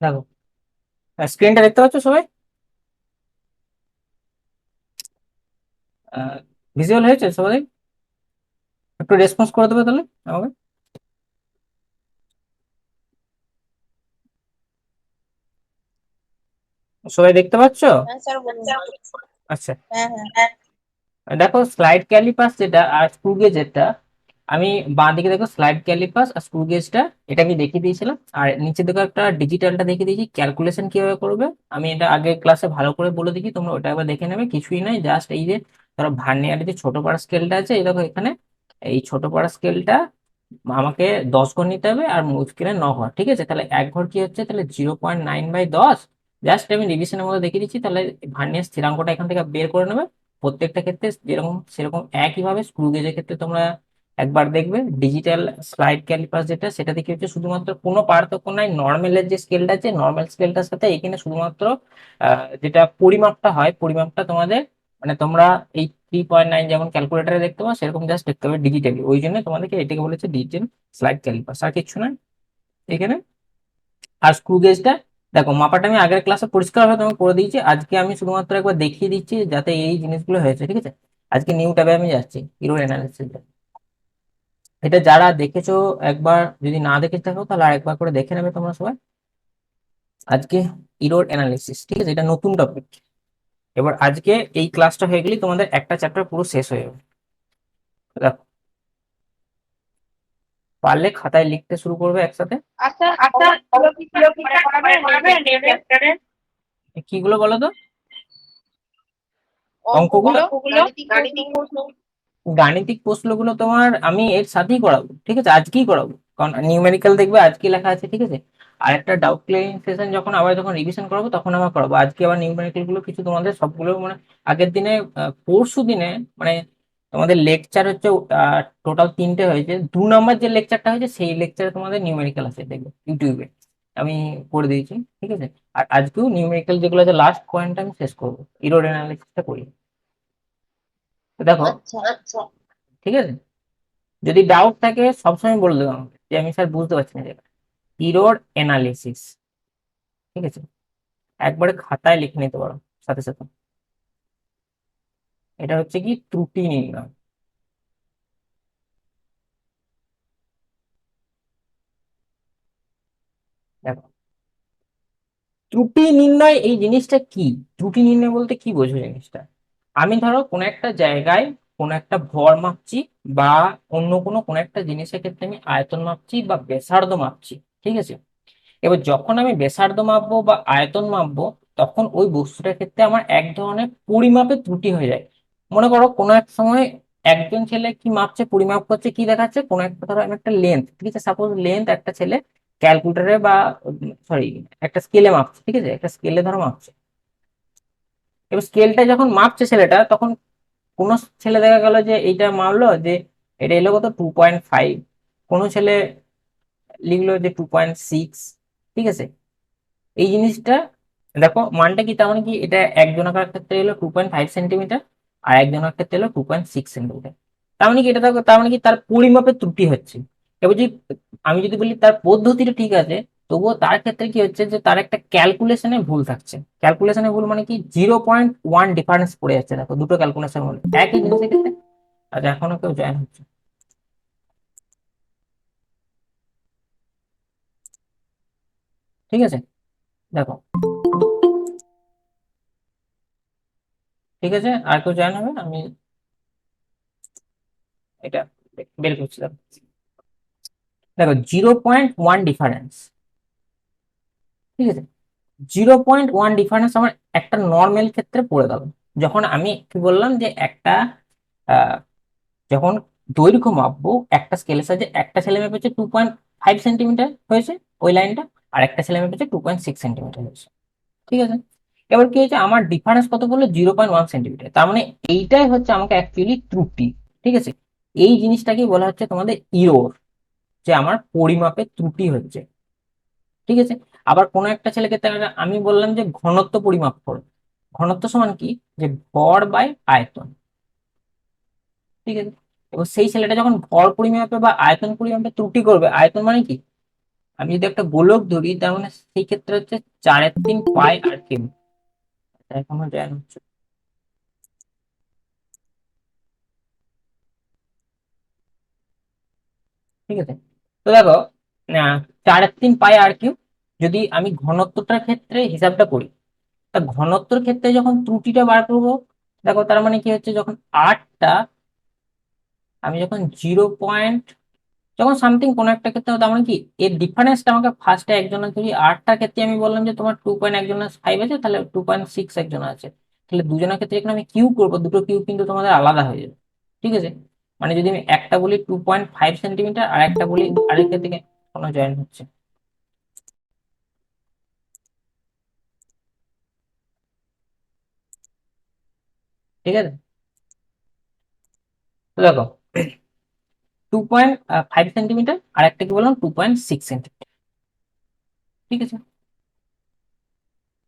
দেখো, স্ক্রিনটা দেখতে পাচ্ছ সবাই? ভিজুয়াল হয়েছে সবাই? একটু রেসপন্স করে দেবে তাহলে আমাকে। সবাই দেখতে পাচ্ছ? হ্যাঁ স্যার বলুন। আচ্ছা। হ্যাঁ হ্যাঁ। দেখো, স্লাইড ক্যালিপাস যেটা আর স্ক্রু গেজ যেটা, আমি বাঁ দিকে দেখো স্লাইড ক্যালিপাস আর স্ক্রু গেজটা, এটা আমি দেখিয়ে দিয়েছিলাম। আর নিচে দেখো একটা ডিজিটালটা দেখিয়ে দিয়েছি, ক্যালকুলেশন কিভাবে করবে। আমি এটা আগে ক্লাসে ভালো করে বলে দিচ্ছি, তোমরা ওটা একবার দেখে নেবে। কিছুই নাই, জাস্ট এই যে ধরো ভার্নিয়ারের যে ছোট পাড়া স্কেলটা আছে, এই দেখো এখানে এই ছোট পাড়া স্কেলটা আমাকে 10 ঘর নিতে হবে আর মূল স্কেলে 9 ঘর। ঠিক আছে, তাহলে এক ঘর কি হচ্ছে, তাহলে 0.9/10। জাস্ট আমি রিভিশনের মধ্যে দেখিয়ে দিচ্ছি, তাহলে ভার্নিয়ার স্থিরাঙ্কটা এখান থেকে বের করে নেবে। প্রত্যেকটা ক্ষেত্রে যেরকম সেরকম একইভাবে স্ক্রু গেজের ক্ষেত্রে তোমরা একবার দেখবে ডিজিটাল স্লাইড ক্যালিপাস যেটা, সেটা থেকে হচ্ছে শুধুমাত্র কোনো পার্থক্য নাই নর্মালের যে স্কেলটা আছে, নর্মাল স্কেলটার সাথে এখানে শুধুমাত্র যেটা পরিমাপটা হয়, পরিমাপটা তোমাদের মানে তোমরা এই 3.9 যেমন ক্যালকুলেটারে দেখতে পাও সেরকম জাস্ট দেখতে হবে ডিজিটালি। ওই জন্য তোমাদেরকে এটাকে বলেছে ডিজিটাল স্লাইড ক্যালিপাস, আর কিছু না এখানে। আর স্ক্রু গেজটা দেখো, মাপাটা আমি আগের ক্লাসে পরিষ্কারভাবে তোমাকে করে দিয়েছি, আজকে আমি শুধুমাত্র একবার দেখিয়ে দিচ্ছি যাতে এই জিনিসগুলো হয়েছে। ঠিক আছে, আজকে নিউ ট্যাবে আমি যাচ্ছি, ইরোর অ্যানালিসিস। এটা যারা দেখেছো একবার, যদি না দেখে থাকো তাহলে আরেকবার করে দেখে নেবে তোমরা সবাই। আজকে ইরোর অ্যানালিসিস, ঠিক আছে, এটা নতুন টপিক। এবার আজকে এই ক্লাসটা হয়ে গেলেই তোমাদের একটা চ্যাপ্টার পুরো শেষ হয়ে যাবে। দেখো, পারলে খাতায় লিখতে শুরু করবে একসাথে। আচ্ছা, আচ্ছা, অঙ্কগুলো কি স্যার পরে পরে করাবেন এই করাবে নেক্সট চ্যাপ্টারে? চ্যাপ্টারে। কিগুলো বলো তো? অঙ্কগুলো। অঙ্কগুলো, অঙ্কগুলো, গাণিতিক গাণিতিক প্রশ্নগুলো। প্রশ্ন। গাণিতিক প্রশ্নগুলো তোমার আমি এর সাথেই করাবো, ঠিক আছে, আজকেই করাবো। কারণ নিউমেরিক্যাল দেখবে আজকে লেখা আছে, ঠিক আছে। আর একটা ডাউট ক্লিয়ারিং সেশন যখন আবার যখন রিভিশন করাবো তখন আবার করাবো। আজকে আবার নিউমেরিক্যাল গুলো কিছু তোমাদের সবগুলো মানে আগের দিনে, পরশু দিনে মানে তোমাদের লেকচার হচ্ছে টোটাল 3টে হয়েছে। 2 নম্বর যে লেকচারটা হয়েছে সেই লেকচারে তোমাদের নিউমেরিক্যাল আছে, দেখবে ইউটিউবে আমি করে দিয়েছি। ঠিক আছে, আর আজকেও নিউমেরিক্যাল যেগুলো আছে লাস্ট পয়েন্ট আমি শেষ করবো, ইরোর অ্যানালিসিসটা করি। তো দেখো, আচ্ছা। আচ্ছা, ঠিক আছে, যদি ডাউট থাকে সবসময় বলে দেবো আমাকে যে আমি স্যার বুঝতে পারছি না যেটা। ইরোর অ্যানালিসিস, ঠিক আছে, একবারে খাতায় লিখে নিতে পারো সাথে সাথে। এটা হচ্ছে কি ত্রুটি নির্ণয়। দেখো, ত্রুটি নির্ণয় এই জিনিসটা কি? ত্রুটি নির্ণয় বলতে কি বোঝো জিনিসটা? আমি ধরো কোনো একটা জায়গায় কোনো একটা ভর মাপছি, বা অন্য কোনো একটা জিনিসের ক্ষেত্রে আমি আয়তন মাপছি বা ব্যাসার্ধ মাপছি। ঠিক আছে, এবার যখন আমি ব্যাসার্ধ মাপবো বা আয়তন মাপবো, তখন ওই বস্তুটার ক্ষেত্রে আমার এক ধরনের পরিমাপের ত্রুটি হয়ে যায়। মনে করো কোনো এক সময় একজন ছেলে কি মাপছে, পরিমাপ করছে, কি দেখাচ্ছে, কোনো একটা ধরো আমি একটা লেন্থ, ঠিক আছে, সাপোজ লেন্থ একটা ছেলে ক্যালকুলেটারে বা সরি একটা স্কেলে মাপছে, ঠিক আছে, একটা স্কেলে ধরো মাপছে। এবার স্কেলটা যখন মাপছে ছেলেটা, তখন কোনো ছেলে দেখা গেল যে এইটা মাপলো যে এটা এলো কত 2.5, কোনো ছেলে লিখলো যে 2.6। ঠিক আছে, এই জিনিসটা দেখো মানটা কি, তার মানে কি এটা একজনের ক্ষেত্রে এলো 2.5 সেন্টিমিটার, আর একজনের ক্ষেত্রে এলো 2.6 সেন্টিমিটার। তার মানে কি এটা দেখো, তার মানে কি তার পরিমাপের ত্রুটি হচ্ছে। এবার যদি আমি যদি বলি তার পদ্ধতিটা ঠিক আছে, তবুও তার ক্ষেত্রে কি হচ্ছে যে তার একটা ক্যালকুলেশনে ভুল থাকছে। ক্যালকুলেশনে ভুল মানে কি 0.1 ডিফারেন্স পড়ে যাচ্ছে, দেখো দুটো ক্যালকুলেশন মধ্যে একই জিনিসের ক্ষেত্রে। আচ্ছা, এখনো কেউ জয়েন হচ্ছে? ঠিক আছে, দেখো, ঠিক আছে, আর কেউ জয়েন হবে? আমি এটা বের করছি, দেখো। দেখো, 0.1 ডিফারেন্স, ঠিক আছে, 0.1 ডিফারেন্স আমার একটা নর্মাল ক্ষেত্রে পড়ে গেল। যখন আমি কি বললাম যে একটা আহ, যখন দৈর্ঘ্য মাপবো একটা স্কেলের সাহায্যে, একটা ছেলে মেপেছে 2.5 সেন্টিমিটার হয়েছে ওই লাইনটা, আর একটা ছেলে মেপেছে 2.6 সেন্টিমিটার হয়েছে। ঠিক আছে, এবার কি হয়েছে, আমার ডিফারেন্স কত বললো 0.1 সেন্টিমিটার, তার মানে এইটাই হচ্ছে আমাকে অ্যাকচুয়ালি ত্রুটি। ঠিক আছে, এই জিনিসটাকেই বলা হচ্ছে তোমাদের ইরোর, যে আমার পরিমাপের ত্রুটি হচ্ছে। ঠিক আছে, আবার কোনো একটা ছেলেকে তাহলে আমি বললাম যে ঘনত্ব পরিমাপ করো। ঘনত্ব সমান কি, যে ভর বাই আয়তন। ঠিক আছে, এবার সেই ছেলেটা যখন ভর পরিমাপে বা আয়তন পরিমাপে ত্রুটি করবে, আয়তন মানে কি, আমি যদি একটা গোলক ধরি তার মানে সেই ক্ষেত্রে হচ্ছে 4/3 পাই আর কিউব। এখনো জ্ঞান হচ্ছে, ঠিক আছে। তো দেখো, 4/3 পাই আর কিউব, যদি আমি ঘনত্বটার ক্ষেত্রে হিসাবটা করি, তা ঘনত্বর ক্ষেত্রে যখন ত্রুটিটা বার করবো, দেখো তার মানে কি হচ্ছে, যখন আটটা আমি যখন 0. যখন সামথিং কোনো একটা ক্ষেত্রে, তার মানে কি এর ডিফারেন্সটা আমাকে ফার্স্টে একজনের ধরি, আটটার ক্ষেত্রে আমি বললাম যে তোমার 2.1 একজনের 5 আছে, তাহলে 2.6 একজন আছে, তাহলে দুজনের ক্ষেত্রে যখন আমি কিউ করবো, দুটো কিউ কিন্তু তোমাদের আলাদা হয়ে যাবে, ঠিক আছে। মানে যদি আমি একটা বলি 2.5 সেন্টিমিটার আর একটা বলি আরেকটা থেকে, কোনো জয়েন হচ্ছে, ঠিক আছে। তো দেখো 2.5 সেন্টিমিটার আর একটাকে বললাম 2.6 সেন্টিমিটার, ঠিক আছে।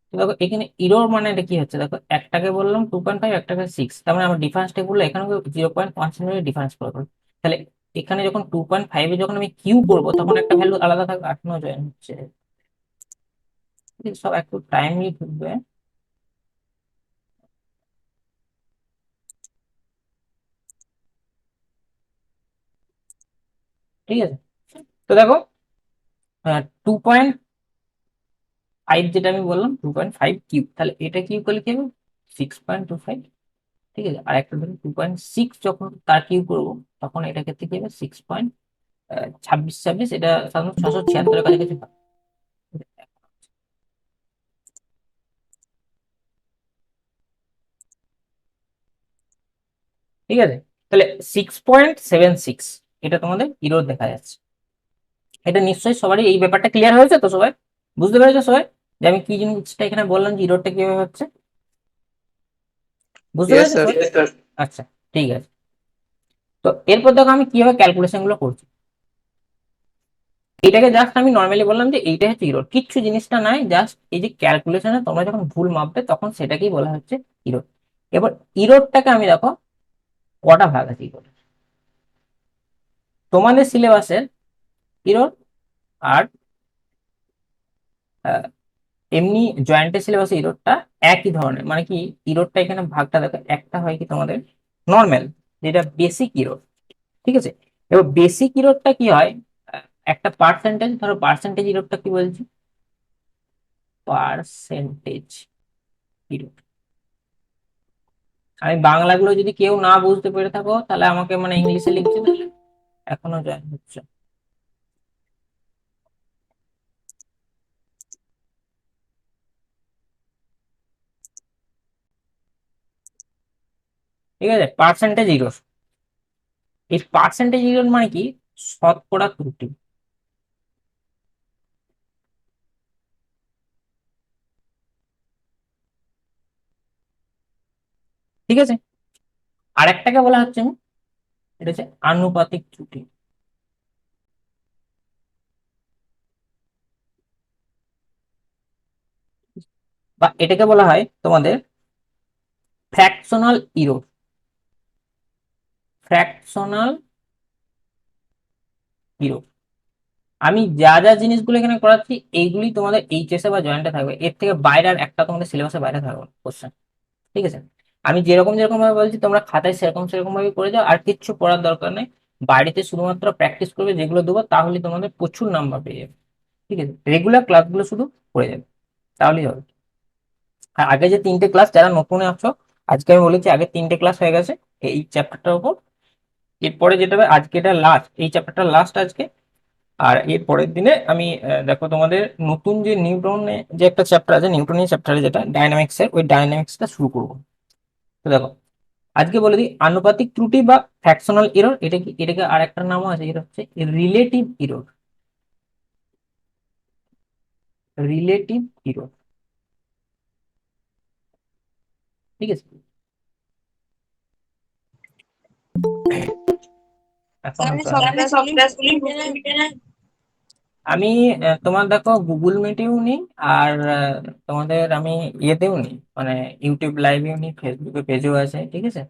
তো দেখো এখানে ইরোর মানে এটা কি হচ্ছে, দেখো একটাকে বললাম 2.5, একটাকে 6, তার মানে আমার ডিফারেন্সটা বললো এখানে 0.1 সেন্টিমিটার ডিফারেন্স করে করো। তাহলে এখানে যখন 2.5 যখন আমি কিউ করবো তখন একটা ভ্যালু আলাদা থাকবে, 8 9 জয়েন হচ্ছে, ঠিক আছে? সব একটু টাইমলি ঢুকবে, ঠিক আছে। তো দেখো 2.5 যেটা আমি বললাম 2.5 কিউব, তাহলে এটা কিউব করলে কি হবে, 6.25, ঠিক আছে। আর একটা ধরুন 2.6 যখন তার কিউব করবো, তখন এটা ক্ষেত্রে কি হবে, 6.26 এটা সাধারণত 676-এর কাছাকাছি হয়। ঠিক আছে, তাহলে 6.76 এটা তোমাদের ইরোর দেখা যাচ্ছে। এটা নিশ্চয়ই সবারই এই ব্যাপারটা ক্লিয়ার হয়েছে তো, সবাই বুঝতে পেরেছো সবাই, যে আমি কি জিনিসটা এখানে বললাম যে ইরোরটা কিভাবে হচ্ছে, বুঝতে Yes, পেরেছো sir. সবাই? আচ্ছা, ঠিক আছে। তো এরপর দেখো আমি কিভাবে ক্যালকুলেশন গুলো করছি। এটাকে জাস্ট আমি নর্মালি বললাম যে এইটা হচ্ছে ইরোর, কিচ্ছু জিনিসটা নাই, জাস্ট এই যে ক্যালকুলেশনে তোমরা যখন ভুল মাপবে তখন সেটাকেই বলা হচ্ছে ইরোর। এবার ইরোরটাকে আমি দেখো কটা ভাগ আছে ইরোর, তোমাদের সিলেবাসের ইরোর আর এমনি জয়েন্টের সিলেবাসে ইরোডটা একই ধরনের, মানে কি ইরোডটা এখানে ভাগটা দেখো, একটা হয় কি তোমাদের নর্মাল, যেটা বেসিক ইরোড, ঠিক আছে। এবার বেসিক ইরোডটা কি হয়, একটা পার্সেন্টেজ, ধরো পার্সেন্টেজ ইরোডটা কি বলছি, পার্সেন্টেজ ইরোড। আমি বাংলাগুলো যদি কেউ না বুঝতে পেরে থাকো তাহলে আমাকে মানে ইংলিশে লিখছে, তাহলে এখনো জয়েন হচ্ছে, ঠিক আছে। পার্সেন্টেজ ইরোড, এই পার্সেন্টেজ ইরোড মানে কি, শতকরা ত্রুটি, ঠিক আছে। আরেকটাকে বলা হচ্ছে, এটা হচ্ছে আনুপাতিক ত্রুটি, বা এটাকে বলা হয় তোমাদের ফ্র্যাকশনাল ইরোর, ফ্র্যাকশনাল ইরোর। আমি যা যা জিনিসগুলো এখানে করাচ্ছি এইগুলি তোমাদের এইচএস এ বা জয়েন্টে থাকবে, এর থেকে বাইরে আর একটা তোমাদের সিলেবাসের বাইরে থাকবে কোশ্চেন, ঠিক আছে। আমি যেরকম যেরকম ভাবে বলছি তোমরা খাতায় সেরকম সেরকম ভাবে করে যাও, আর কিচ্ছু পড়ার দরকার নেই। বাড়িতে শুধুমাত্র প্র্যাকটিস করবে, যেগুলো দেবো তাহলে তোমাদের প্রচুর নাম্বার পেয়ে যাবে, ঠিক আছে। রেগুলার ক্লাসগুলো শুধু করে যাবে, তাহলেই হবে। আর আগে যে 3টে ক্লাস, যারা নতুন আছো, আজকে আমি বলেছি আগে 3টে ক্লাস হয়ে গেছে এই চ্যাপ্টারটার উপর। এরপরে যেটা হবে, আজকে এটা লাস্ট, এই চ্যাপ্টারটা লাস্ট আজকে। আর এর পরের দিনে আমি দেখো তোমাদের নতুন যে নিউটনে যে একটা চ্যাপ্টার আছে, নিউটনের চ্যাপ্টারে যেটা ডাইনামিক্স এর, ওই ডাইনামিক্সটা শুরু করবো। তো দেখো আজকে বলে দিই, আনুপাতিক ত্রুটি বা ফ্র্যাকশনাল এরর, এটা কি, এটাকে আর একটা নামও আছে, এটা হচ্ছে রিলেটিভ এরর, রিলেটিভ এরর, ঠিক আছে। এখন আমি তো সব আমি ক্লাসগুলি গুগল মিটে না। আমি তোমার দেখো গুগল মিটেও নিই, আর তোমাদের আমি ইয়েতেও নিই, মানে ইউটিউব লাইভেও নিই, ফেসবুকে পেজও আছে, ঠিক আছে।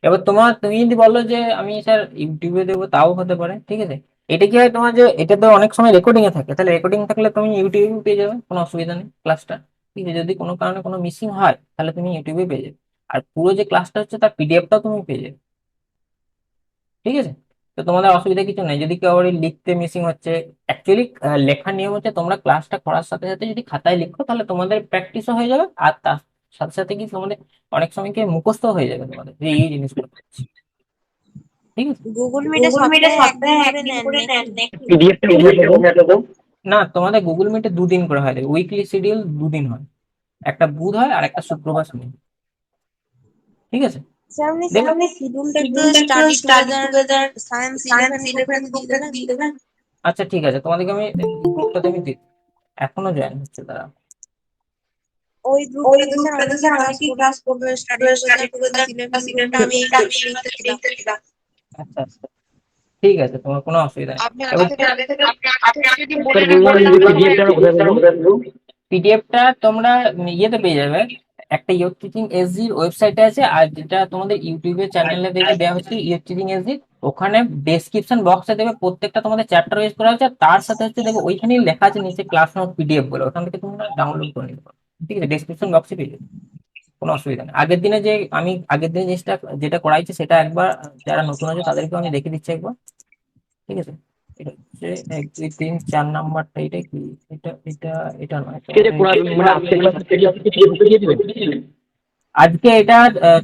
এবার তুমি যদি বলো যে আমি স্যার ইউটিউবে দেবো, তাও হতে পারে, ঠিক আছে। এটা কি হয় তোমার, যে এটা তো অনেক সময় রেকর্ডিং এ থাকে, তাহলে রেকর্ডিং থাকলে তুমি ইউটিউবে পেয়ে যাবে, কোনো অসুবিধা নেই ক্লাসটা। ঠিক আছে, যদি কোনো কারণে কোনো মিসিং হয় তাহলে তুমি ইউটিউবে পেয়ে যাবে। আর পুরো যে ক্লাসটা হচ্ছে তার পিডিএফটাও তুমি পেয়ে যাবে। ঠিক আছে, তো তোমাদের অসুবিধা কিছু নেই যদি কেউ লিখতে মিসিং হচ্ছে। অ্যাকচুয়ালি লেখার নিয়ম হচ্ছে তোমরা ক্লাসটা করার সাথে সাথে যদি খাতায় লিখো তাহলে তোমাদের প্র্যাকটিসও হয়ে যাবে, আর তার সাথে সাথে কি তোমাদের অনেক সময় কি মুখস্থ হয়ে যাবে তোমাদের, যে এই জিনিসগুলো করছি। ঠিক আছে, গুগল মিটে গুগল মিটে সপ্তাহে একদিন সপ্তাহে করে একদিন নেন করে নাকি? নেন নাকি? পিডিএফটা বোঝাতে দাও। না তোমাদের গুগল মিটে 2 দিন করে হয়, উইকলি শিডিউল 2 দিন হয়, একটা বুধ হয় আর একটা শুক্রবার শনি। ঠিক আছে, স্যার আপনি দেখুন শিডিউলটা একটু শিডিউলটা একটু study study together together science science 11 eleven গ্রুপটাতে দিয়ে গ্রুপটা দেবেন। দিয়ে দেবেন। আচ্ছা ঠিক আছে, তোমাদেরকে আমি গ্রুপটাতে আমি এখনো জয়েন হচ্ছে তারা। ওই ওই গ্রুপটাতে স্যার গ্রুপটাতে অনেকেই স্যার ক্লাস অনেকেই ক্লাস করবে, স্টাডি করবে, study together together class 11 class গ্রুপটা 11 আমি গ্রুপটা আমি লিংকটা দিলাম। লিংকটা দিলাম। আচ্ছা আচ্ছা, ঠিক আছে, তোমার কোনো অসুবিধা নেই। আপনি আগে এবার থেকে আগে থেকে আপনি আগে থেকে যদি স্যার বলে রাখেন বললাম যে তাহলে আমার পিডিএফটা বোঝাতে দাও। পিডিএফটা তোমরা ইয়েতে পেয়ে যাবে, একটা ইয়র টিচিং এসজির ওয়েবসাইটে আছে, আর যেটা তোমাদের ইউটিউবের চ্যানেলে দেখবে দেওয়া হচ্ছে ইয়র টিচিং এসজি, ওখানে ডেসক্রিপশন বক্সে দেবে প্রত্যেকটা তোমাদের চ্যাপ্টার ওয়াইজ করা হচ্ছে, আর তার সাথে হচ্ছে দেখবে ওইখানেই লেখা আছে নিচে ক্লাস নোট পিডিএফ বলে, ওখান থেকে তোমরা ডাউনলোড করে নিতে পারো। ঠিক আছে, ডেসক্রিপশন বক্সে পেয়ে যাবে, কোনো অসুবিধা নেই। আগের দিনে যে আমি আগের দিনে জিনিসটা যেটা করাইছি সেটা একবার যারা নতুন আছে তাদেরকে আমি দেখে দিচ্ছি একবার। ঠিক আছে, এটা হচ্ছে 1 2 3 4 নাম্বারটা, এটা কি, এটা এটা এটা নয় ঠিক আছে, তোমাদের মানে আজকে ক্লাস পিডিএফটা দিয়ে দিবেন। আজকে এটা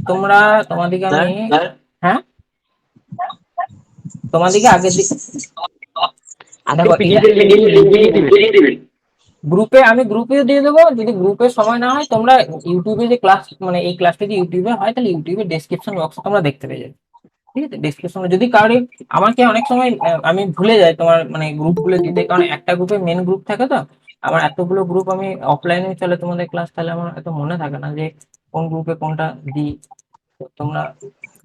তোমরা, তোমাদেরকে আমি, হ্যাঁ, হ্যাঁ তোমাদেরকে আগের দিন আজকে দেখো এটা পিডিএফ এর লিংক দিয়ে দিবেন। গ্রুপে, আমি গ্রুপেও দিয়ে দেবো, যদি গ্রুপে সময় না হয় তোমরা ইউটিউবে যে ক্লাস, মানে এই ক্লাসটা যদি ইউটিউবে হয় তাহলে ইউটিউবে ডেসক্রিপশন বক্সে তোমরা দেখতে পেয়ে যাবে। ঠিক আছে, ডিসক্রিপশনে যদি কারোর, আমাকে অনেক সময় আমি ভুলে যাই তোমার মানে গ্রুপ গুলো দিতে, কারণ একটা গ্রুপে মেন গ্রুপ থাকে তো, আমার এতগুলো গ্রুপ আমি অফলাইনে চলে তোমাদের ক্লাস, তাহলে আমার এত মনে থাকে না যে কোন গ্রুপে কোনটা দিই। তো তোমরা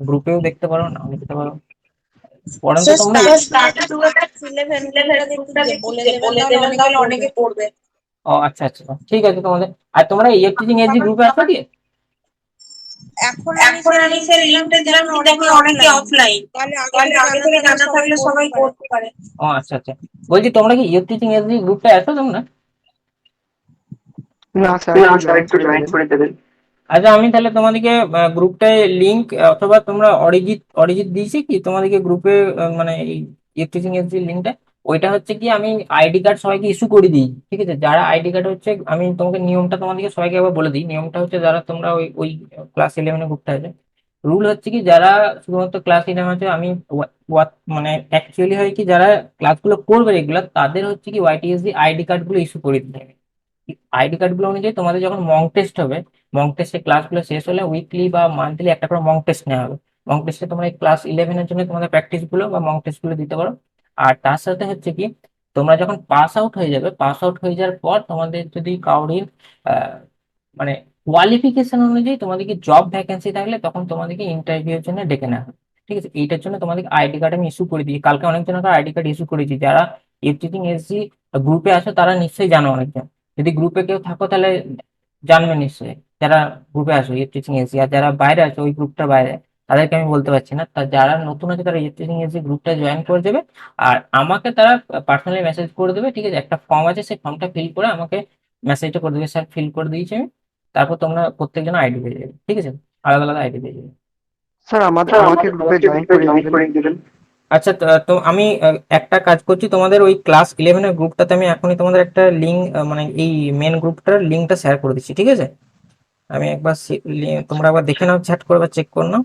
গ্রুপেও দেখতে পারো, নাও দেখতে পারো, পরন্ত স্যার তোমরা স্টাডি টুগেদার 11 গ্রুপটাতে একটু বলে দেবেন তাহলে অনেকে তাহলে পড়বে। অনেকে পড়বে। ও আচ্ছা আচ্ছা, ঠিক আছে তোমাদের। আর তোমরা ইয়ে টিচিং এর যে গ্রুপে আছো কি? এখন আমি এখন স্যার আমি লিংকটা স্যার দিলাম লিংকটা কিন্তু দিলাম এখন কিন্তু অনেকে এখন অনেকে অফলাইন, অফলাইন। তাহলে আগে তাহলে থেকে আগে জানা থেকে থাকলে জানা সবাই থাকলে পড়তে সবাই পারে। পড়তে পারে। ও আচ্ছা আচ্ছা, বলছি তোমরা কি ইয়ে টিচিং এর যে গ্রুপে আছো তোমরা? না স্যার না একটু স্যার জয়েন একটু করে জয়েন দেবেন। করে দেবেন। আচ্ছা, আমি তাহলে তোমাদেরকে গ্রুপটায় লিংক, অথবা তোমরা অরিজিৎ অরিজিৎ দিয়েছি কি তোমাদেরকে গ্রুপে, মানে এই টিচিং এর যে লিঙ্কটা, ওইটা হচ্ছে কি আমি আইডি কার্ড সবাইকে ইস্যু করে দিই। ঠিক আছে, যারা আইডি কার্ড হচ্ছে, আমি তোমাকে নিয়মটা তোমাদেরকে সবাইকে একবার বলে দিই। নিয়মটা হচ্ছে যারা তোমরা ওই ওই ক্লাস 11 গ্রুপটা আছে, রুল হচ্ছে কি যারা শুধুমাত্র ক্লাস 11 আছে, আমি মানে অ্যাকচুয়ালি হয় কি যারা ক্লাসগুলো করবে রেগুলার, তাদের হচ্ছে কি ওয়াইটিএসডি আইডি কার্ড গুলো ইস্যু করে দিতে হবে। আইডি কার্ড গুলো অনুযায়ী তোমাদের যখন মক টেস্ট হবে, মক টেস্টে ক্লাসগুলো শেষ হলে উইকলি বা মান্থলি একটা করে মক টেস্ট নেওয়া হবে। মক টেস্টে তোমরা ক্লাস 11 জন্য তোমাদের প্র্যাকটিস গুলো বা মক টেস্ট গুলো দিতে পারো। আর তার সাথে হচ্ছে কি, তোমরা যখন পাস আউট হয়ে যাবে, পাস আউট হয়ে যাওয়ার পর তোমাদের যদি কারোর আহ, মানে কোয়ালিফিকেশন অনুযায়ী তোমাদেরকে জব ভ্যাকেন্সি থাকলে তখন তোমাদেরকে ইন্টারভিউর জন্য ডেকে নেওয়া হবে। ঠিক আছে, এইটার জন্য তোমাদেরকে আইডি কার্ড আমি ইস্যু করে দিই, কালকে অনেকজনকে আইডি কার্ড ইস্যু করেছি। যারা এফটিচিং এসজি গ্রুপে আছো তারা নিশ্চয়ই জানো অনেকজন, যদি গ্রুপে কেউ থাকো তাহলে জানবে নিশ্চয়ই, যারা গ্রুপে আছো ইয়ে টিচিং এসি। আর যারা বাইরে আছো ওই গ্রুপটা বাইরে, তাদেরকে আমি বলতে পারছি না। তা যারা নতুন আছে তারা ইয়ে টিচিং এসি গ্রুপটা জয়েন করে দেবে, আর আমাকে তারা পার্সোনালি মেসেজ করে দেবে। ঠিক আছে, একটা ফর্ম আছে, সেই ফর্মটা ফিল করে আমাকে মেসেজটা করে দেবে, স্যার ফিল করে দিয়েছি আমি। তারপর তোমরা প্রত্যেকজন আইডি পেয়ে যাবে। ঠিক আছে, আলাদা আলাদা আইডি পেয়ে যাবে। স্যার আমাদের আমাকে গ্রুপে জয়েন করিয়ে দিবেন। আচ্ছা, তো তো আমি একটা কাজ করছি, তোমাদের ওই ক্লাস 11 গ্রুপটাতে আমি এখনই তোমাদের একটা লিঙ্ক, মানে এই মেন গ্রুপটার লিঙ্কটা শেয়ার করে দিচ্ছি। ঠিক আছে, আমি একবার তোমরা একবার দেখে নাও, চ্যাট করে বা চেক করে নাও,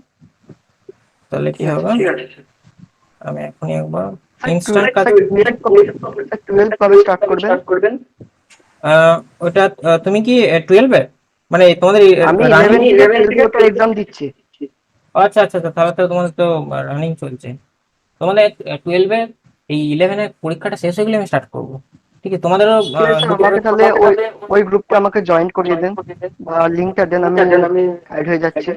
তাহলে কি ঠিক আছে হবে। স্যার। আমি এখনই একবার স্যার ইনস্ট্যান্ট কাজ, স্যার 12 কবে স্টার্ট করবেন? ওটা তুমি কি 12 মানে তোমাদের আমি রানিং? 11 থেকে 12 বোর্ডের এক্সাম দিচ্ছি। আচ্ছা আচ্ছা আচ্ছা, তাহলে তো তোমাদের তো রানিং চলছে। তোমাদের 12 এই 11 পরীক্ষাটা শেষ হয়ে গেলে আমি স্টার্ট করবো। ঠিক আছে, তোমাদেরও ঠিক আছে স্যার, আমাকে তাহলে ওই ওই গ্রুপটা আমাকে জয়েন করিয়ে দেন বা লিংকটা দেন, আমি অ্যাড হয়ে যাচ্ছি।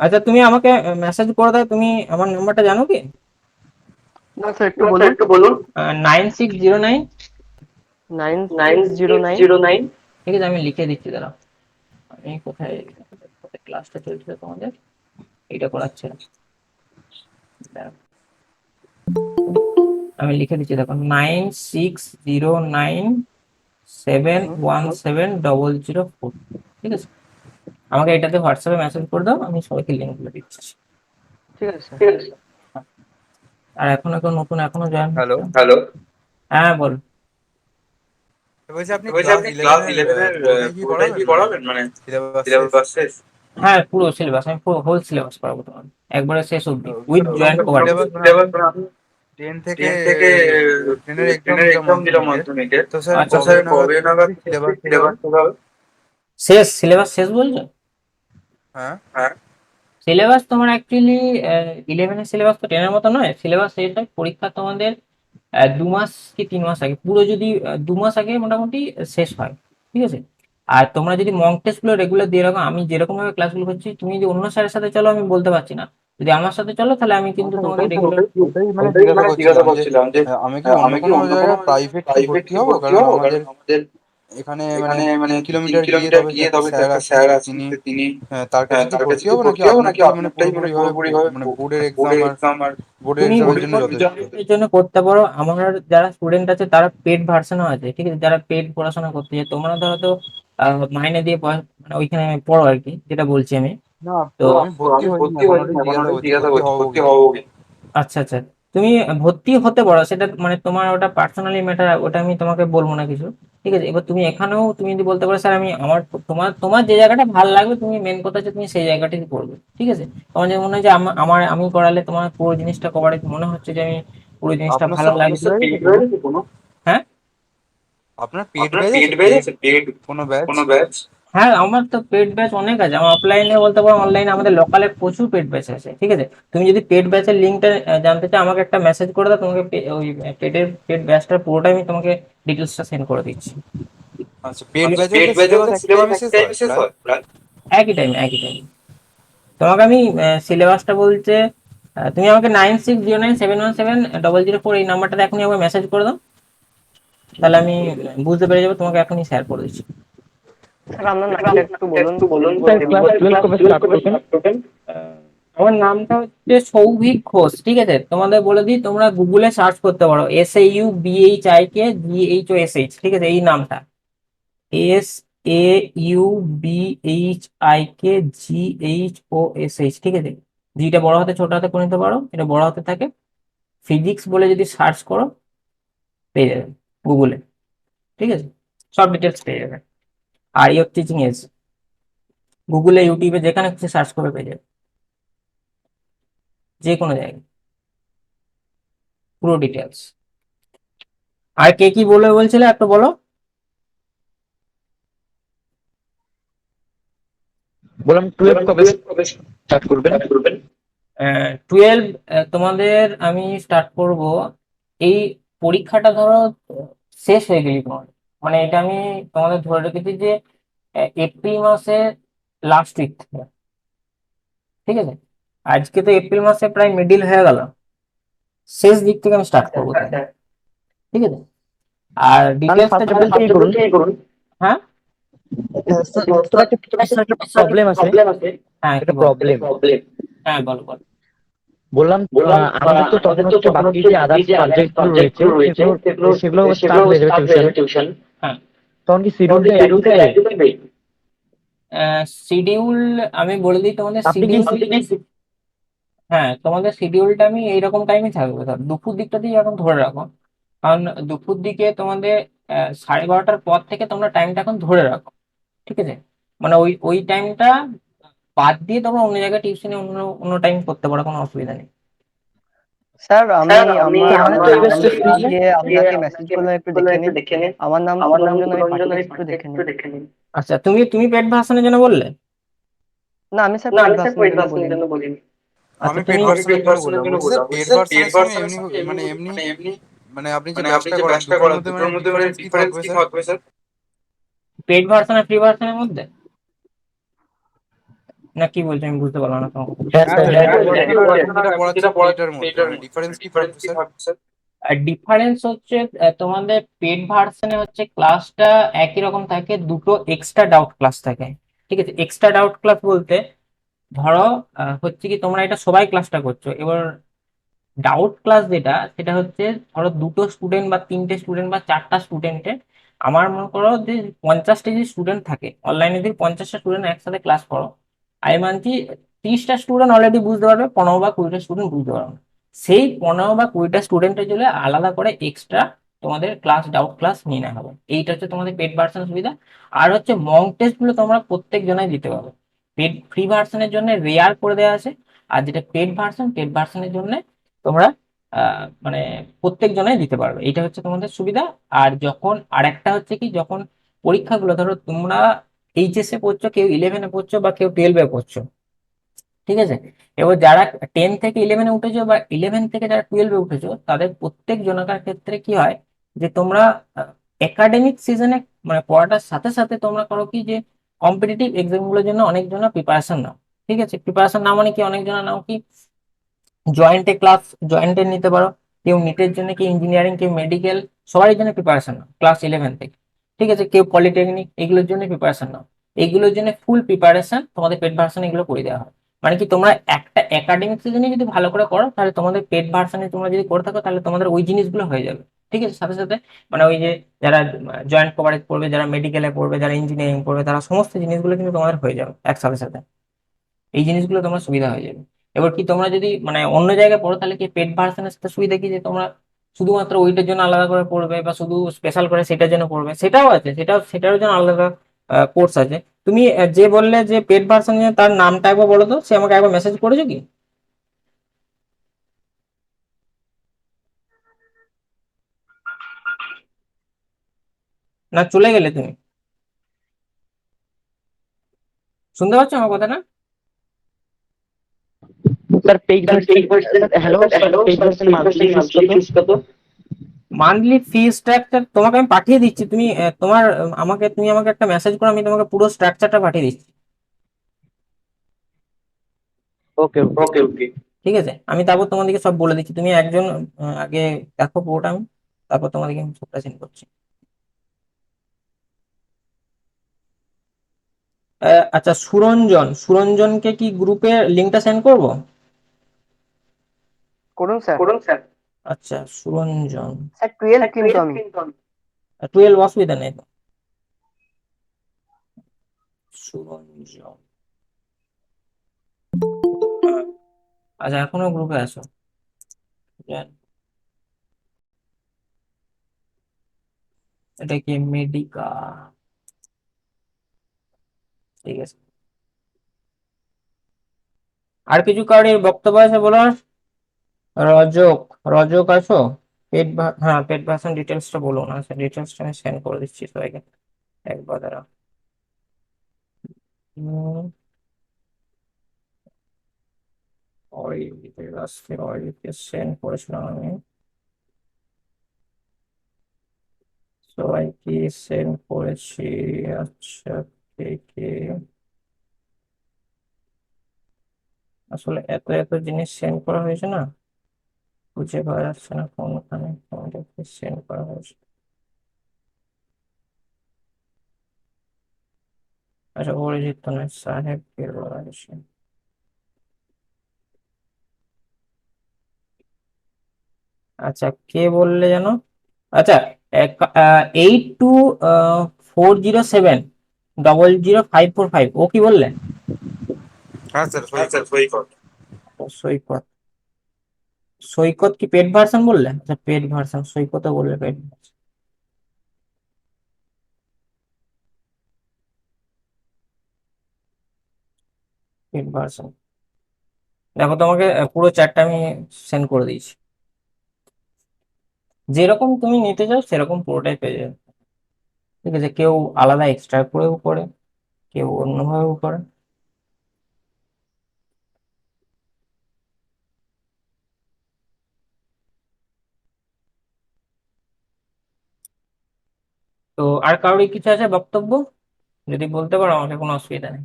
আচ্ছা, তুমি আমাকে মেসেজ করে দাও, তুমি আমার নাম্বারটা জানো কি? না স্যার একটু বলুন। 9609। 9609। ঠিক আছে, আমি লিখে দিচ্ছি, দাঁড়াও। আমি কোথায়, ক্লাসটা চলছিল তোমাদের, এটা করাচ্ছে না। দাঁড়াও। আমি লিখে দিচ্ছি, দেখো 9609717004। ঠিক আছে, আমাকে এটাতে হোয়াটসঅ্যাপে মেসেজ করে দাও, আমি সবাইকে লিঙ্ক করে দিচ্ছি। ঠিক আছে স্যার। ঠিক আছে। আর নতুন এখনো জয়েন হ্যালো, হচ্ছে। হ্যালো, হ্যাঁ বল। বলছি আপনি বলছি ক্লাস আপনি ক্লাস ইলেভেনের ইলেভেনের পুরোটাই কি পুরোটাই পড়াবেন, কি মানে পড়াবেন, মানে সিলেবাস শেষ? সিলেবাস শেষ? হ্যাঁ পুরো সিলেবাস, আমি পুরো হোল সিলেবাস পড়াবো তোমার, একবারে শেষ অবধি উইথ তো জয়েন্ট কভার। সিলেবাস মানে সিলেবাস আমি মানে আমি 10 থেকে 10 এর এক্সাম টেনের দিলাম এক্সাম দিলাম মাধ্যমিকে। মাধ্যমিকে। তো স্যার আচ্ছা স্যার কবে নাগাদ কবে নাগাদ সিলেবাস শেষ হবে? সিলেবাস শেষ হবে? শেষ, সিলেবাস শেষ বলছো? হ্যাঁ, হ্যাঁ, সিলেবাস তোমার অ্যাকচুয়ালি 11-এর সিলেবাস তো 10-এর মতো নয়। সিলেবাস শেষ হয় পরীক্ষা তোমাদের 2 মাস কি 3 মাস আগে, পুরো যদি 2 মাস আগে মোটামুটি শেষ হয়। ঠিক আছে, আর তোমরা যদি মক টেস্ট গুলো রেগুলার দিয়ে রাখো, আমি যেরকম ভাবে ক্লাসগুলো করছি, তুমি যদি অন্য স্যারের সাথে চলো আমি বলতে পারছি না, যদি আমার সাথে চলো তাহলে আমি কিন্তু স্যার তোমাকে ওটাই তো রেগুলার। ওটাই মানে ওটাই জিজ্ঞাসা মানে জিজ্ঞাসা করছিলাম যে করছিলাম যে আমি কি অন্য আমি কি কোনো অন্য কোনো জায়গায় প্রাইভেট কি প্রাইভেট ভর্তি কি হবো? ভর্তি কারণ হবো? কারণ আমাদের আমাদের এখানে মানে এখানে মানে 3 কিলোমিটার গিয়ে 3 কিলোমিটার তবে গিয়ে একটা তবে স্যার একটা আছেন, স্যার তো আছেন, তিনি তো তিনি তার কাছে কি তার কাছে ভর্তি কি হবো, নাকি ভর্তি হবো, নাকি আপনারটাই মানে আপনারটাই মানে পুরোপুরি ভাবে পুরোপুরি ভাবে মানে বোর্ডের এক্সাম বোর্ডের আর এক্সাম আর বোর্ডের তুমি এক্সামের জন্য বোর্ডের যথেষ্ট? এর জন্য করতে পারো। আমার যারা স্টুডেন্ট আছে তারা পেড ভার্সনও আছে, ঠিক আছে, যারা পেড পড়াশোনা করতে চায়। তোমরা ধরো তো মাইনে দিয়ে মানে ওইখানে পড়ো আর কি, যেটা বলছি আমি। না, তো আমি ভর্তি আমি হইনি ভর্তি এখন, হইনি, ওটাই এখন জিজ্ঞাসা ওটাই করছি জিজ্ঞাসা ভর্তি করছি হবো ভর্তি কিনা। হবো কি। আচ্ছা আচ্ছা, তুমি ভর্তি হতে পারো, সেটা মানে তোমার ওটা পার্সোনালি ম্যাটার, ওটা আমি তোমাকে বলবো না কিছু। ঠিক আছে, এবার তুমি এখানেও তুমি যদি বলতে পারো স্যার আমি আমার তোমার তোমার যে জায়গাটা ভালো লাগবে, তুমি মেন কথা হচ্ছে তুমি সেই জায়গাটাই করবে। ঠিক আছে, তোমার যে মনে হয় যে আমার আমি করালে তোমার পুরো জিনিসটা কভারেজ মনে হচ্ছে যে আমি পুরো জিনিসটা আপনার ভালো স্যার পেড লাগছে। ব্যাচ আছে পেড কোনো? ব্যাচ আছে কোনো? হ্যাঁ, আপনার পেড আপনার ব্যাচ পেড আছে, ব্যাচ পেড আছে? পেড কোনো ব্যাচ? কোনো ব্যাচ? হ্যাঁ আমার তো পেড ব্যাচ অনেক আছে, আমার অফলাইনে বলতে পারো, অনলাইনে আমাদের লোকালে প্রচুর পেড ব্যাচ আছে। ঠিক আছে, তুমি যদি পেড ব্যাচের লিঙ্কটা জানতে চাও আমাকে একটা মেসেজ করে দাও, তোমাকে ওই পেড ব্যাচটার পুরোটাই আমি তোমাকে ডিটেলসটা সেন্ড করে দিচ্ছি। আচ্ছা, পেড আচ্ছা, ব্যাচের পেড ব্যাচ সিলেবাস হলে এক সিলেবাস টাইমে এক শেষ টাইমে হয় শেষ প্রায়? হয় প্রায়? একই টাইম। তোমাকে আমি সিলেবাসটা বলছে, তুমি আমাকে 9609717004 এই নাম্বারটাতে এখনই আমাকে মেসেজ করে দাও, তাহলে আমি বুঝতে পেরে যাবো, তোমাকে এখনই শেয়ার করে দিচ্ছি। স্যার আপনার নামটা একটু বলুন, একটু বলুন বলবো স্যার, আমি। ক্লাস 12 কবে স্টার্ট করবেন? আমার নামটা হচ্ছে সৌভিক ঘোষ। ঠিক আছে, তোমাদের বলে দিই, তোমরা গুগলে সার্চ করতে পারো SAUBHIKGHOSH। ঠিক আছে, এই নামটা SAUBHIKGHOSH। ঠিক আছে, জিটা বড় হাতে ছোট হাতে করে নিতে পারো, এটা বড় হাতে থাকে। ফিজিক্স বলে যদি সার্চ করো পেয়ে যাবে গুগলে। ঠিক আছে, সব ডিটেলস পেয়ে যাবে। আর ইয়র টিচিং এজ গুগলে ইউটিউবে যেখানে কিছু সার্চ করে পেয়ে যাবে, যে কোনো জায়গায় পুরো ডিটেলস। আর কে কি বলবে বলছিলে একটু বলো। বললাম 12 কবে স্টার্ট করবেন? 12 তোমাদের আমি স্টার্ট করব এই পরীক্ষাটা ধরো শেষ হয়ে গেলি তোমার, মানে এটা আমি তোমাদের ধরে রেখেছি যে এপ্রিল মাসের লাস্ট উইক থেকে। ঠিক আছে, আজকে তো এপ্রিল মাসে প্রায় মিডিল হয়ে গেল, শেষ দিক থেকে আমি স্টার্ট করবো তোমাদের। ঠিক আছে, আর তাহলে ডিটেলসটা ফার্স্ট যখন অফ অল কি করুন, হ্যাঁ স্যার স্যার একটা প্রবলেম আছে, প্রবলেম আছে। হ্যাঁ কি একটা বল, প্রবলেম। হ্যাঁ বলো বলো। বললাম আমাদের তো তখন হচ্ছে বাকি যে আদার্স সাবজেক্ট গুলো রয়েছে সেগুলো সেগুলো স্টার্ট হয়ে যাবে টিউশন, হ্যাঁ, তখন কি শিডিউলটা একই থাকবে? শিডিউল আমি বলে দিই তোমাদের আপনি কি শিডিউল। হ্যাঁ, তোমাদের শিডিউলটা আমি এইরকম টাইমে থাকবে, ধর দুপুর দিকটাতেই এখন ধরে রাখো, কারণ দুপুর দিকে তোমাদের 12:30টার পর থেকে তোমরা টাইমটা এখন ধরে রাখো। ঠিক আছে, মানে ওই ওই টাইমটা বাদ দিয়ে তোমরা অন্য জায়গায় টিউশনে অন্য অন্য টাইম করতে পারো, কোনো অসুবিধা নেই। স্যার আমি আমার আমাদের তো এই ব্যাচটা নামটা free। দিয়ে আপনাকে মেসেজ করলে একটু দেখে নিন। আমার নাম সুরঞ্জন, আমি পাঠিয়েছি, একটু দেখে নিন। আচ্ছা, তুমি পেড ভার্সনের জন্য বললে? না আমি স্যার পেড ভার্সনের জন্য বলিনি। আচ্ছা আমি পেড তুমি ভার্সনের জন্য বললাম। বলছি স্যার পেড ভার্সনের সঙ্গে এমনি মানে এমনি মানে আপনি যে ব্যাচটা করান দুটোর মধ্যে মানে ডিফারেন্স কি থাকবে স্যার? পেড ভার্সন আর ফ্রি ভার্সনের মধ্যে না কি বলছো, আমি বুঝতে পারলাম না তোমার কথা। হ্যাঁ হ্যাঁ স্যার, স্যার, হ্যাঁ এখন বলুন। এখন যেটা পড়াচ্ছেন সেইটার মধ্যে মানে ডিফারেন্স কি থাকবে স্যার? আর ডিফারেন্স হচ্ছে তোমাদের পেড ভার্সনে হচ্ছে ক্লাসটা একই রকম থাকে, দুটো এক্সট্রা ডাউট ক্লাস থাকে। ঠিক আছে, এক্সট্রা ডাউট ক্লাস বলতে ধরো হচ্ছে কি তোমরা এটা সবাই ক্লাসটা করছো, এবার ডাউট ক্লাস যেটা, সেটা হচ্ছে ধরো 2টো স্টুডেন্ট বা 3টে স্টুডেন্ট বা 4টা স্টুডেন্টের, আমার মনে করো যে 50টা যে স্টুডেন্ট থাকে অনলাইনে, যদি 50টা স্টুডেন্ট একসাথে ক্লাস করো, আমি মানছি 30টা স্টুডেন্ট অলরেডি বুঝতে পারবে, 15 বা 20টা স্টুডেন্ট বুঝতে পারবে না। সেই 15 বা 20টা স্টুডেন্টের জন্য আলাদা করে এক্সট্রা তোমাদের ক্লাস, ডাউট ক্লাস নিয়ে নেওয়া হবে। এইটা হচ্ছে তোমাদের পেড ভার্সন সুবিধা। আর হচ্ছে মক টেস্ট গুলো তোমরা প্রত্যেক জনাই দিতে পারবে। পেড ফ্রি ভার্সনের জন্য রেয়ার করে দেওয়া আছে, আর যেটা পেড ভার্সনের জন্য তোমরা মানে প্রত্যেক জনাই দিতে পারবে। এটা হচ্ছে তোমাদের সুবিধা। আর যখন আরেকটা হচ্ছে কি, যখন পরীক্ষাগুলো ধরো তোমরা এইচএসএ পড়ছো, কেউ 11-এ পড়ছো বা কেউ 12-এ পড়ছো, ঠিক আছে, এবার যারা 10 থেকে 11-এ উঠেছো বা 11 থেকে যারা 12-এ উঠেছো, তাদের প্রত্যেক জনকার ক্ষেত্রে কি হয় যে তোমরা একাডেমিক সিজনে মানে পড়াটার সাথে সাথে তোমরা করো কি, যে কম্পিটিটিভ এক্সাম গুলোর জন্য অনেকজন প্রিপারেশন নাও। ঠিক আছে, প্রিপারেশন নাও মানে কি, অনেকজন নাও কি জয়েন্টে ক্লাস, জয়েন্টে নিতে পারো, কেউ নিটের জন্য, কেউ ইঞ্জিনিয়ারিং, কেউ মেডিকেল, সবার জন্য প্রিপারেশন নাও ক্লাস 11 থেকে। ঠিক আছে, কেউ পলিটেকনিক, এগুলোর জন্য প্রিপারেশন নাও। এইগুলোর জন্য ফুল প্রিপারেশন তোমাদের পেড ভার্সনে এগুলো করে দেওয়া হয়। মানে কি, তোমরা একটা একাডেমিক সিজনে যদি ভালো করে করো, তাহলে তোমাদের পেড ভার্সনে তোমরা যদি করে থাকো, তাহলে তোমাদের ওই জিনিসগুলো হয়ে যাবে। ঠিক আছে, সাথে সাথে মানে ওই যে যারা জয়েন্ট কভারেজ পড়বে, যারা মেডিকেলে পড়বে, যারা ইঞ্জিনিয়ারিং পড়বে, তারা সমস্ত জিনিসগুলো কিন্তু তোমাদের হয়ে যাবে একসাথে সাথে। এই জিনিসগুলো তোমার সুবিধা হয়ে যাবে। এবার কি, তোমরা যদি মানে অন্য জায়গায় পড়ো, তাহলে কি পেড ভার্সনের সাথে সুবিধা কি, যে তোমরা শুধুমাত্র ওইটার জন্য আলাদা করে পড়বে বা শুধু স্পেশাল করে সেটার জন্য পড়বে, সেটাও আছে, সেটার জন্য আলাদা কোর্স আছে। তুমি যে বললে যে পেড ভার্সন, তার নামটা একবার বলো তো, সে আমাকে একবার মেসেজ করেছো কি? না চলে গেলে তুমি? শুনতে পাচ্ছ আমার কথাটা? Sir paid version, hello sir, paid version monthly fees কত? মান্থলি ফি স্ট্রাকচার তোমাকে আমি পাঠিয়ে দিচ্ছি, তুমি তোমার তুমি আমাকে একটা মেসেজ করো, আমি তোমাকে পুরো স্ট্রাকচারটা পাঠিয়ে দিচ্ছি। ওকে ওকে। ওকে ওকে, ঠিক আছে, আমি তারপর তোমাদেরকে সব বলে দিচ্ছি। তুমি একজন আগে দেখো পুরোটা, আমি তারপর তোমাদেরকে আমি সবটা সেন্ড করছি। আচ্ছা, সুরঞ্জনকে কি গ্রুপে লিঙ্কটা সেন্ড করব? করুন স্যার। করুন স্যার। আচ্ছা, সুরঞ্জন। স্যার 12 কিন্তু আমি। 12 অসুবিধা নেই তো। সুরঞ্জন, আচ্ছা এখনো গ্রুপে আছো? এটা কি মেডিকা? ঠিক আছে, আর কিছু কারোর বক্তব্য আছে বলার? রজক, রজক আছো? হ্যাঁ, পেড ভার্সন ডিটেলসটা বলুন। আচ্ছা, ডিটেলসটা আমি সেন্ড করে দিচ্ছি সবাইকে একবার, দাঁড়া। অরিকে সেন্ড করেছিলাম আমি, সবাইকে সেন্ড করেছি। আচ্ছা, কে কে আসলে এত এত জিনিস সেন্ড করা হয়েছে না, খুঁজে পাওয়া যাচ্ছে না কোনখানে তোমাদেরকে সেন্ড করা হয়েছে। আচ্ছা, অরিজিৎ নয়, সাহেব কে বলা হয়েছে। আচ্ছা, কে বললে জানো? আচ্ছা, 8240700545, ও কি বললে? হ্যাঁ স্যার, হ্যাঁ সৈকত। স্যার, সৈকত। ও, সৈকত। সৈকত কি পেড ভার্সন বললে? আচ্ছা, পেড ভার্সন, সৈকত বললে পেড ভার্সন। পেড ভার্সন, দেখো তোমাকে পুরো চ্যাটটা আমি সেন্ড করে দিয়েছি। যেরকম তুমি নিতে চাও সেরকম পুরোটাই পেয়ে যাবে। ঠিক আছে, কেউ আলাদা এক্সট্রা করেও করে, কেউ অন্যভাবেও করে। তো আর কারোর কিছু আছে বক্তব্য? যদি বলতে পারো, আমাকে কোনো অসুবিধা নেই।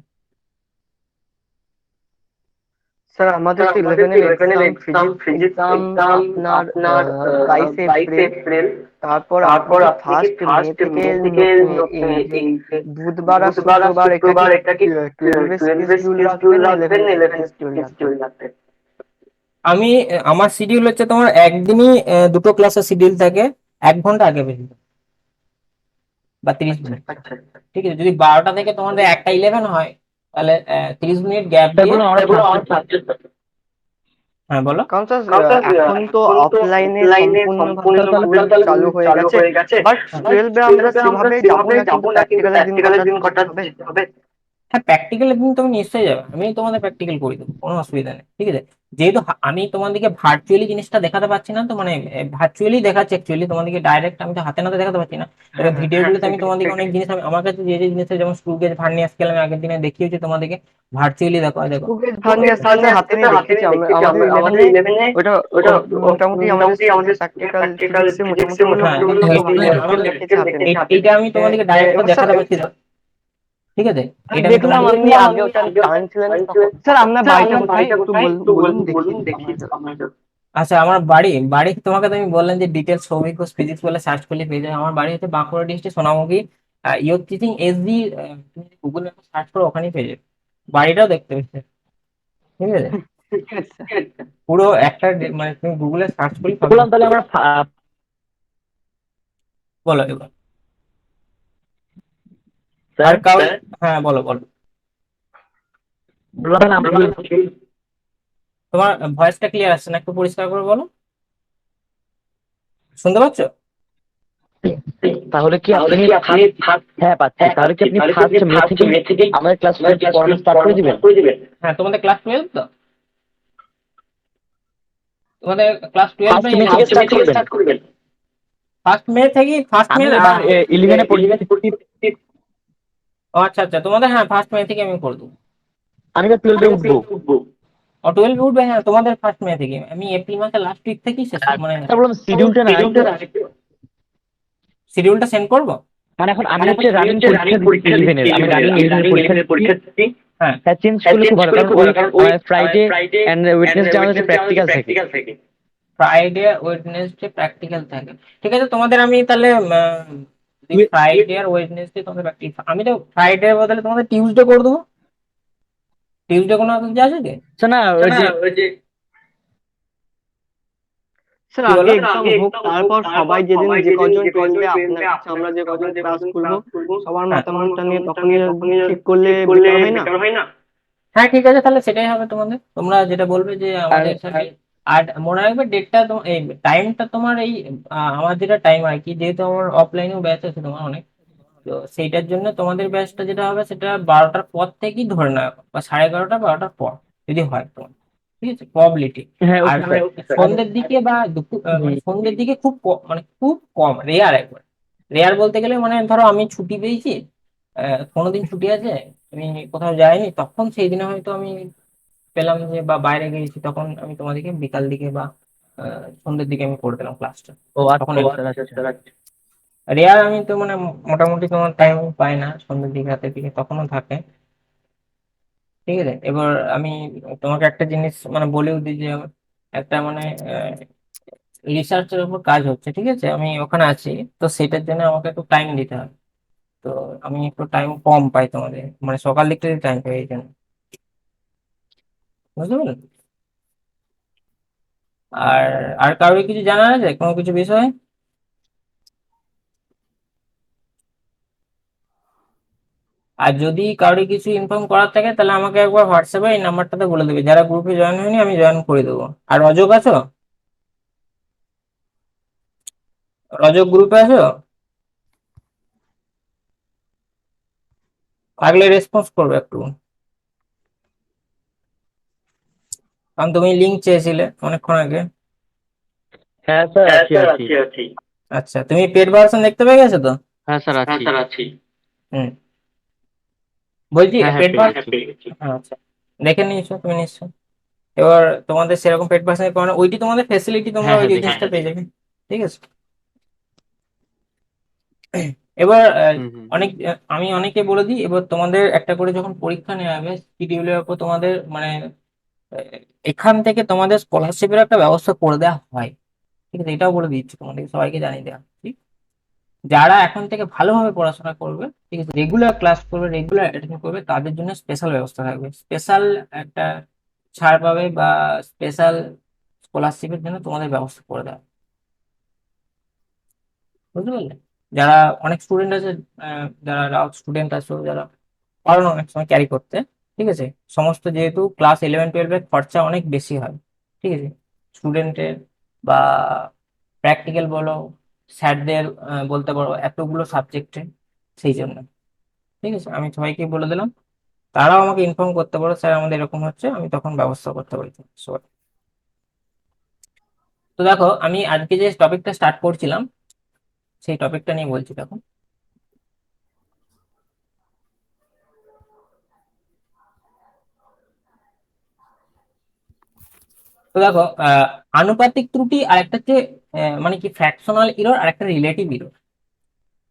স্যার আমাদের তো 11 এর এক্সাম, ফিজিক্স এক্সাম আপনার 22 এপ্রিল। তারপর আপনি কি ফার্স্ট মে থেকে এই যে বুধবার আর শুক্রবার এটা কি 12 এর স্কেডিউল রাখবেন না 11 এর স্কেডিউল রাখবেন? আমার শিডিউল হচ্ছে তোমার একদিনই দুটো ক্লাসের শিডিউল থাকে, 1 ঘন্টা আগে বেরিয়ে যাও, বা 30 মিনিট। ঠিক আছে, যদি 12টা থেকে তোমাদের 1টা 11 হয়, তাহলে 30 মিনিট গ্যাপ স্যার দিয়ে। বলুন আমরা ছাত্র। হ্যাঁ বলো। কারণ স্যার এখন তো অফলাইনে সম্পূর্ণভাবে তাহলে স্কুল চালু হয়ে গেছে, বাট টুয়েলভে আমরা সেভাবে যাবো না, কিন্তু প্র্যাকটিক্যালের দিন কটা যেতে হবে। হ্যাঁ, প্র্যাকটিক্যালের দিন তুমি নিশ্চয়ই যাবে, আমি তোমাদের প্র্যাকটিক্যাল করে দেবো, কোনো অসুবিধা নেই। ঠিক আছে, যেহেতু আমি তোমাদেরকে ভার্চুয়ালি জিনিসটা দেখাতে পারছি না, তো মানে ভার্চুয়ালি দেখাচ্ছি অ্যাকচুয়ালি তোমাদেরকে, ডাইরেক্ট আমি তো হাতে নাতে দেখাতে পারছি না। এবার ভিডিওগুলোতে আমি তোমাদেরকে অনেক জিনিস, আমার কাছে যে যে জিনিসটা, যেমন স্ক্রু গেজ ভার্নিয়ার স্কেল আমি আগের দিনে দেখিয়েছি তোমাদেরকে, ভার্চুয়ালি দেখো দেখো। স্কুল ভার্নিয়ার স্কেল স্যার হাতে নিয়ে দেখেছি আমাদের 11-এ। ওটা মোটামুটি আমাদের প্র্যাকটিক্যাল ফিজিক্সে মোটামুটি হ্যাঁ, স্কেল দেখেছি হাতে নিয়ে। এইটা আমি তোমাদেরকে ডাইরেক্ট এবার স্যার দেখাতে পারছি না। ঠিক আছে, আমি এটা আমি দেখলাম তোমাদেরকে। আপনি আগে ওটা টানছিলেন তখন। স্যার আপনার বাড়িটা কোথায় একটু বলুন দেখি আমাদের। আচ্ছা, আমার বাড়ি বাড়ি তোমাকে তো আমি বললাম যে ডিটেলস সৌভিক ঘোষ ফিজিক্স বলে সার্চ করলে পেয়ে যাবে। আমার বাড়ি হচ্ছে Bankura district Sonamukhi, year teaching SD, তুমি গুগল ম্যাপে সার্চ করো, ওখানেই পেয়ে যাবে, বাড়িটাও দেখতে পেয়েছে। ঠিক আছে, ঠিক আছে স্যার। পুরো একটা মানে তুমি গুগলে সার্চ করলে পাবে। বললাম তাহলে আমরা বলো এবার। আর স্যার কাউ, হ্যাঁ বলো বলো। বললাম তাহলে আমরা তোমার ভয়েসটা ক্লিয়ার আসছে না, একটু পরিষ্কার করে বলো, শুনতে পাচ্ছ? তাহলে কি আপনি হ্যাঁ পাচ্ছি, তাহলে কি আপনি ফার্স্ট মে থেকে আমাদের ক্লাস পড়ানো স্টার্ট করে দিবেন? হ্যাঁ, তোমাদের ক্লাস 12 তো, তোমাদের ক্লাস 12 ফার্স্ট মে থেকে স্টার্ট করবেন? First May. আমি এবার 11-এ পড়ছি। ও আচ্ছা আচ্ছা, তোমাদের হ্যাঁ ফার্স্ট মে থেকে আমি করে দেবো। আমি এবার 12-এ উঠবো। ও 12 উঠবে, হ্যাঁ তোমাদের ফার্স্ট মে থেকে, আমি এপ্রিল মাসের লাস্ট উইক থেকেই শেষ মানে স্যার বললাম শিডিউলটা না একটু। শিডিউলটা সেন্ড করবো। মানে এখন আমি হচ্ছে রানিং পরীক্ষা দিচ্ছি 11-এর, আমি রানিং 11-এর পরীক্ষা দিচ্ছি। হ্যাঁ হ্যাঁ, চেঞ্জ করলে খুব ভালো, কারণ ওই ফ্রাইডে এন্ড ওয়েডনেসডে আমাদের প্র্যাকটিক্যাল থাকে। ফ্রাইডে ওয়েডনেসডে প্র্যাকটিক্যাল থাকে। ঠিক আছে, তোমাদের আমি তাহলে ফ্রাইডে আর ওয়েডনেসডে তোমাদের প্র্যাকটিক্যাল, আমি তো ফ্রাইডে বদলে তোমাদের টিউসডে করে দেবো। টিউসডে কোনো অসুবিধা আছে কি? স্যার না ওই যে স্যার কি আগে বলো? এক্সাম হোক, তারপর সবাই যেদিন যে কজন টুয়েলভে আপনার কাছে আমরা যে কজন ক্লাস করবো সবার হ্যাঁ মতামতটা নিয়ে তখনই ঠিক করলে বেটার হয় না? হ্যাঁ, ঠিক আছে, তাহলে সেটাই হবে তোমাদের, তোমরা যেটা বলবে যে আমাদের সাথে। আর মনে রাখবে ডেটটা, এই টাইমটা তোমার এই আমার যেটা টাইম আর কি, যেহেতু আমার অফলাইনেও ব্যাচ আছে তোমার অনেক, তো সেইটার জন্য তোমাদের ব্যাচটা যেটা হবে সেটা 12টার পর থেকেই ধরে নেওয়া, বা 11:30 12টার পর যদি হয় তোমার। ঠিক আছে, প্রবাবিলিটি। হ্যাঁ আর ওকে সন্ধ্যের দিকে বা দুপুর মানে সন্ধ্যের দিকে মানে খুব কম, রেয়ার একবার। রেয়ার বলতে গেলে মানে ধরো আমি ছুটি পেয়েছি, কোনোদিন ছুটি আছে, আমি কোথাও যাইনি, তখন সেই দিনে হয়তো আমি পেলাম যে, বা বাইরে গেছি, তখন আমি তোমাদেরকে বিকাল দিকে বা সন্ধ্যের দিকে আমি করে দিলাম ক্লাসটা। ও তখন আচ্ছা স্যার আচ্ছা। রেয়ার আমি তো মানে মোটামুটি তোমার টাইম পাই না সন্ধ্যের দিকে, রাতের দিকে তখনও থাকে। ঠিক আছে, এবার আমি তোমাকে একটা জিনিস মানে বলেও দিই যে, একটা মানে রিসার্চের উপর কাজ হচ্ছে, ঠিক আছে, আমি ওখানে আছি, তো সেটার জন্য আমাকে একটু টাইম দিতে হবে। তো আমি একটু টাইম কম পাই তোমাদের, মানে সকাল দিকটা টাইম পাই এই জন্য, বুঝতে পারলেন? আর আর কারোর কিছু জানা আছে কোনো কিছু বিষয়? আর যদি কারোর কিছু ইনফর্ম করার থাকে, তাহলে আমাকে একবার হোয়াটসঅ্যাপে এই নাম্বারটাতে বলে দেবে, যারা গ্রুপে জয়েন হয়নি আমি জয়েন করে দেবো। আর রজক আছো? রজক গ্রুপে আছো? থাকলে রেসপন্স করবে একটু, কারণ তুমি লিঙ্ক চেয়েছিলে অনেকক্ষণ আগে। হ্যাঁ স্যার আছি। আচ্ছা, তুমি পেড ভার্সন দেখতে পেয়ে গেছো তো? হ্যাঁ স্যার আছি। হুম, বলছি হ্যাঁ পেড পেয়ে ভার্সন। গেছি। আচ্ছা, দেখে নিয়েছো তুমি নিশ্চয়। এবার তোমাদের সেরকম পেড ভার্সন কারণে ওইটি তোমাদের ফেসিলিটি, তোমরা হ্যাঁ ওই হ্যাঁ জিনিসটা দেখেছি। পেয়ে যাবে। ঠিক আছে, এবার হুম হুম। আমি অনেকে বলে দিই, এবার তোমাদের একটা করে যখন পরীক্ষা নেওয়া হবে শিডিউলের উপর তোমাদের মানে আহ, এখান থেকে তোমাদের স্কলারশিপের একটা ব্যবস্থা করে দেওয়া হয়। ঠিক আছে, এটাও বলে দিচ্ছি তোমাদের সবাইকে জানিয়ে দেওয়া, ঠিক? যারা এখন থেকে ভালোভাবে পড়াশোনা করবে, ঠিক আছে, রেগুলার ক্লাস করবে, রেগুলার অ্যাটেন্ড করবে, তাদের জন্য স্পেশাল ব্যবস্থা থাকবে, স্পেশাল একটা ছাড় পাবে, বা স্পেশাল স্কলারশিপের জন্য তোমাদের ব্যবস্থা করে দেওয়া, বুঝতে পারলে? যারা অনেক স্টুডেন্ট আছে, যারা স্টুডেন্ট আছে, যারা পারো না অনেক সময় ক্যারি করতে, ঠিক আছে, সমস্ত যেহেতু ক্লাস 11-12 খরচা অনেক বেশি হয়, ঠিক আছে, স্টুডেন্টের বা প্র্যাকটিক্যাল বলো, স্যারদের বলতে পারো এতগুলো সাবজেক্টে, সেই জন্য, ঠিক আছে, আমি সবাইকে বলে দিলাম, তারাও আমাকে ইনফর্ম করতে পারো স্যার আমাদের এরকম হচ্ছে, আমি তখন ব্যবস্থা করতে পারি। So, তো দেখো আমি আজকে যে টপিকটা স্টার্ট করছিলাম সেই টপিকটা নিয়ে বলছি দেখো। তো দেখো আনুপাতিক ত্রুটি আর একটা হচ্ছে মানে কি ফ্র্যাকশনাল ইরর আর একটা রিলেটিভ ইরর।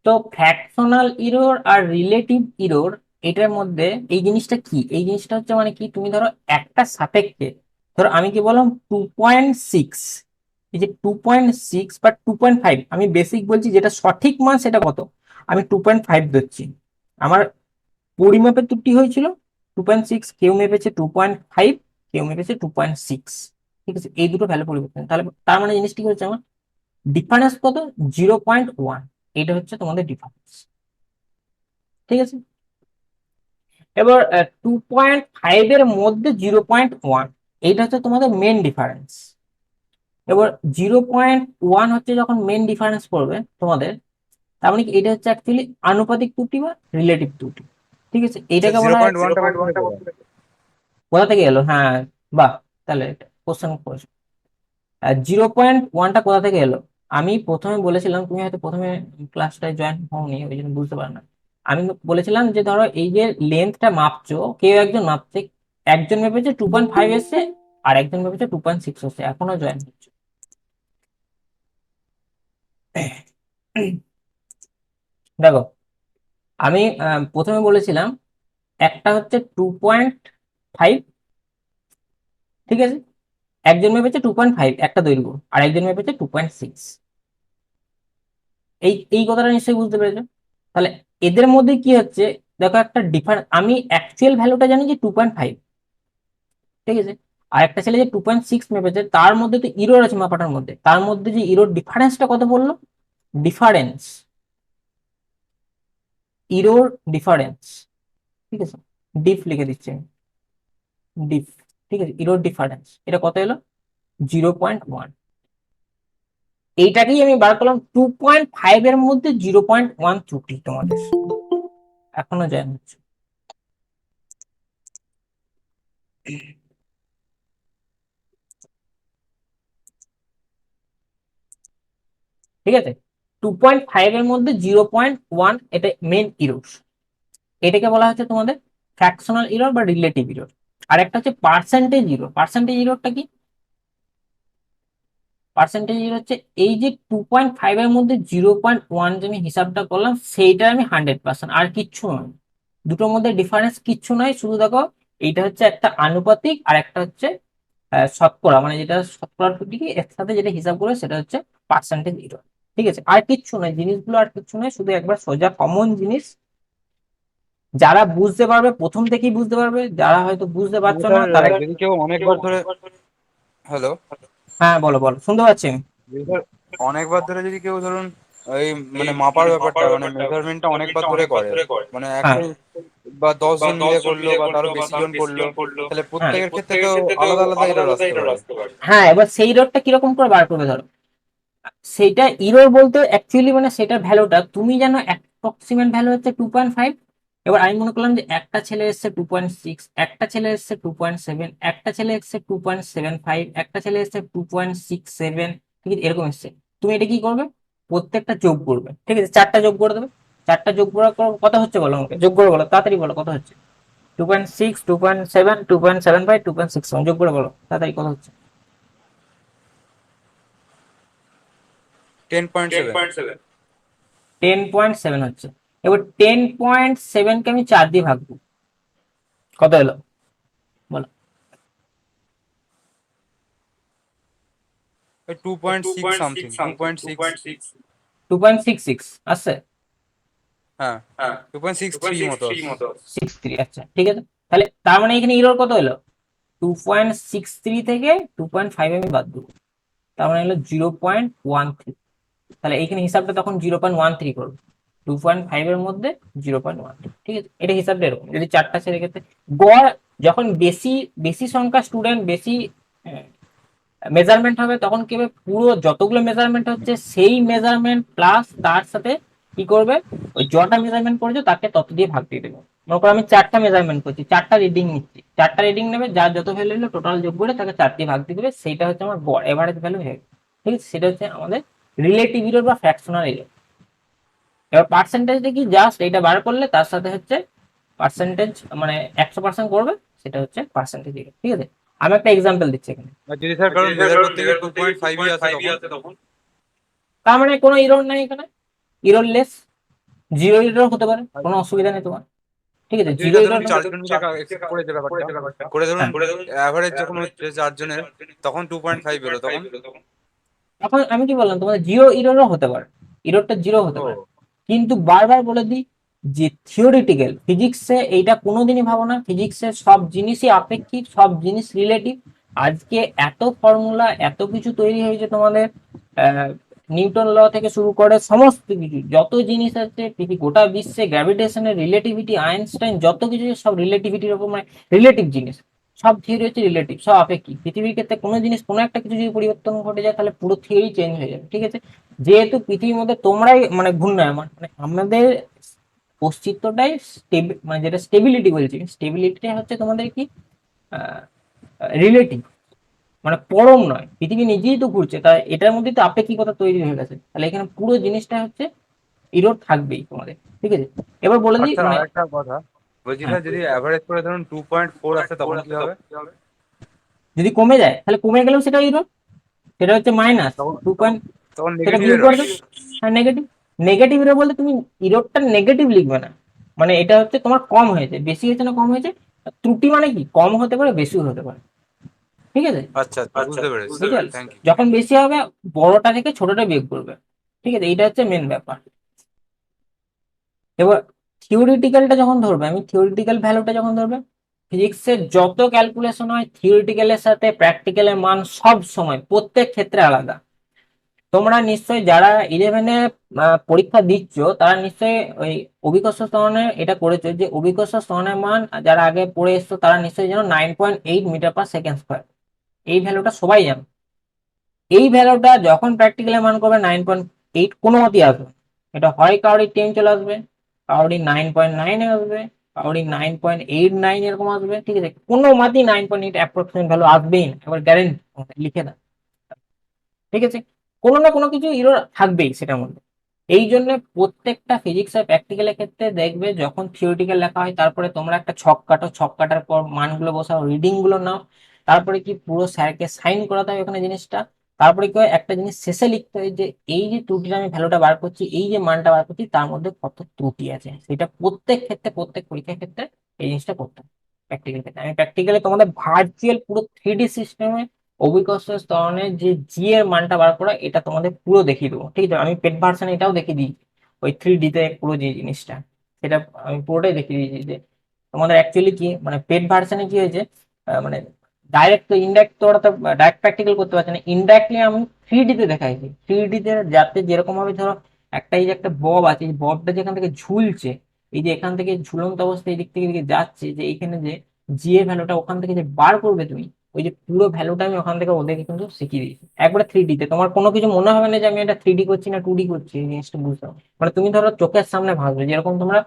তো ফ্র্যাকশনাল ইরর আর রিলেটিভ ইরর, এটার মধ্যে এই জিনিসটা কি, এই জিনিসটা হচ্ছে মানে কি, তুমি ধরো একটা সাপেক্ষে, ধরো আমি কি বললাম 2.6, এই যে 2.6 বা 2.5, আমি বেসিক বলছি, যেটা সঠিক মান সেটা কত, আমি 2.5 ধরছি। আমার পরিমাপের ত্রুটি হয়েছিল 2.6, কেউ মেপেছে 2.5, কেউ মেপেছে 2.6, ঠিক আছে, এই দুটো ভ্যালু পরিবর্তন, তাহলে তার মানে জিনিসটি হচ্ছে আমার ডিফারেন্স কত, 0.1, এটা হচ্ছে তোমাদের ডিফারেন্স, ঠিক আছে। এবার 2.5 এর মধ্যে 0.1, এইটা হচ্ছে তোমাদের মেন ডিফারেন্স। এবার 0.1 হচ্ছে যখন মেন ডিফারেন্স পড়বে তোমাদের, তার মানে কি এটা হচ্ছে অ্যাকচুয়ালি আনুপাতিক ত্রুটি বা রিলেটিভ ত্রুটি, ঠিক আছে, আচ্ছা, এইটাকে জিরো বলা হয়। পয়েন্ট ওয়ানটা কোথা থেকে পেলাম? কোথা থেকে এলো, হ্যাঁ, বাহ, তাহলে কোশ্চেন করেছো। 0.1টা কোথা থেকে এলো, আমি প্রথমে বলেছিলাম, তুমি হয়তো প্রথমে ক্লাসটায় জয়েন হওনি ওই জন্য বুঝতে পারো না, আমি বলেছিলাম যে ধরো এই যে লেন্থটা মাপছো, কেউ একজন মাপছে, একজন মেপেছে 2.5 এসছে, আর একজন মেপেছে 2.6 এসছে, এখনো জয়েন হচ্ছে। দেখো আমি প্রথমে বলেছিলাম একটা হচ্ছে 2.5, ঠিক আছে, একজন মেপেছে 2.5 একটা দৈর্ঘ্য, আর একজন মেপেছে 2.6, এই এই কথাটা নিশ্চয়ই বুঝতে পেরেছো। তাহলে এদের মধ্যে কি হচ্ছে, দেখো একটা ডিফারেন্স, আমি অ্যাকচুয়াল ভ্যালুটা জানি যে 2.5, ঠিক আছে, আর একটা ছেলে যে 2.6 মেপেছে, তার মধ্যে তো ইরোর আছে মাপাটার মধ্যে, তার মধ্যে যে ইরোর ডিফারেন্সটা কত বললো, ডিফারেন্স, ইরোর ডিফারেন্স, ঠিক আছে, ডিফ লিখে দিচ্ছি আমি, ডিফ, ঠিক আছে, ইরোর ডিফারেন্স এটা কত এলো, 0.1, এইটাকেই আমি বার করলাম 2.5 এর মধ্যে 0.1 ত্রুটি তোমাদের এখনো যায় হচ্ছে, ঠিক আছে, 2.5 এর মধ্যে 0.1, এটা মেন ইরোর, এটাকে বলা হচ্ছে তোমাদের ফ্র্যাকশনাল ইরর বা রিলেটিভ ইরর। আর একটা হচ্ছে পার্সেন্টেজ ইরর। পার্সেন্টেজ ইররটা কি, পার্সেন্টেজ ইরর হচ্ছে এই যে 2.5 এর মধ্যে 0.1 যে আমি হিসাবটা করলাম, সেইটা আমি 100%, আর কিচ্ছু নয়, দুটোর মধ্যে ডিফারেন্স কিচ্ছু নয়, শুধু দেখো এইটা হচ্ছে একটা আনুপাতিক আর একটা হচ্ছে শতকরা, মানে যেটা শতকরা ত্রুটি একসাথে যেটা হিসাব করে সেটা হচ্ছে পার্সেন্টেজ ইরর, ঠিক আছে, আর কিচ্ছু নয়, জিনিসগুলো আর কিচ্ছু নয়, শুধু একবার সোজা কমন জিনিস, যারা বুঝতে পারবে প্রথম থেকেই বুঝতে পারবে, যারা হয়তো বুঝতে মানে পারছো না স্যার, তারা। যদি কেউ অনেকবার ধরে, হ্যালো, হ্যাঁ বলো বলো, শুনতে পাচ্ছি আমি। স্যার, অনেকবার ধরে যদি কেউ ধরুন এই মানে মাপার ব্যাপারটা মানে মেজারমেন্টটা অনেকবার ধরে করে, মানে হ্যাঁ একই বা 10 জন মিলে করলো বা তারও বেশি জন করলো, তাহলে হ্যাঁ প্রত্যেকের ক্ষেত্রে তো আলাদা আলাদা এরর আসতে পারে। হ্যাঁ, এবার সেই রোডটা কিরকম করে বার করবে ধরো, সেটা ইরোর বলতে অ্যাকচুয়ালি মানে সেটা ভ্যালুটা তুমি জানো, অ্যাপ্রক্সিমেট ভ্যালু হচ্ছে 2.5, এবার আমি মনে করলাম যে একটা ছেলে এসছে 2.6, একটা ছেলে এসছে 2.7, একটা ছেলে এসছে 2.75, একটা ছেলে এসছে 2.67, ঠিক আছে, এরকম এসছে, তুমি এটা কি করবে, প্রত্যেকটা যোগ করবে, ঠিক আছে, চারটা যোগ করে দেবে, চারটা যোগ করার পর কত হচ্ছে বলো আমাকে, যোগ করে বলো, তাড়াতাড়ি বলো কত হচ্ছে, 2.6, 2.7, 2.75, 2.67, যোগ করে বলো তাড়াতাড়ি কত হচ্ছে, 10.7। 10.7 হচ্ছে। এবার 10.7 কে আমি 4 দিয়ে ভাগবো, কত এলো বলো, 2.6 সামথিং, 2.6। 2.66 আসছে, হ্যাঁ, 2.63 মতো আসছে। 63, আচ্ছা ঠিক আছে, তাহলে তার মানে এখানে ইরর কত এলো, 2.63 থেকে 2.5 আমি বাদ দেবো, তার মানে হলো 0.13। তাহলে এইখানে হিসাবটা তখন 0.13 করবে, 2.5 এর মধ্যে 0.13। ঠিক আছে, এটা হিসাবটা এরকম। যদি চারটা ছেড়ে গেছে গড়, যখন বেশি বেশি সংখ্যা স্টুডেন্ট, বেশি মেজারমেন্ট হবে, তখন কি হবে, পুরো যতগুলো মেজারমেন্ট হচ্ছে সেই মেজারমেন্ট প্লাস তার সাথে কি করবে, ওই যটা মেজারমেন্ট করেছো তাকে তত দিয়ে ভাগ দিয়ে দেবে। মনে করো আমি 4টা মেজারমেন্ট করছি, 4টা রিডিং নিচ্ছি, 4টা রিডিং নেবে, যার যত ভ্যালু হলো টোটাল যোগ করে তাকে 4 দিয়ে ভাগ দিয়ে দেবে, সেইটা হচ্ছে আমার গড় এভারেজ ভ্যালু হয়ে গেছে। ঠিক আছে, সেটা হচ্ছে আমাদের রিলেটিভ এরর বা ফ্র্যাকশনাল এরর। এবার পার্সেন্টেজ কি, জাস্ট এটা বার করলে তার সাথে হচ্ছে পার্সেন্টেজ, মানে 100% করবে, সেটা হচ্ছে পার্সেন্টেজ এরর। ঠিক আছে, আমি একটা এক্সাম্পল দিচ্ছি এখানে। আর যদি স্যার কারণ মেজার করতে গিয়ে 2.5 আসে তখন? তার মানে কোনো ইরর নাই এখানে, ইরর লেস, জিরো ইরর হতে পারে, কোনো অসুবিধা নেই তোমার। ঠিক আছে, আর যদি জিরো স্যার ইরর। ধরুন 4 জন মিলে accept করে যে ব্যাপারটা করে ধরুন, অ্যাভারেজ যখন হচ্ছে 4 জনের, তখন 2.5 এলো তখন? এখন আমি কি বললাম, তোমাদের জিরো ইররও হতে পারে, ইররটা জিরো হতে পারে, ও কিন্তু বারবার বলে দিই যে থিওরিটিক্যাল ফিজিক্সে এইটা কোনোদিনই ভাবো না, ফিজিক্সের সব জিনিসই আপেক্ষিক, সব জিনিস রিলেটিভ। আজকে এত ফর্মুলা, এত কিছু তৈরি হয়েছে তোমাদের, নিউটন ল থেকে শুরু করে সমস্ত কিছু, যত জিনিস আছে পৃথিবী গোটা বিশ্বে, গ্র্যাভিটেশনের রিলেটিভিটি, আইনস্টাইন, যত কিছু আছে, সব রিলেটিভিটির উপর, মানে রিলেটিভ জিনিস, সব থিওরি হচ্ছে রিলেটিভ, সব আপেক্ষিক। পৃথিবীর ক্ষেত্রে কোনো জিনিস, কোনো একটা কিছু যদি পরিবর্তন ঘটে যায়, তাহলে পুরো থিওরি চেঞ্জ হয়ে যাবে। ঠিক আছে, যেহেতু পৃথিবীর মধ্যে তোমরাই মানে ঘূর্ণায়মান, মানে আমাদের অস্তিত্বটাই মানে যেটা স্টেবিলিটি বলছি, স্টেবিলিটি হচ্ছে তোমাদের কি রিলেটিভ, মানে পরম নয়, পৃথিবী নিজেই তো ঘুরছে, তাই এটার মধ্যে তো আপেক্ষিকতা তৈরি হয়ে গেছে। তাহলে এখানে পুরো জিনিসটা হচ্ছে ইরোড থাকবেই তোমাদের। ঠিক আছে, এবার বলে আর দিই স্যার মানে, আরেকটা কথা বলছি হ্যাঁ, স্যার, যদি অ্যাভারেজ করে ধরুন 2.4 আসে তখন কি হবে? যদি কমে যায় তাহলে কমে গেলেও সেটা ইরোড, সেটা হচ্ছে মাইনাস তখন 2. তখন সেটা নেগেটিভ বিয়োগ এরর? করে দেবে। হ্যাঁ, নেগেটিভ। নেগেটিভ ইরোড বলতে তুমি ইরোডটা নেগেটিভ লিখবে না, মানে এটা হচ্ছে তোমার কম হয়েছে, বেশি হয়েছে না কম হয়েছে। ত্রুটি মানে কি, কম হতে পারে, বেশিও হতে পারে। ঠিক আছে, আচ্ছা আচ্ছা, বুঝতে পেরেছি, বুঝতে পারলে থ্যাংক ইউ। যখন বেশি হবে বড়টা থেকে ছোটটা বিয়োগ করবে। ঠিক আছে, এইটা হচ্ছে মেন ব্যাপার। এবার থিওরিটিক্যালটা যখন ধরবে, আমি থিওরিটিক্যাল ভ্যালুটা যখন ধরবে, ফিজিক্সের যত ক্যালকুলেশন হয় থিওরিটিক্যালের সাথে প্র্যাকটিক্যালের মান সব সময় প্রত্যেক ক্ষেত্রে আলাদা। তোমরা নিশ্চয়ই যারা 11-এ পরীক্ষা দিচ্ছ, তারা নিশ্চয়ই ওই অভিকর্ষ ত্বরণের এটা করেছো, যে অভিকর্ষ ত্বরণের মান যারা আগে পড়ে এসছো তারা নিশ্চয়ই জানো 9.8 মিটার/সেকেন্ড স্কোয়ার। এই ভ্যালুটা সবাই জানো। এই ভ্যালুটা যখন প্র্যাকটিক্যালের মান করবে 9.8, কোনো মতেই আসবে না। এটা হয় কারোরই 10 চলে আসবে, কারোরই 9.9 আসবে, কারোরই 9.89 এরকম আসবে। ঠিক আছে, কোনো মতেই 9.8 অ্যাপ্রক্সিমেট ভ্যালু আসবেই না, এবার গ্যারেন্টি লিখে দাও। ঠিক আছে, কোনো না কোনো কিছু ইরর থাকবেই সেটার মধ্যে। এই জন্য প্রত্যেকটা ফিজিক্স আর প্র্যাকটিক্যালের ক্ষেত্রে দেখবে, যখন থিওরিটিক্যাল লেখা হয় তারপরে তোমরা একটা ছক কাটো, ছক কাটার পর মানগুলো বসাও, রিডিং গুলো নাও, তারপরে কি পুরো স্যারকে সাইন করাতে হয় ওখানে জিনিসটা। তারপরে কি হয়, একটা জিনিস শেষে লিখতে হয় যে এই যে ত্রুটিটা আমি ভ্যালুটা বার করছি, এই যে মানটা বার করছি, তার মধ্যে কত ত্রুটি আছে, সেটা প্রত্যেক ক্ষেত্রে, প্রত্যেক পরীক্ষার ক্ষেত্রে এই জিনিসটা করতে হয়। প্র্যাকটিক্যাল ক্ষেত্রে আমি প্র্যাকটিক্যালি তোমাদের ভার্চুয়াল পুরো 3D সিস্টেমে অভিকর্ষ স্তরণের যে জি এর মানটা বার করা, এটা তোমাদের পুরো দেখিয়ে দেবো। ঠিক আছে, আমি পেড ভার্সন এটাও দেখিয়ে দিই, ওই 3D তে পুরো যে জিনিসটা, সেটা আমি পুরোটাই দেখিয়ে দিয়েছি। যে তোমাদের অ্যাকচুয়ালি কি, মানে পেড ভার্সনে কি হয়েছে, মানে ডাইরেক্ট তো ইনডাইরেক্ট তো ওরা তো ডাইরেক্ট প্র্যাকটিক্যাল করতে পারছে না, ইনডাইরেক্টলি আমি 3D তে দেখাইছি। 3D তে যাতে যেরকম ভাবে ধরো একটা, এই যে একটা বব আছে, এই ববটা যেখান থেকে ঝুলছে, এই যে এখান থেকে ঝুলন্ত অবস্থায় এদিক থেকে এদিকে যাচ্ছে, যে এইখানে যে জি এর ভ্যালুটা ওখান থেকে যে বার করবে তুমি, ওই যে পুরো ভ্যালুটা আমি ওখান থেকে ওদেরকে কিন্তু শিখিয়ে দিয়েছি একবারে 3D তে। তোমার কোনো কিছু মনে হবে না যে আমি এটা 3D করছি না 2D করছি, এই জিনিসটা বুঝতে হবে। মানে তুমি ধরো চোখের সামনে ভাসবে, যেরকম তোমরা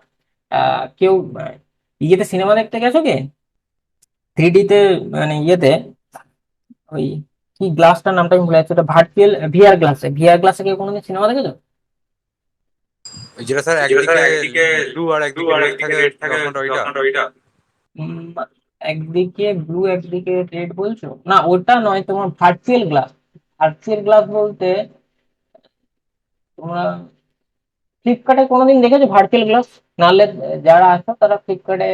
কেউ ইয়েতে সিনেমা দেখতে গেছো কি 3D তে, মানে ইয়েতে, ওই কি গ্লাসটার নামটা আমি ভুলে যাচ্ছি, ওটা ভার্চুয়াল ভিআর গ্লাসে, ভিআর গ্লাসে কেউ কোনোদিন সিনেমা দেখেছো? ওই যেটা স্যার একদিকে ব্লু আর একদিকে রেড থাকে, আপনার ওইটা? উম, একদিকে ব্লু একদিকে রেড বলছো না, ওটা নয়, তোমার ভার্চুয়াল গ্লাস। ভার্চুয়াল গ্লাস বলতে তোমরা ফ্লিপকার্টে কোনোদিন দেখেছো ভার্চুয়াল গ্লাস? নাহলে যারা আছো তারা ফ্লিপকার্টে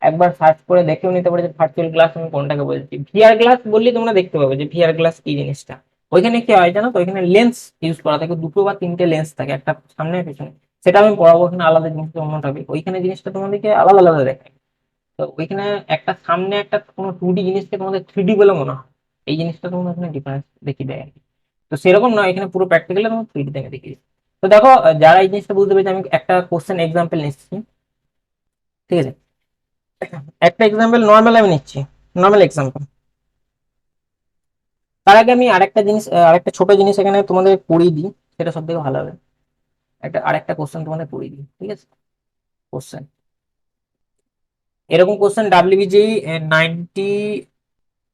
একবার সার্চ করে দেখেও নিতে পারে যে ভার্চুয়াল গ্লাস আমি কোনটাকে বলছি। ভিআর গ্লাস বললে তোমরা দেখতে পাবে যে ভিআর গ্লাস কি জিনিসটা। ওইখানে কি হয় জানো তো, ওইখানে লেন্স ইউজ করা থাকে, 2 বা 3টে লেন্স থাকে, একটা সামনে পেছনে। সেটা আমি পড়াবো, ওখানে আলাদা জিনিস অন্য টপিক, ওইখানে জিনিসটা তোমাদেরকে আলাদা আলাদা দেখায়। তো ওইখানে একটা সামনে একটা কোনো 2D জিনিসকে তোমাদের 3D বলে মনে হয়, এই জিনিসটা তোমাদের এখানে ডিফারেন্স দেখিয়ে দেয় আর কি। তো সেরকম নয়, এখানে পুরো প্র্যাকটিক্যালি তোমার 3D থেকে দেখিয়ে দিই। তো দেখো যারা এই জিনিসটা বুঝতে পেরেছে, আমি একটা কোশ্চেন এক্সাম্পল নিচ্ছি, ঠিক আছে? একটা এক্সাম্পল নর্মাল আমি নিচ্ছি, নর্মাল এক্সাম্পল। তার আগে আমি আরেকটা জিনিস, আরেকটা ছোট জিনিস এখানে তোমাদের করিয়ে দিই, সেটা সব থেকে ভালো হবে। আরেকটা কোশ্চেন তোমাদের করিয়ে দিই, ঠিক আছে? কোশ্চেন এরকম কোশ্চেন ডাব্লিউবিজেই 90,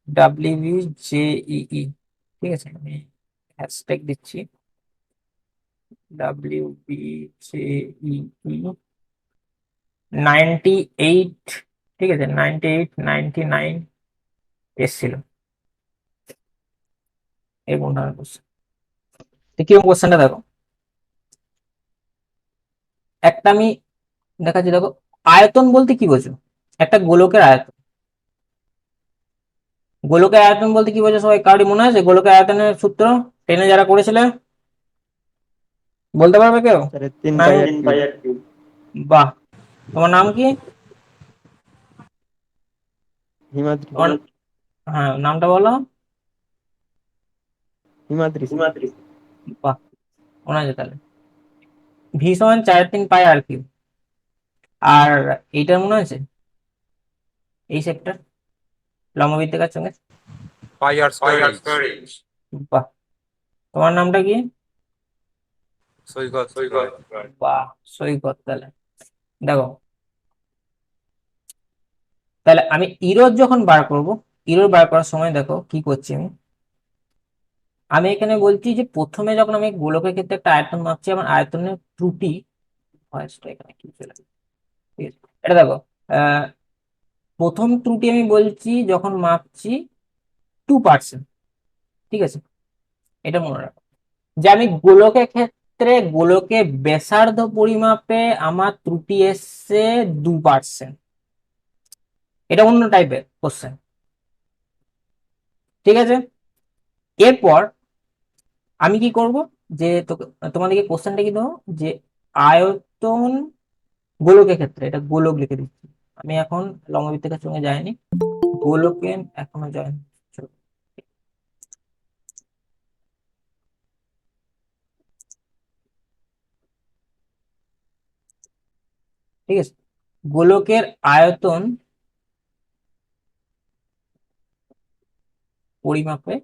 WBJEE, ঠিক আছে? আমি হ্যাশট্যাগ দিচ্ছি WBJEE 98, ঠিক আছে? 98, 99 এসছিল এরকম ধরনের কোশ্চেন। তো কিরকম কোশ্চেনটা দেখো, একটা আমি দেখাচ্ছি, দেখো। আয়তন বলতে কি বোঝো? একটা গোলকের আয়তন, গোলকের আয়তন বলতে কি বোঝো সবাই কারোর মনে আছে? গোলকের আয়তনের সূত্র টেনে যারা করেছিলে বলতে পারবে কেউ? স্যার 3 না পাই আমি, আর কিউব। বাহ, তোমার নাম কি? হিমাদ্রি। তোমার, হ্যাঁ নামটা বলো। হিমাদ্রি স্যার। বাহ, মনে আছে তাহলে। V সমান 4/3 π r কিউব। আর এইটার মনে আছে, এই সেটটার লম্ববৃত্তাকার সঙ্গে? পাই আর স্কয়ার এইচ। বাহ, তোমার নামটা কি? সৈকত রায়। বাহ, সৈকত। তাহলে দেখো, তাহলে আমি ইরোর যখন বার করব, ইরোর বার করার সময় দেখো কি করছি আমি। আমি এখানে বলছি যে প্রথমে যখন আমি গোলকের ক্ষেত্রে একটা আয়তন মাপছি, আমার আয়তনের ত্রুটি, ভয়েসটা এখানে কি চলে গেছে? ঠিক আছে, এটা দেখো, আহ প্রথম ত্রুটি আমি বলছি যখন মাপছি 2%, ঠিক আছে? এটা মনে রাখো যে আমি গোলকের ক্ষেত্রে গোলকের ব্যাসার্ধ পরিমাপে আমার ত্রুটি এসছে 2%। এটা অন্য টাইপের কোশ্চেন, ঠিক আছে? এরপর আমি কি করব, যে তোমাদেরকে কোশ্চেনটা কি দেবো, যে আয়তন গোলকের ক্ষেত্রে, এটা গোলক লিখে দিচ্ছি আমি এখন, লম্ববৃত্তাকার সঙ্গে যায়নি, গোলকে এখনো যায়নি। চলো, ঠিক আছে? গোলকের আয়তন পরিমাপে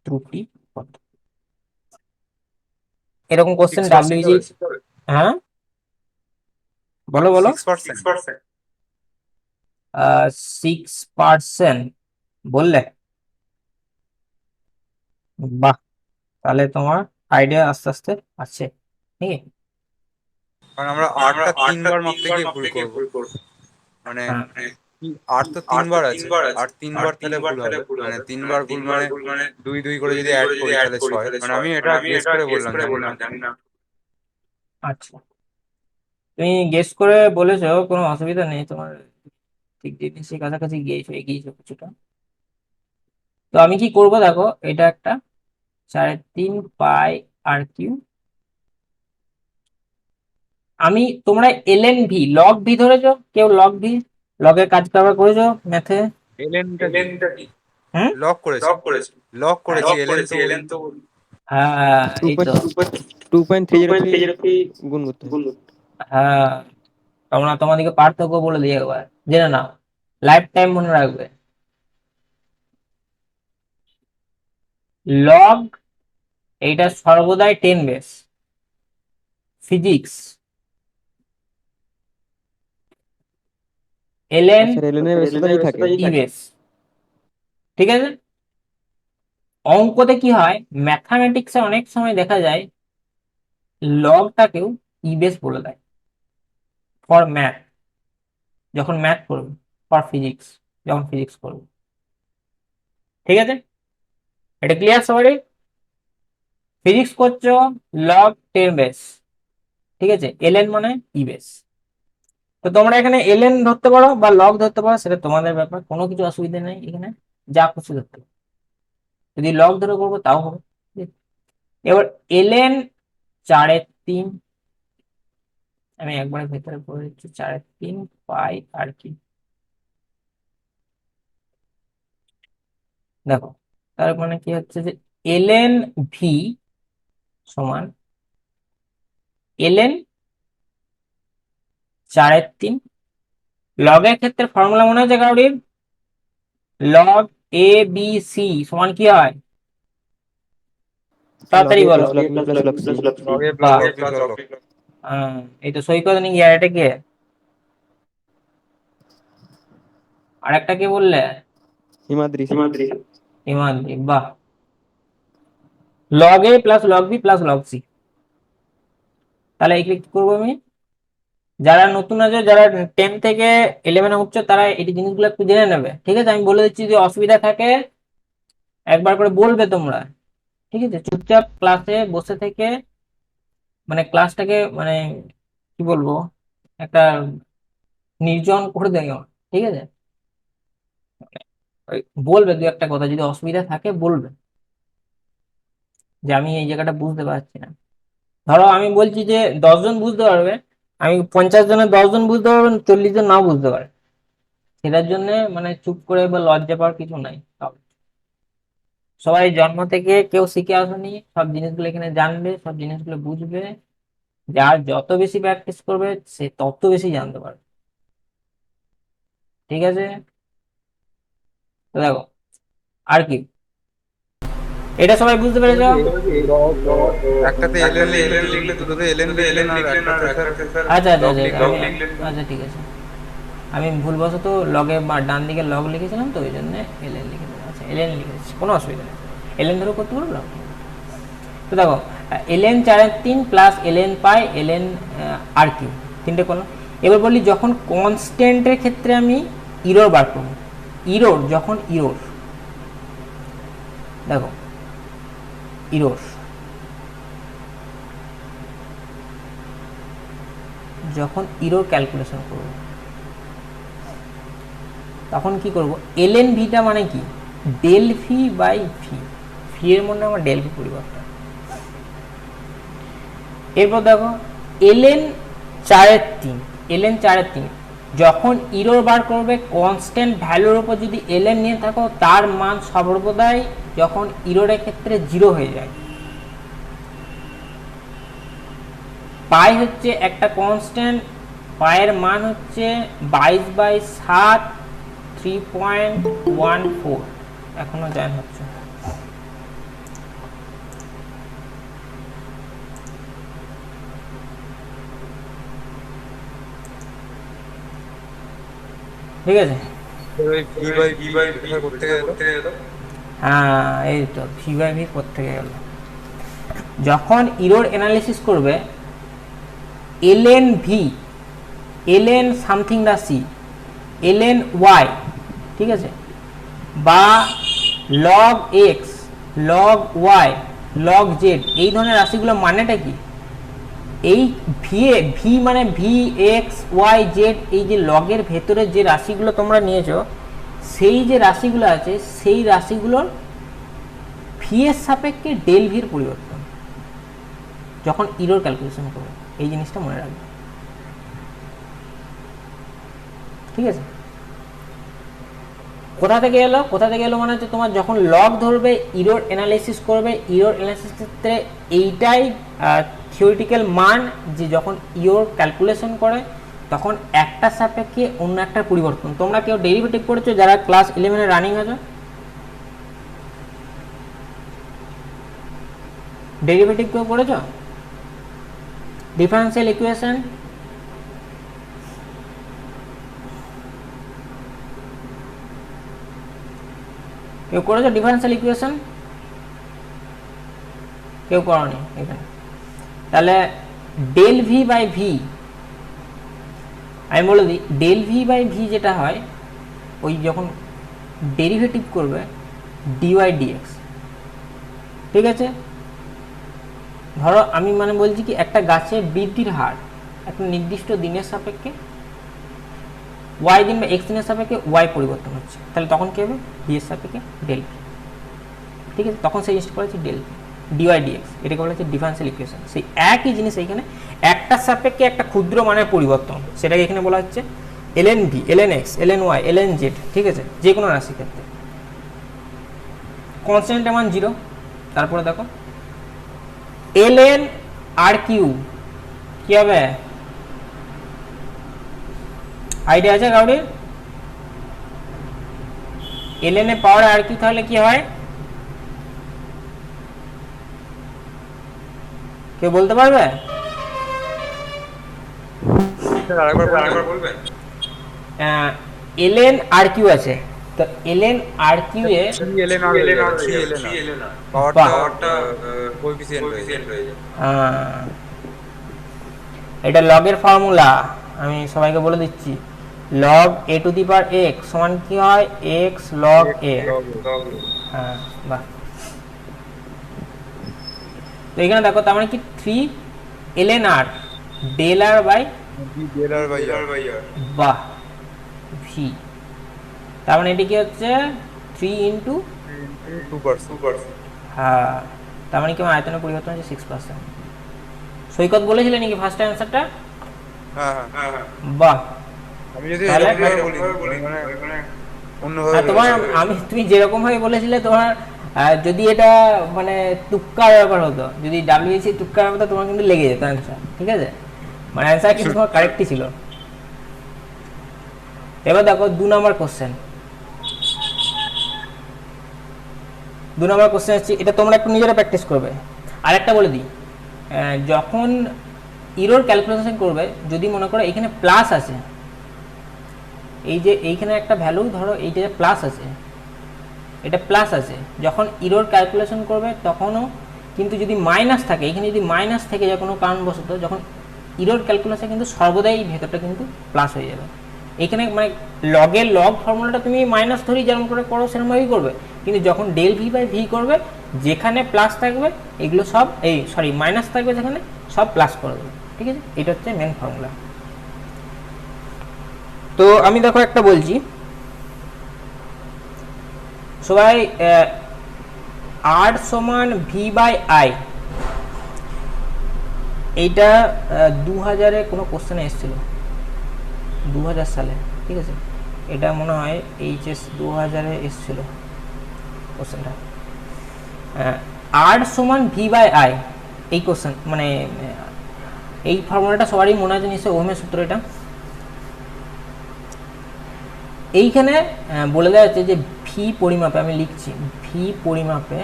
ত্রুটি কত? এরকম কোশ্চেন 6% ডাব্লিউজি। হ্যাঁ, বলো বলো। 6%। 6% বললে? বাহ, তাহলে তোমার আইডিয়া আস্তে আস্তে আছে, ঠিক আছে? কারণ আমরা আটটা 3 বার মাপতে গিয়ে ভুল করবো, মানে হ্যাঁ, আট তো 3 বার আছে, আর 3 বার তাহলে ভুল হবে, মানে 3 বার ভুল মানে 2 2 করে যদি অ্যাড করি তাহলে 6, মানে আমি এটা গেস করে বললাম, জানি না। আচ্ছা, তুমি গেস করে বলেছো, কোনো অসুবিধা নেই তোমার, ঠিক জিনিসের কাছাকাছি গিয়েছো, এগিয়েছো কিছুটা। তো আমি কি করব দেখো, এটা একটা 3.5 π r কিউব। আমি, তোমরা ln v, লগ ভি ধরেছো কেউ? লগ ভি, লগের কাজ কারবার করেছো ম্যাথে? এলএনটা কি? হুম, লক করেছি, লক করেছি, এলএন তো বলিনি। হ্যাঁ এই তো। 2.303 গুণ করতে হবে। হ্যাঁ, তোমরা তোমাদেরকে পার্থক্য বলে দিয়ে একবার জেনে নাও, লাইফ টাইম মনে রাখবে। লগ, এইটা সর্বদাই 10 base, physics. LN sir LN এর বেশিটাই থাকে। ইবেস, ঠিক আছে? অঙ্কতে কি হয়, ম্যাথামেটিক্সে অনেক সময় দেখা যায় লগটাকেও ইবেস বলে দেয় ফর ম্যাথ, যখন ম্যাথ করবে, ফর ফিজিক্স যখন ফিজিক্স করবে, ঠিক আছে? এটা ক্লিয়ার সবারই? ফিজিক্স করছো, লগ 10 বেস, ঠিক আছে? এলএন মানে ইবেস। তো তোমরা এখানে এলএন ধরতে পারো বা লগ ধরতে পারো, সেটা তোমাদের ব্যাপার, কোনো কিছু অসুবিধা নেই এখানে, যা খুশি ধরতে পারো। যদি লগ ধরে করবো তাও হবে, ঠিক আছে? এবার এলএন 4/3, আমি একবার ভেতরে পড়ে দিচ্ছি 4/3 পাই আর কি, দেখো তার মানে কি হচ্ছে যে ln ভি সমান ln 4/3, লগের ক্ষেত্রে ফর্মুলা মনে হচ্ছে কারোর? লগ এ বি সি সমান কি হয়, তাড়াতাড়ি বলো। লগ এ প্লাস বাহ, লগ বি প্লাস লগ। এই তো সই করে নিয়ে গিয়ে এটা কে, আর একটা কে বললে? হিমাদ্রি। হিমাদ্রি, বাহ। Log A plus log B plus log C, তাহলে এই কি করবো আমি? যারা নতুন আছে, যারা 10 থেকে 11 উঠছে, তারা এই জিনিসগুলো একটু জেনে নেবে, ঠিক আছে? আমি বলে দিচ্ছি, যদি অসুবিধা থাকে একবার করে বলবে তোমরা, ঠিক আছে? চুপচাপ ক্লাসে বসে থেকে, মানে ক্লাসটাকে মানে কি বলবো, একটা নির্জন করে দেয়, ঠিক আছে? ওই বলবে দু একটা কথা, যদি অসুবিধা থাকে বলবে যে আমি এই জায়গাটা বুঝতে পারছি না। ধরো আমি বলছি যে 10 জন বুঝতে পারবে, আমি 50 জনের 10 জন বুঝতে পারবেন, 40 জন নাও বুঝতে পারে, সেটার জন্য মানে চুপ করে বা লজ্জা পাওয়ার কিছু নাই। সবাই জন্ম থেকে কেউ শিখে আসেনি, সব জিনিসগুলো এখানে জানবে, সব জিনিসগুলো বুঝবে। যার যত বেশি প্র্যাকটিস করবে সে তত বেশি জানতে পারবে, ঠিক আছে? তো দেখো আর কি, এটা সবাই বুঝতে পেরেছো? একটাতে এলএন লিখলে দুটোতে এলএন লিখলেন আর একটাতে স্যার আচ্ছা আচ্ছা লগ আচ্ছা লিখলেন। আচ্ছা ঠিক আছে, আমি ভুলবশত লগে বা ডান দিকে লগ লিখেছিলাম, তো ওই জন্য এলএন লিখে দিলাম। আচ্ছা এলএন লিখেছি, কোনো অসুবিধা নেই, এলএন ধরেও করতে পারো লগ। তো দেখো ln 4/3 প্লাস ln পাই ln আর কিউ, তিনটে করলাম। এবার বলি যখন কনস্ট্যান্টের ক্ষেত্রে আমি ইরোর বার করবো, ইরোর যখন ইরোর, দেখো ইরোর যখন ইরোর ক্যালকুলেশন করব, তখন কি করব? ln ভিটা মানে কি, del V by V, V এর মধ্যে আমার ডেল ভি পরিবর্তন। এরপর দেখো ln 4/3 যখন ইরোর বার করবে, কনস্ট্যান্ট ভ্যালুর উপর যদি ln নিয়ে থাকো, তার মান সর্বদাই যখন ইরোরের ক্ষেত্রে 0 হয়ে যায়। পাই হচ্ছে একটা কনস্ট্যান্ট, পায়ের মান হচ্ছে 22/7 3.14, এখনো জয়েন হচ্ছে। ঠিক আছে, ভি বাই ভি করতে গেল। হ্যাঁ এই তো ভি বাই ভি করতে গেল। যখন ইরোর অ্যানালিসিস করবে, ln ভি, ln সামথিং রাশি, ln ওয়াই, ঠিক আছে, বা log X, log Y, log Z, এই ধরনের রাশিগুলো মানেটা কি? এই ভি মানে ভি এক্স ওয়াই জেড, এই যে লগের ভেতরে যে রাশিগুলো তোমরা নিয়েছো, সেই যে রাশিগুলো আছে, সেই রাশিগুলোর ভি এর সাপেক্ষে ডেল ভির পরিবর্তন যখন ইরোর ক্যালকুলেশন করবে, এই জিনিসটা মনে রাখবে, ঠিক আছে? কোথা থেকে এলো মানে হচ্ছে তোমার যখন লগ ধরবে, ইরোর অ্যানালাইসিস করবে, ইরোর অ্যানালাইসিস ক্ষেত্রে এইটাই থিওরিটিক্যাল মান, যে যখন ইরোর ক্যালকুলেশন করে তখন একটা সাপেক্ষে অন্য একটা পরিবর্তন। তোমরা কেউ ডেরিভেটিভ করেছো যারা ক্লাস 11 রানিং আছো? ডেরিভেটিভ কেউ করেছো? ডিফারেন্সিয়াল ইকুয়েশন কেউ করেছো? ডিফারেন্সিয়াল ইকুয়েশন কেউ করনি এখানে? তাহলে ডেল ভি বাই ভি, আমি বলে দিই, ডেল ভি বাই ভি যেটা হয়, ওই যখন ডেরিভেটিভ করবে ডিওয়াই ডিএক্স, ঠিক আছে? ধরো আমি মানে বলছি কি, একটা গাছের বৃদ্ধির হার একটা নির্দিষ্ট দিনের সাপেক্ষে, ওয়াই দিন বা এক্স দিনের সাপেক্ষে ওয়াই পরিবর্তন হচ্ছে, তাহলে তখন কি হবে? ভি এর সাপেক্ষে ডেল ভি, ঠিক আছে? তখন সেই জিনিসটা বলা হচ্ছে ডেল ভি ডিওয়াই ডিএক্স, এটাকে বলা হচ্ছে ডিফারেন্সিয়াল ইকুয়েশন। সেই একই জিনিস এইখানে একটা সাপেক্ষে একটা ক্ষুদ্র মানের পরিবর্তন, সেটাকে এখানে বলা হচ্ছে LN V, LN X, LN Y, LN Z, ঠিক আছে, যে কোনো রাশির ক্ষেত্রে। কনস্ট্যান্টের মান 0। তারপরে দেখো এলএন আর কিউ কি হবে, আইডিয়া আছে কাউরির? এলএন এর পাওয়ার আর কিউ তাহলে কি হয়, কেউ বলতে পারবে? আরেকবার বলবেন। এলএন আর কিউ আছে, তো এলএন আর কিউ এ পাওয়ারটা কোএফিসিয়েন্ট হয়ে যায়। এটা লগের ফর্মুলা, আমি সবাইকে বলে দিচ্ছি। Log A two the power x সমান কি হয়, এক্স লগ এ। হ্যাঁ, বাহ। তো এখানে দেখো তার মানে কি 3 ln r del R by বাহ ভি, তার মানে এটি কি হচ্ছে 3 ইন্টু 2%। হ্যাঁ, তার মানে কি আমার আয়তনের পরিবর্তন হচ্ছে 6%। সৈকত বলেছিলে নাকি ফার্স্ট অ্যান্সারটা? হ্যাঁ, বাহ। আমি যদি তাহলে বলি মানে অন্যভাবে তোমার আমি তুমি যেরকম ভাবে বলেছিলে তোমার যদি এটা মানে তুক্কার ব্যাপার হতো, যদি ডাব্লিউএসি তুক্কার ব্যাপার হতো, তোমার কিন্তু লেগে যেত অ্যান্সার, ঠিক আছে, মানে অ্যান্সার কিন্তু তোমার কারেক্টই ছিল। এবার দেখো 2 নম্বর কোশ্চেন। 2 নম্বর কোশ্চেন হচ্ছে, এটা তোমরা একটু নিজেরা প্র্যাকটিস করবে। আর একটা বলে দিই, যখন ইরোর ক্যালকুলেশন করবে, যদি মনে করো এখানে প্লাস আছে, এই যে এইখানে একটা ভ্যালু ধরো এইটা প্লাস আছে, এটা প্লাস আছে, যখন ইরোর ক্যালকুলেশন করবে তখনও কিন্তু যদি মাইনাস থাকে, এখানে যদি মাইনাস থেকে যায় কোনো কারণবশত, যখন ইরোর ক্যালকুলেশন কিন্তু সর্বদাই ভেতরটা কিন্তু প্লাস হয়ে যাবে। এখানে মানে লগের লগ ফর্মুলাটা তুমি মাইনাস ধরেই যেমন করে করো সেরকমভাবেই করবে, কিন্তু যখন ডেল ভি বাই ভি করবে, যেখানে প্লাস থাকবে এগুলো সব মাইনাস থাকবে যেখানে, সব প্লাস করে দেবে, ঠিক আছে, এটা হচ্ছে মেন ফর্মুলা। তো আমি দেখো একটা বলছি, সবাই আর সমান ভি বাই আই, এইটা 2000-এ কোনো কোশ্চেনে এসেছিল, 2000 সালে, ঠিক আছে, এটা মনে হয় এইচএস 2000-এ এসেছিল কোশ্চেনটা। আর সমান ভি বাই আই, এই কোশ্চেন মানে এই ফর্মুলাটা সবারই মনে আছে নিশ্চয়ই, ওহমের সূত্র এটা। এইখানে বলে দেওয়া হচ্ছে যে ভি পরিমাপে, আমি লিখছি ভি পরিমাপে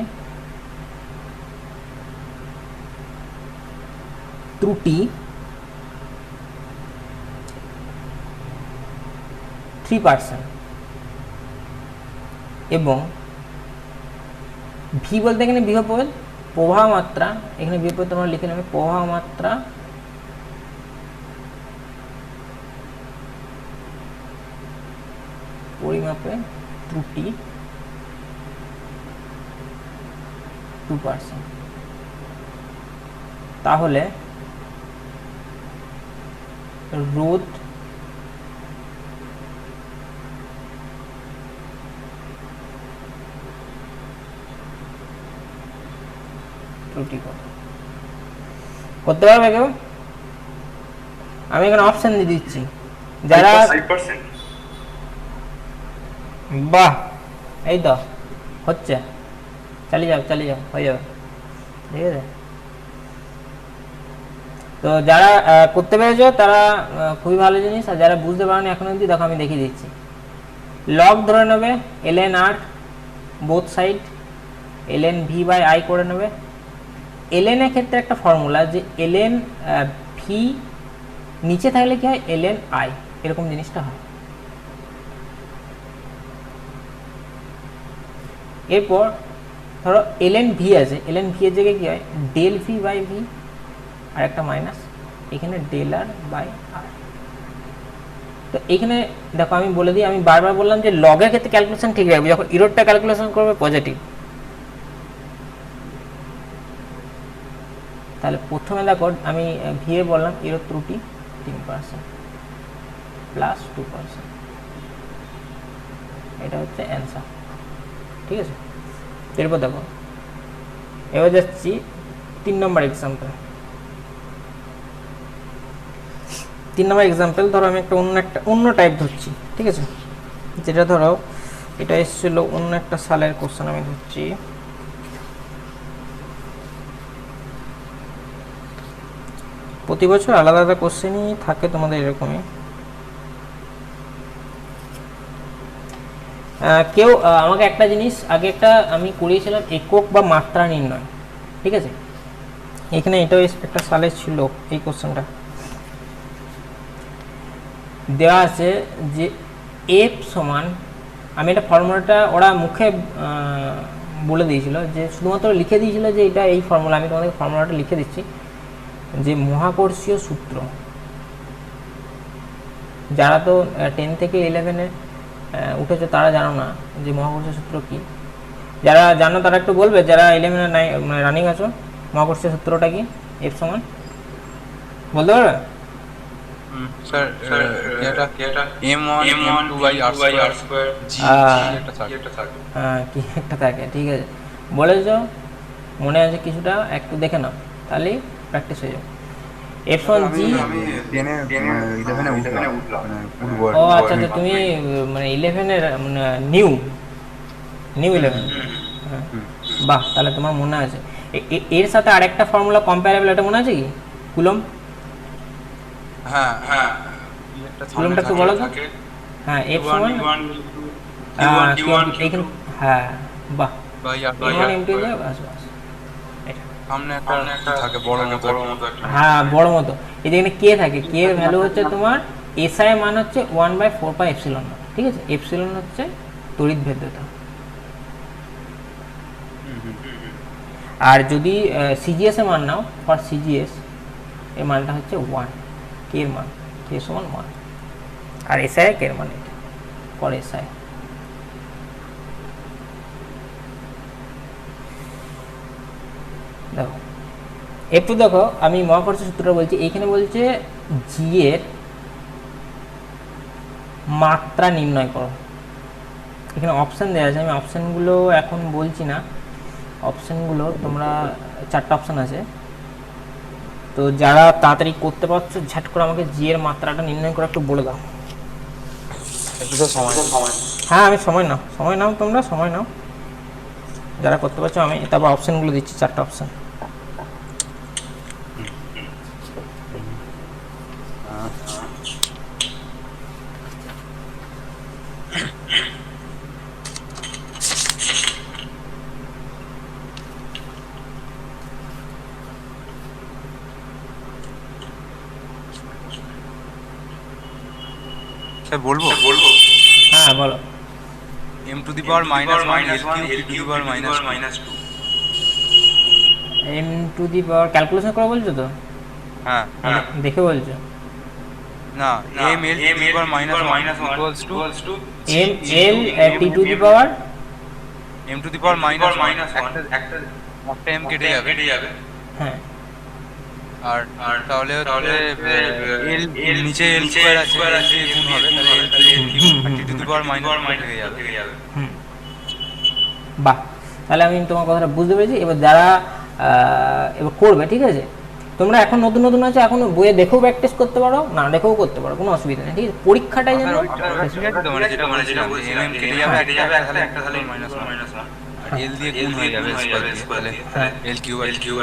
ত্রুটি 3%, এবং ভি বলতে এখানে বিভব প্রবাহ মাত্রা, এখানে বিভব তোমরা লিখে নেবে প্রবাহ মাত্রা পরিমাপে ত্রুটি 2%, তাহলে রোধ ত্রুটি কত করতে পারবে কেউ? আমি এখানে অপশন দিয়ে দিচ্ছি, যারা 5%। বাহ, এই তো হচ্ছে, চালিয়ে যাও হয়ে যাবে, ঠিক আছে। তো যারা করতে পেরেছো তারা খুবই ভালো জিনিস, আর যারা বুঝতে পারোনি এখন অবধি, দেখো আমি দেখিয়ে দিচ্ছি। লগ ধরে নেবে ln r both side, ln v by i করে নেবে। ln এর ক্ষেত্রে একটা ফর্মুলা, যে ln v নিচে থাকলে কি হয়, ln i, এরকম জিনিসটা হয়। এরপর ধরো ln v আছে, ln v এর জায়গায় কি হয়, ডেল ভি বাই ভি, আর একটা মাইনাস এখানে ডেল আর বাই আর। তো এখানে দেখো আমি বলে দিই, আমি বারবার বললাম যে লগের ক্ষেত্রে ক্যালকুলেশন ঠিক রাখবে, যখন ইরোরটা ক্যালকুলেশন করবে পজিটিভ। তাহলে প্রথমে দেখো আমি ভি এ বললাম ইরোর ত্রুটি 3% প্লাস 2%, এটা হচ্ছে অ্যান্সার, ঠিক আছে। এরপর দেখো, এবার যাচ্ছি 3 নম্বর এক্সাম্পল। 3 নম্বর এক্সাম্পল ধরো আমি একটা অন্য টাইপ ধরছি, ঠিক আছে, যেটা ধরো এটা এসেছিল অন্য একটা সালের কোশ্চেন আমি ধরছি। প্রতি বছর আলাদা আলাদা কোশ্চেনই থাকে তোমাদের এরকমই। কেউ আমাকে একটা জিনিস আগে আমি করিয়েছিলাম, একক বা মাত্রা নির্ণয়, ঠিক আছে। এখানে এটাও একটা সালে ছিল এই কোশ্চেনটা দেওয়া আছে যে এফ সমান, আমি এটা ফর্মুলাটা ওরা মুখে বলে দিয়েছিল, যে শুধুমাত্র লিখে দিয়েছিল যে এটা এই ফর্মুলা, আমি তোমাদের ফর্মুলাটা লিখে দিচ্ছি, যে মহাকর্ষীয় সূত্র, যারা তো 10 থেকে 11-এ উঠেছে তারা জানো না যে মহাকর্ষীয় সূত্র কি। যারা জানো তারা একটু বলবে, যারা 11-এ রানিং আছো, মহাকর্ষীয় সূত্রটা কি, এফ সমান বলতে পারবে? স্যার এটা m1 m2/r² হ্যাঁ কি একটা থাকে, ঠিক আছে, বলেছ, মনে আছে কিছুটা, একটু দেখে নাও তাহলেই প্র্যাকটিস হয়ে যাবে। এফ সমান জি, আমি 11-এ উঠলাম ও আচ্ছা আচ্ছা, তুমি মানে 11-এর মানে নিউ 11, হ্যাঁ বাহ, তাহলে তোমার মনে আছে। এর সাথে আরেকটা ফর্মুলা কম্পারেবল, এটা মনে আছে কি, কুলম? হ্যাঁ কুলমটা একটু বলো তো। হ্যাঁ এফ সমান এইখানে, হ্যাঁ বাহ, m1 m2 বাস বাস, সামনে একটা থাকে বড় মতো হ্যাঁ বড় মতো। এই যেখানে কে থাকে, কে এর ভ্যালু হচ্ছে তোমার এসআই মান হচ্ছে 1/4πε0, ঠিক আছে। এপসিলন হচ্ছে তড়িৎ ভেদ্যতা। আর যদি সিজিএস এর মান নাও, ফর সিজিএস এর মানটা হচ্ছে 1, কে এর মান, কে সমান 1, আর এসআই কে এর মান এটা ফর এসআই। দেখো একটু দেখো, আমি মহাকর্ষ সূত্রটা বলছি, এইখানে বলছে জি এর মাত্রা নির্ণয় করো। এখানে অপশান দেওয়া আছে, আমি অপশানগুলো এখন বলছি না, অপশানগুলো তোমরা 4টা অপশান আছে, তো যারা তাড়াতাড়ি করতে পারছো ঝাট করে আমাকে জি এর মাত্রাটা নির্ণয় করে একটু বলে দাও। হ্যাঁ আমি সময় নাও তোমরা সময় নাও, যারা করতে পারছো। আমি তারপর অপশানগুলো দিচ্ছি, 4টা অপশান। স্যার বলবো? হ্যাঁ বলো। m⁻⁻1 L3 m⁻² ক্যালকুলেশন করে বলছো তো? হ্যাঁ দেখে বলছো? না, m L3 equals to m l t to the power m⁻1 একটা m কেটে যাবে, হ্যাঁ, আর তাহলে l নিচে l স্কয়ার আছে, l দিয়ে গুণ হবে, তাহলে l t⁻⁻1 হয়ে যাবে। বাহ, তাহলে আমি তোমার কথাটা বুঝতে পেরেছি। এবার যারা এবার করবে, ঠিক আছে, তোমরা এখন নতুন আছে, এখন বইয়ে দেখেও প্র্যাকটিস করতে পারো, না দেখেও করতে পারো, কোনো অসুবিধা নেই, ঠিক আছে। পরীক্ষাটাই যেন ঠিক আছে, তো মানে যেটা বলছিলাম যে m কেটে যাবে, একটা তাহলে -1 l দিয়ে গুণ হয়ে যাবে স্কয়ার দিয়ে, তাহলে l3/2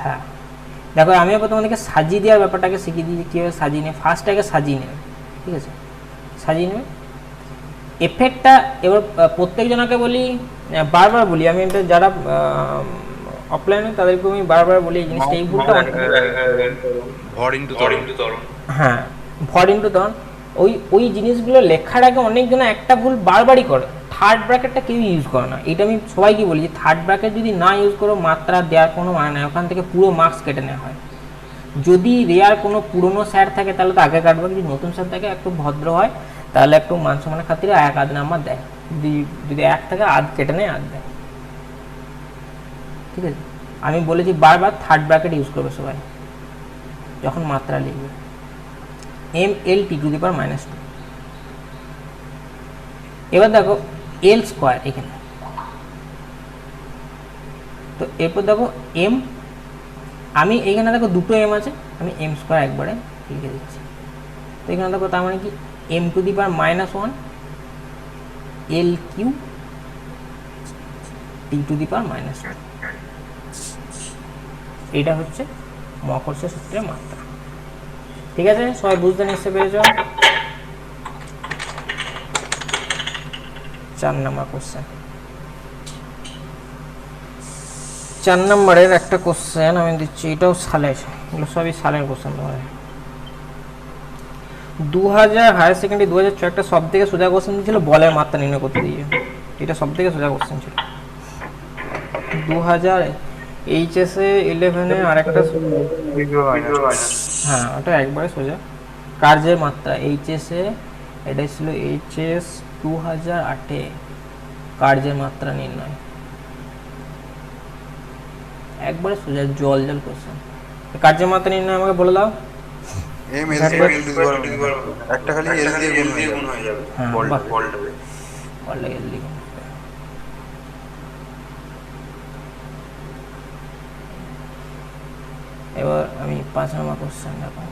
হ্যাঁ দেখো, আমি এবার তোমাদেরকে সাজিয়ে দেওয়ার ব্যাপারটাকে শিখিয়ে দিই, কীভাবে সাজিয়ে নেবে। ফার্স্ট আগে সাজিয়ে নেবে, ঠিক আছে, সাজিয়ে নেবে এফেক্টটা। এবার প্রত্যেকজনকে বলি, বারবার বলি আমি, এটা যারা অফলাইনে তাদেরকে আমি বারবার বলি এই জিনিসটা, এই ভুলটা ভর ইনটু ত্বরণ। হ্যাঁ, ভর ইনটু ত্বরণ, ওই জিনিসগুলো লেখার আগে অনেকজন একটা ভুল বারবারই করে, থার্ড ব্র্যাকেটটা কেউ ইউজ করে না। এটা আমি সবাইকে বলি যে থার্ড ব্র্যাকেট যদি না ইউজ করো, মাত্রা দেওয়ার কোনো মানে নেই, ওখান থেকে পুরো মার্কস কেটে নেওয়া হয়। যদি রেয়ার কোনো পুরনো স্যার থাকে তাহলে তো আগে কাটবে, যদি নতুন স্যার থাকে একটু ভদ্র হয় তাহলে একটু মান সম্মানের খাতিরে 1-8 নাম্বার দেয়, যদি 1 থাকে আধ কেটে নেয়, আধ দেয়, ঠিক আছে। আমি বলেছি বারবার থার্ড ব্র্যাকেট ইউজ করবে সবাই যখন মাত্রা লিখবে, mLt⁻²। এবার দেখো এল স্কোয়ার এখানে, তো এরপর দেখো এম, আমি এখানে দেখো দুটো এম আছে, আমি m² একবারে লিখে দিচ্ছি। তো এখানে দেখো তার মানে কি m to the power -1 l Q t to the power -1। এটা হচ্ছে মহাকর্ষীয় সূত্রের মাত্রা। ঠিক আছে, সবাই বুঝতে নিশ্চয় পেরেছ। 4 নম্বর কোশ্চেন। 4 নম্বরের একটা কোশ্চেন আমি দিচ্ছি, এটাও সালের, এগুলো সবই সালের কোশ্চেন তোমাদের। 2000 হায়ার সেকেন্ডারি 2006 একটা সব থেকে সোজা কোশ্চেন ছিল বলের মাত্রা নির্ণয় করতে দিয়ে, এটা সব থেকে সোজা কোশ্চেন ছিল। 2000 এইচএসএ 11-এ আর একটা, হ্যাঁ ওটা একবারে সোজা। কার্যের মাত্রা এইচএসএ, এটা ছিল এইচএস 2008-এ, কার্যের মাত্রা নির্ণয়, একবারে সোজা জল জল কোশ্চেন। কার্যের মাত্রা নির্ণয় আমাকে বলে দাও। m l একটা খালি l দিয়ে গুণ হয়ে যাবে হ্যাঁ, বলটা। বলটা এল লিখো। এবার আমি 5 নম্বর কোশ্চেন দেখো,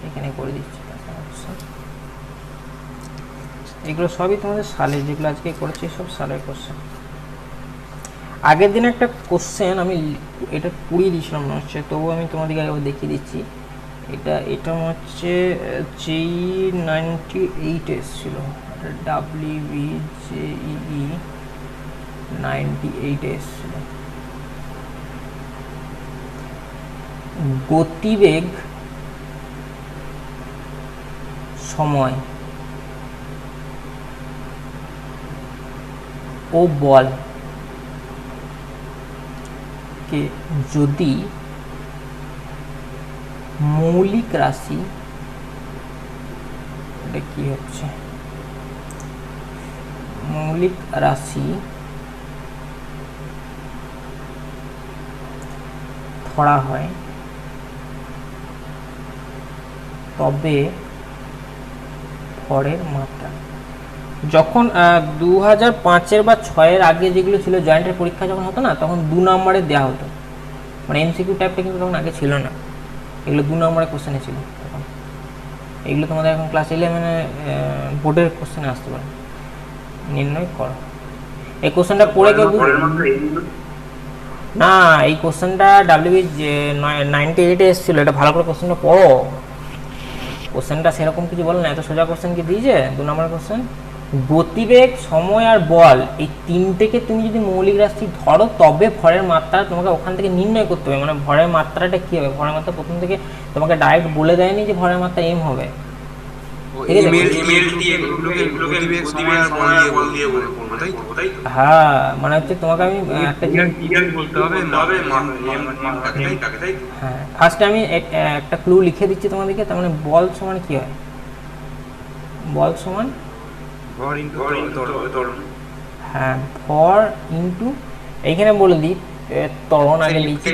এখানে করে দিচ্ছি 5 নম্বর কোশ্চেন। এগুলো সবই তোমাদের সালের, যেগুলো আজকে করেছি সব সালের কোশ্চেন। আগের দিন একটা কোশ্চেন আমি এটা পুড়িয়ে দিয়েছিলাম মনে হচ্ছে, তবুও আমি তোমাদেরকে একবার দেখিয়ে দিচ্ছি। এটা হচ্ছে JE98 এসেছিল, WBJEE 98 এসেছিল। গতিবেগ, সময় ও বল কে যদি মৌলিক রাশি, এটা কি হচ্ছে, মৌলিক রাশি ধরা হয় তবে ভরের মাত্রা, যখন 2005-এর বা 6-এর আগে যেগুলো ছিল জয়েন্টের পরীক্ষা যখন হতো না, তখন 2 নম্বরে দেওয়া হতো, মানে এমসিকিউ টাইপটা কিন্তু তখন আগে ছিল না, এগুলো 2 নম্বরের কোশ্চেনে ছিল তখন। এগুলো তোমাদের এখন ক্লাস 11-এ বোর্ডের কোশ্চেনে আসতে পারে। নির্ণয় করো, এই কোশ্চেনটা পড়ে কেউ না, এই কোশ্চেনটা WB98-এ এসেছিল, এটা ভালো করে কোশ্চেনটা পড়ো। কোশ্চেনটা সেরকম কিছু বলে না, এত সোজা কোশ্চেন কি দিয়েছে 2 নম্বরের কোশ্চেন। গতিবেগ, সময় আর বল, এই তিনটেকে তুমি যদি মৌলিক রাশি ধরো তবে ভরের মাত্রা তোমাকে ওখান থেকে নির্ণয় করতে হবে। মানে ভরের মাত্রাটা কি হবে, ভরের মাত্রা প্রথম থেকে তোমাকে ডাইরেক্ট বলে দেয়নি যে ভরের মাত্রা এম হবে, ঠিক আছে? হ্যাঁ, মানে হচ্ছে তোমাকে আমি একটা হ্যাঁ ফার্স্টে আমি একটা ক্লু লিখে দিচ্ছি তোমাদেরকে। তার মানে বল সমান কি হয়, বল সমান হ্যাঁ ভর ইন্টু, এইখানে বলে দিই ত্বরণ আগে লিখছি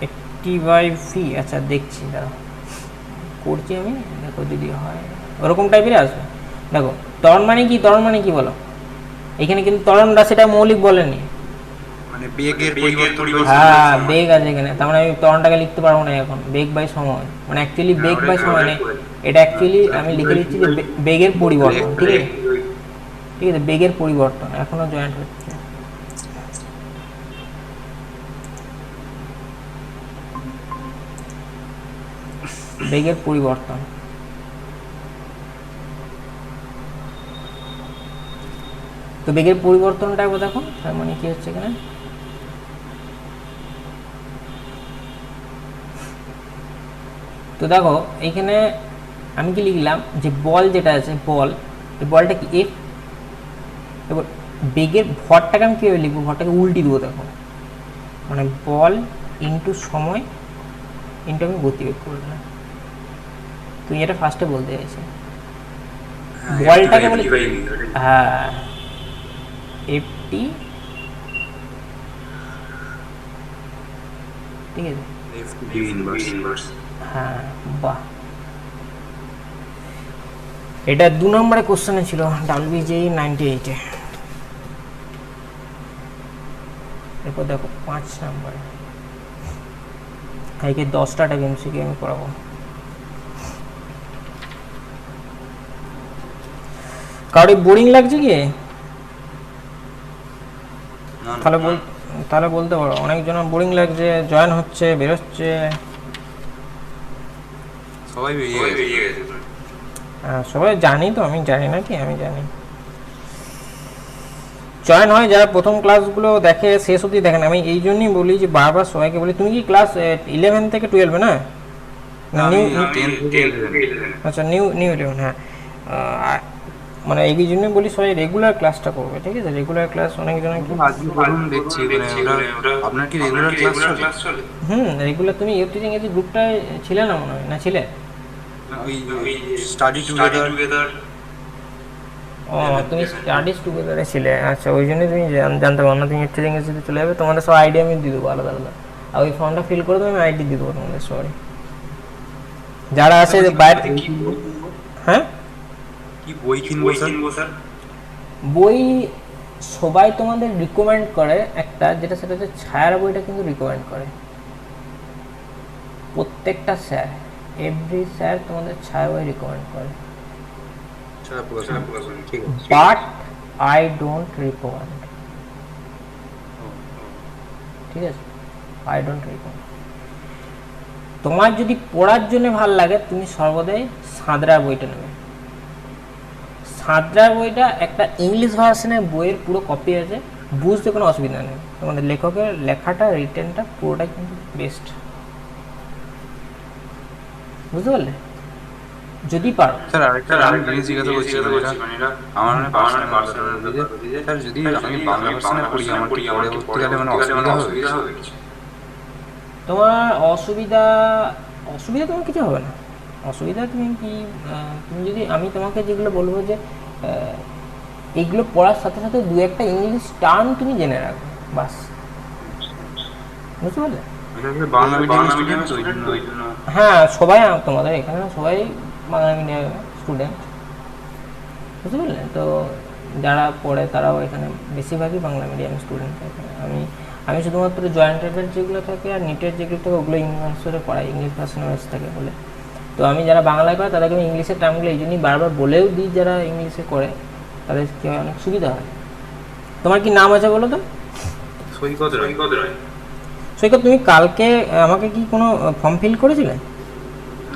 FT/v। আচ্ছা দেখছি, দাঁড়াও করছি আমি, দেখো যদি হয় ওরকম টাইপের আসবে। দেখো ত্বরণ মানে কি, ত্বরণ মানে কি বলো, এখানে কিন্তু ত্বরণ রাশিটা মৌলিক বলেনি, মানে বেগের পরিবর্তন। হ্যাঁ বেগ আছে এখানে, তার মানে আমি ত্বরণটাকে লিখতে পারবো না এখন, বেগ বাই সময়, মানে অ্যাকচুয়ালি বেগ বাই সময় নেই, এটা অ্যাকচুয়ালি আমি লিখে দিচ্ছি যে বেগের পরিবর্তন। ঠিক আছে, ঠিক আছে, বেগের পরিবর্তন এখনো জয়েন্ট হচ্ছে। বেগের পরিবর্তন, তো বেগের পরিবর্তনটা একবার দেখো, তার মানে কি হচ্ছে এখানে, তো দেখো এইখানে আমি কি লিখলাম যে বল যেটা আছে, বল, এই বলটা কি এফ, এবার বেগের ভরটাকে আমি কীভাবে লিখবো, ভরটাকে উল্টি দেবো। দেখো মানে বল ইন্টু সময় ইন্টু আমি গতিবেগ করলাম। তুই এটা ফার্স্টে বলতে চাইছি, বলটাকে বলি হ্যাঁ এফটি, ঠিক আছে, হ্যাঁ বাহ, এটা 2 নম্বরে কোশ্চেনে ছিল WBJE98-এ। এরপর দেখো 5 নম্বরে, এই 10টা টাইপ এমসিকিউ আমি করাবো। কারোর বোরিং লাগছে কি? তাহলে বলতে পারো, অনেকজন বোরিং লাগছে, জয়েন হচ্ছে, বেরোচ্ছে। সবাই বেরিয়ে গেছে। হ্যাঁ সবাই জানি, তো আমি জানি না কি, আমি জানি। জয়েন হয় যারা প্রথম ক্লাসগুলো দেখে, শেষ অবধি দেখেন। আমি এই জন্যই বলি যে বারবার সবাইকে বলি, তুমি কি ক্লাস 11 থেকে 12 না? আচ্ছা নিউ 11, হ্যাঁ। মানে এই জন্যই বলি সবাই রেগুলার ক্লাসটা করবে, ঠিক আছে? রেগুলার ক্লাস অনেকজন দেখছি আপনার কি রেগুলার ক্লাস চলে? রেগুলার। তুমি ইউটিউব ইংরেজি গ্রুপটায় ছিলে না মনে হয়, না ছিলে? ওই স্টাডি টুগেদার। ও তুমি স্টাডিজ টুগেদারে ছিলে, আচ্ছা ওই জন্যই তুমি জানতে পারো না। তুমি ইউটিউব ইংরেজিতে চলে যাবে, তোমাদের সব আইডি আমি দিয়ে দেবো আলাদা আলাদা। আর ওই ফর্মটা ফিল করে দেবো, আমি আইডি দিয়ে দেবো তোমাদের সরি যারা আছে বাইরে। হ্যাঁ কি বই কিনবো স্যার? বই সবাই তোমাদের রিকমেন্ড করে একটা, যেটা সেটা হচ্ছে ছায়ার বইটা কিন্তু রিকমেন্ড করে প্রত্যেকটা স্যার। এভরি স্যার তোমাদের ছায়া বই রিকমেন্ড করে, বাট আই ডোন্ট রিকমেন্ড। ঠিক আছে, আই ডোন্ট রিকমেন্ড। তোমার যদি পড়ার জন্য ভালো লাগে, তুমি সর্বদাই সাঁতরার বইটা নেবে। সাঁতরার বইটা একটা ইংলিশ ভার্সনের বইয়ের পুরো কপি আছে, বুঝতে কোনো অসুবিধা নেই। তোমাদের লেখকের লেখাটা, রিটেনটা পুরোটাই কিন্তু বেস্ট, বুঝতে পারলে? যদি পারো। স্যার আরেকটা আমি জিনিস জিজ্ঞাসা করছিলাম, এটা আমার মানে পার্সোনাল স্যার, যদি আমি বাংলা ভার্সনে পড়ি, আমার কি পরবর্তীকালে মানে অসুবিধা হবে? তোমার অসুবিধা তোমার কিছু হবে না। অসুবিধা তুমি কি, তুমি যদি, আমি তোমাকে যেগুলো বলবো যে এইগুলো পড়ার সাথে সাথে দু একটা ইংলিশ টার্ম তুমি জেনে রাখবে, বাস। বুঝতে পারলে? বাংলা মিডিয়াম তো হ্যাঁ সবাই, তোমাদের এখানে সবাই বাংলা মিডিয়াম স্টুডেন্ট, বুঝতে পারলে? তো যারা পড়ে তারাও এখানে বেশিরভাগই বাংলা মিডিয়াম স্টুডেন্ট। আমি শুধুমাত্র জয়েন্ট টাইপের যেগুলো থাকে আর নিটের যেগুলো থাকে ওগুলো ইংলিশে পড়াই, ইংলিশ ভার্সনে থাকে বলে। তো আমি যারা বাংলায় করে তাদেরকে আমি ইংলিশের টার্মগুলো এই জন্যই বারবার বলেও দিই, যারা ইংলিশে করে তাদের কি হয়, অনেক সুবিধা হয়। তোমার কি নাম আছে বলো তো? সৈকত রায়। সৈকত, তুমি কালকে আমাকে কি কোনো ফর্ম ফিল করেছিলে?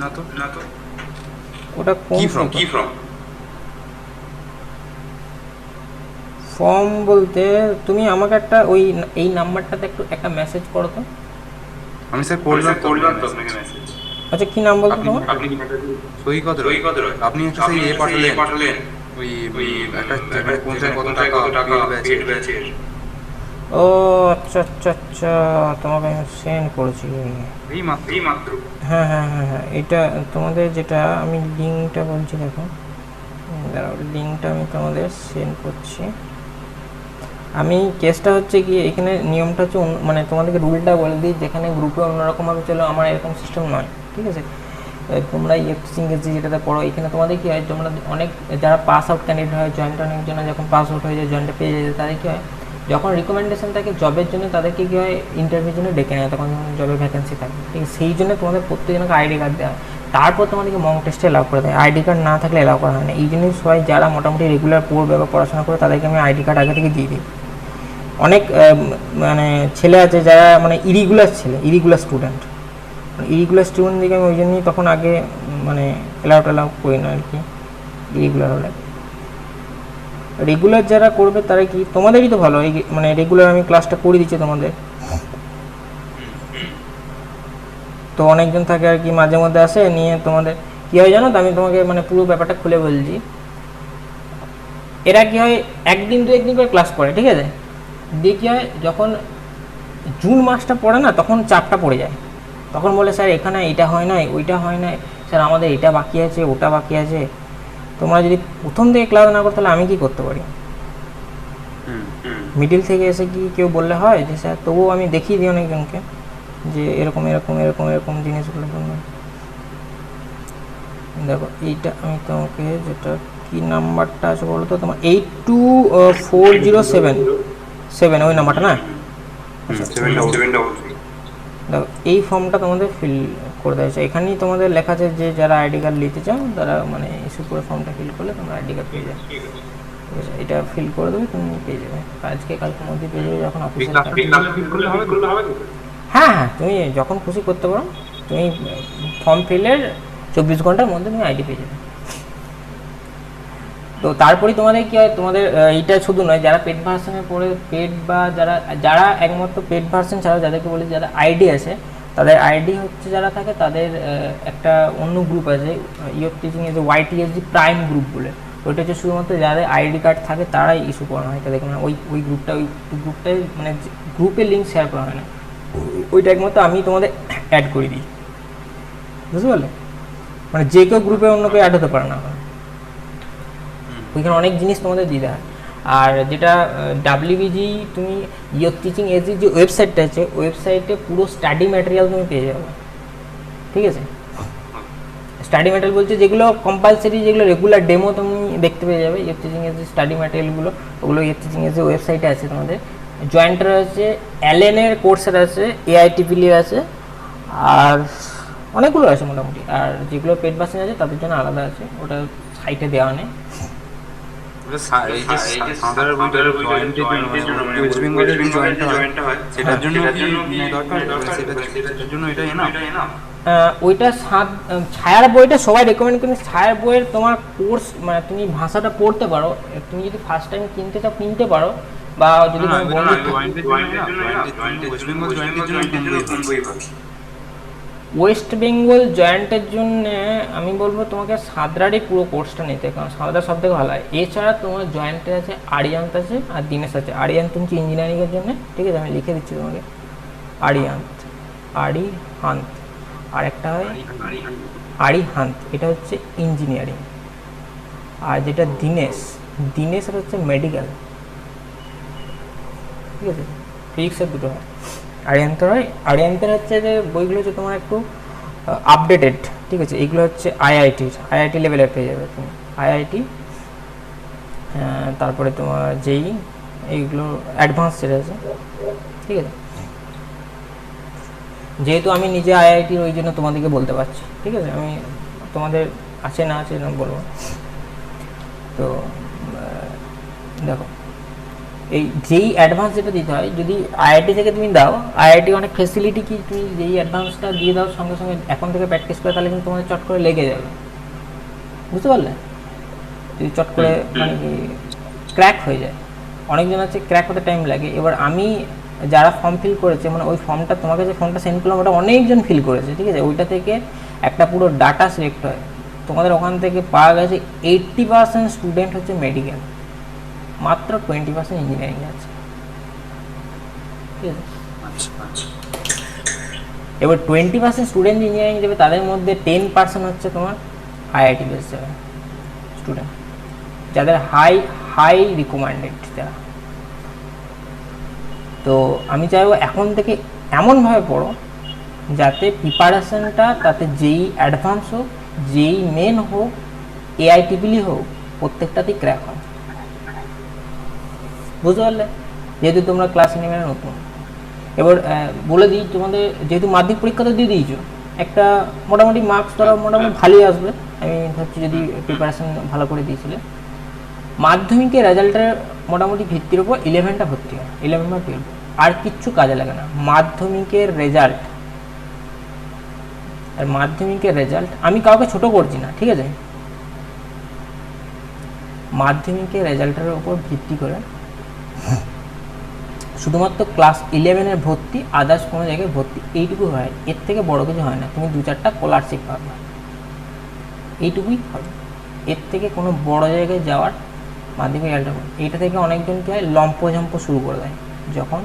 না তো। ওটা কি ফর্ম? ফর্ম বলতে তুমি আমাকে একটা এই নাম্বারটাতে একটা মেসেজ করো তো। আমি স্যার করলাম তো আপনাকে মেসেজ। আচ্ছা কি নাম বলতো তোমার? সৈকত রায়। আপনি একটা সেই পাঠালেন, ওই একটা যেখানে পৌঁছায় কত টাকা পেড ব্যাচের। ও আচ্ছা আচ্ছা আচ্ছা, তোমাকে আমি সেন্ড করেছি এই মাত্র। হ্যাঁ, এটা তোমাদের যেটা আমি লিঙ্কটা বলছি, দেখো দাঁড়াও, লিঙ্কটা আমি তোমাদের সেন্ড করছি। আমি কেসটা হচ্ছে কি, এখানে নিয়মটা হচ্ছে মানে তোমাদেরকে রুলটা বলে দিই, যেখানে গ্রুপে অন্যরকমভাবে চলো, আমার এরকম সিস্টেম নয়, ঠিক আছে? তোমরা ইংরেজি যেটাতে পড়ো, এখানে তোমাদের কী হয়, তোমরা অনেক যারা পাস আউট ক্যান্ডিডেট হয়, জয়েন্ট অনেক জন্য যখন পাস আউট হয়ে যায়, জয়েন্টে পেয়ে যায়, তাদের কী হয়, যখন রিকমেন্ডেশন থাকে জবের জন্য, তাদেরকে কী হয় ইন্টারভিউর জন্য ডেকে নেয়, তখন যখন জবের ভ্যাকেন্সি থাকে, ঠিক আছে? সেই জন্য তোমাদের প্রত্যেকজনকে আইডি কার্ড দেওয়া হয়, তারপর তোমাদেরকে মক টেস্টে এলাও করে দেয়। আইডি কার্ড না থাকলে এলাও করা হয় না। এই জন্যই সবাই যারা মোটামুটি রেগুলার পড়বে বা পড়াশোনা করে, তাদেরকে আমি আইডি কার্ড আগে থেকে দিয়ে দিই। অনেক মানে ছেলে আছে যারা মানে ইরিগুলার স্টুডেন্ট দিকে আমি ওই জন্যই তখন আগে মানে এলাও করি না আর কি, ইরিগুলার হলে। রেগুলার যারা করবে তারা কি, তোমাদেরই তো ভালো, এই মানে রেগুলার আমি ক্লাসটা করে দিচ্ছি তোমাদের। তো অনেকজন থাকে আর কি, মাঝে মধ্যে আসে নিয়ে, তোমাদের কী হয় জানো তো, আমি তোমাকে মানে পুরো ব্যাপারটা খুলে বলছি। এরা কী হয়, একদিন করে ক্লাস করে, ঠিক আছে? দিয়ে কী হয়, যখন জুন মাসটা পড়ে না, তখন চাপটা পড়ে যায়, তখন বলে স্যার এখানে এটা হয় নাই, ওইটা হয় নাই, স্যার আমাদের এটা বাকি আছে, ওটা বাকি আছে। তোমরা যদি প্রথম থেকে ক্লাস না করো, তাহলে আমি কি করতে পারি? মিডিল থেকে এসে কি কেউ বললে হয় যে স্যার? তবুও আমি দেখিয়ে দিই অনেকজনকে যে এরকম জিনিসগুলো বললাম। দেখো এইটা আমি তোমাকে, যেটা কি নাম্বারটা আছে বলো তো, তোমার 824077 ওই নাম্বারটা না? দেখো এই ফর্মটা তোমাদের ফিল করে দেওয়া হয়েছে, এখানেই তোমাদের লেখা আছে যে যারা আইডি কার্ড নিতে চাও তারা মানে ইস্যু করে ফর্মটা ফিল করলে তোমরা আইডি কার্ড পেয়ে যাবে। ঠিক আছে, এটা ফিল করে দেবে, তুমি পেয়ে যাবে আজকে কালকের মধ্যে পেয়ে যাবে যখন অফিসে। হ্যাঁ হ্যাঁ, তুমি যখন খুশি করতে পারো, তুমি ফর্ম ফিলের 24 ঘন্টার মধ্যে তুমি আইডি পেয়ে যাবে। তো তারপরে তোমাদের কি হয়, তোমাদের এইটা শুধু নয়, যারা পেড ভার্সনে পড়ে পেড বা যারা যারা একমাত্র পেড ভার্সন ছাড়া যাদেরকে বলি যারা আইডি আছে, তাদের আইডি হচ্ছে যারা থাকে তাদের একটা অন্য গ্রুপ আছে ইয়র টিচিং এর যে YTSG প্রাইম গ্রুপ বলে, ওইটা হচ্ছে শুধুমাত্র যাদের আইডি কার্ড থাকে তারাই ইস্যু করানো হয় তাদেরকে, মানে ওই গ্রুপটাই মানে গ্রুপের লিঙ্ক শেয়ার করা হয় না, ওইটা একমাত্র আমি তোমাদের অ্যাড করে দিই, বুঝতে পারলে? মানে যে কেউ গ্রুপে অন্য কেউ অ্যাড হতে পারে না, ওইখানে অনেক জিনিস তোমাদের দিতে হয়। আর যেটা WBG তুমি ইয়র টিচিং এজের যে ওয়েবসাইটটা আছে, ওয়েবসাইটে পুরো স্টাডি ম্যাটেরিয়াল তুমি পেয়ে যাবে। ঠিক আছে, স্টাডি ম্যাটেরিয়াল বলছে যেগুলো কম্পালসারি, যেগুলো রেগুলার ডেমো তুমি দেখতে পেয়ে যাবে ইয়র টিচিং এর যে স্টাডি ম্যাটেরিয়ালগুলো, ওগুলো ইয়র টিচিং এর যে ওয়েবসাইটে আছে তোমাদের। জয়েন্টের আছে, অ্যালেনের কোর্সের আছে, AITPL আছে, আর অনেকগুলো আছে মোটামুটি। আর যেগুলো পেড ভার্সন আছে তাদের জন্য আলাদা আছে, ওটা সাইটে দেওয়া নেই। ওইটা ছায়ার বইটা সবাই রেকমেন্ড করেন। ছায়ার বইয়ের তোমার কোর্স মানে তুমি ভাষাটা পড়তে পারো, তুমি যদি ফার্স্ট টাইম কিনতে চাও কিনতে পারো, বা যদি কোনো বন্ধু ওয়েস্ট বেঙ্গল জয়েন্টের জন্য আমি বলবো তোমাকে সাঁতরারই পুরো কোর্সটা নিতে, কারণ সাঁতরা সব থেকে ভালো হয়। এছাড়া তোমার জয়েন্টে আছে আরিয়ান্ত আছে আর দিনেশ আছে। আরিয়ান্ত হচ্ছে ইঞ্জিনিয়ারিংয়ের জন্য, ঠিক আছে, আমি লিখে দিচ্ছি তোমাকে আরিহান্ত, আর একটা হয় আরিহান্ত, এটা হচ্ছে ইঞ্জিনিয়ারিং। আর যেটা দিনেশের হচ্ছে মেডিকেল, ঠিক আছে, ফিজিক্সের দুটো হয়। আরিয়ান্তের হচ্ছে যে বইগুলো হচ্ছে তোমার একটু আপডেটেড, ঠিক আছে, এইগুলো হচ্ছে আইআইটি লেভেলের পেয়ে যাবে তুমি, আইআইটি, তারপরে তোমার যেই এইগুলো অ্যাডভান্স যেটা আছে, ঠিক আছে। যেহেতু আমি নিজে আইআইটির, ওই জন্য তোমাদেরকে বলতে পারছি, ঠিক আছে, আমি তোমাদের আছে না আছে এরকম বলবো। তো দেখো এই যেই অ্যাডভান্স যেটা দিতে হয়, যদি আইআইটি থেকে তুমি দাও, আইআইটি অনেক ফেসিলিটি কি, তুমি যেই অ্যাডভান্সটা দিয়ে দাও সঙ্গে সঙ্গে এখন থেকে প্র্যাকটিস করে, তাহলে কিন্তু তোমাদের চট করে লেগে যাবে, বুঝতে পারলে? যদি চট করে মানে ক্র্যাক হয়ে যায়, অনেকজন আছে ক্র্যাক হতে টাইম লাগে। এবার আমি যারা ফর্ম ফিল করেছে, মানে ওই ফর্মটা তোমাকে যে ফর্মটা সেন্ড করলাম ওটা অনেকজন ফিল করেছে, ঠিক আছে, ওইটা থেকে একটা পুরো ডাটা সিলেক্ট হয়। তোমাদের ওখান থেকে পাওয়া গেছে 80% স্টুডেন্ট হচ্ছে মেডিকেল, মাত্র 20% ইঞ্জিনিয়ারিং আছে, ঠিক আছে। এবার 20% স্টুডেন্ট ইঞ্জিনিয়ারিং দেবে, তাদের মধ্যে 10% হচ্ছে তোমার আইআইটি বেস যাবে স্টুডেন্ট, যাদের হাই রিকমেন্ডেড যারা। তো আমি চাইবো এখন থেকে এমনভাবে পড়ো যাতে প্রিপারেশনটা, তাতে যেই অ্যাডভান্স হোক, যেই মেন হোক, AITPL হোক, প্রত্যেকটাতেই ক্র্যাক হয়, বুঝতে পারলে? যেহেতু তোমরা ক্লাস 11 নতুন, এবার বলে দিই তোমাদের, যেহেতু মাধ্যমিক পরীক্ষা তো দিয়ে দিয়েছো, একটা মোটামুটি মার্কস ধরো মোটামুটি ভালোই আসবে আমি ভাবছি, যদি প্রিপারেশন ভালো করে দিয়েছিলে। মাধ্যমিকের রেজাল্টের মোটামুটি ভিত্তির উপর 11টা ভর্তি হয়, 11 বা 12, আর কিচ্ছু কাজে লাগে না। মাধ্যমিকের রেজাল্ট, আর মাধ্যমিকের রেজাল্ট আমি কাউকে ছোট করছি না, ঠিক আছে, মাধ্যমিকের রেজাল্টের উপর ভিত্তি করে শুধুমাত্র ক্লাস 11-এর ভর্তি, আদার্স কোনো জায়গায় ভর্তি, এইটুকু হয়, এর থেকে বড় কিছু হয় না। তুমি 2-4টা স্কলারশিপ পাবে, এইটুকুই হবে, এর থেকে কোনো বড় জায়গায় যাওয়ার মাধ্যমিক রেজাল্ট হবে। এইটা থেকে অনেকজন কি হয়, লম্পঝম্প শুরু করে দেয় যখন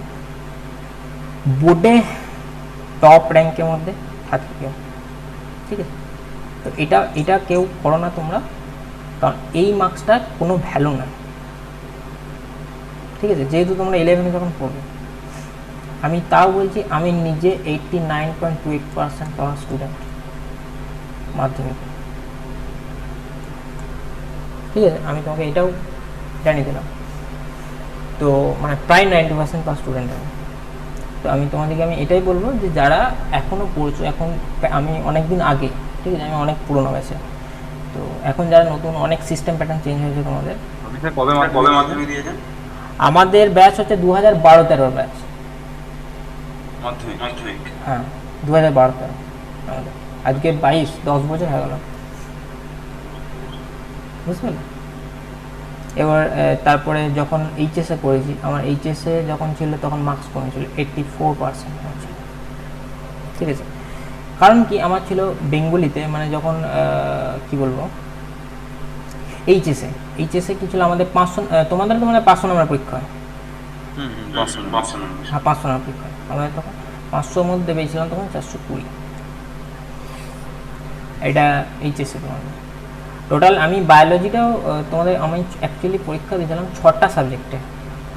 বোর্ডে টপ র্যাঙ্কের মধ্যে থাকে কেউ, ঠিক আছে। তো এটা কেউ করো না তোমরা, কারণ এই মার্কসটার কোনো ভ্যালু নাই, ঠিক আছে। যেহেতু তোমরা 11-এ যখন পড়বে, আমি তাও বলছি, আমি নিজে 89.28% পাওয়া স্টুডেন্ট মাধ্যমিকে, ঠিক আছে, আমি তোমাকে এটাও জানিয়ে দিলাম। তো মানে প্রায় 90% পাওয়া স্টুডেন্ট আমি। তো আমি তোমাদেরকে এটাই বলবো যে যারা এখনও পড়ছো, এখন আমি অনেক দিন আগে, ঠিক আছে, আমি অনেক পুরোনো ব্যাচে, তো এখন যারা নতুন অনেক সিস্টেম প্যাটার্ন চেঞ্জ হয়েছে তোমাদের। কবে মাধ্যমিক দিয়েছেন? আমাদের ব্যাচ হচ্ছে 2012-13 ব্যাচ। মাধ্যমিক হ্যাঁ 2012-13 আমাদের, আজকে 10 বছর হয়ে গেল, বুঝতে পারলে। এবার তারপরে যখন এইচএসে করেছি, আমার এইচএসে যখন ছিল তখন মার্কস কমেছিল 84% ছিল, ঠিক আছে। কারণ কি আমার ছিল বেঙ্গলিতে, মানে যখন কি বলবো এইচএসে কি ছিল আমাদের 500, তোমাদের তো মানে 500 নম্বর পরীক্ষা হয়। হ্যাঁ 500 নম্বর পরীক্ষা হয়, আমাদের তখন 500-র মধ্যে পেয়েছিলাম তখন 420, এটা এইচএসে তোমাদের। টোটাল আমি বায়োলজিটাও তোমাদের, আমি অ্যাকচুয়ালি পরীক্ষা দিয়েছিলাম 6টা সাবজেক্টে,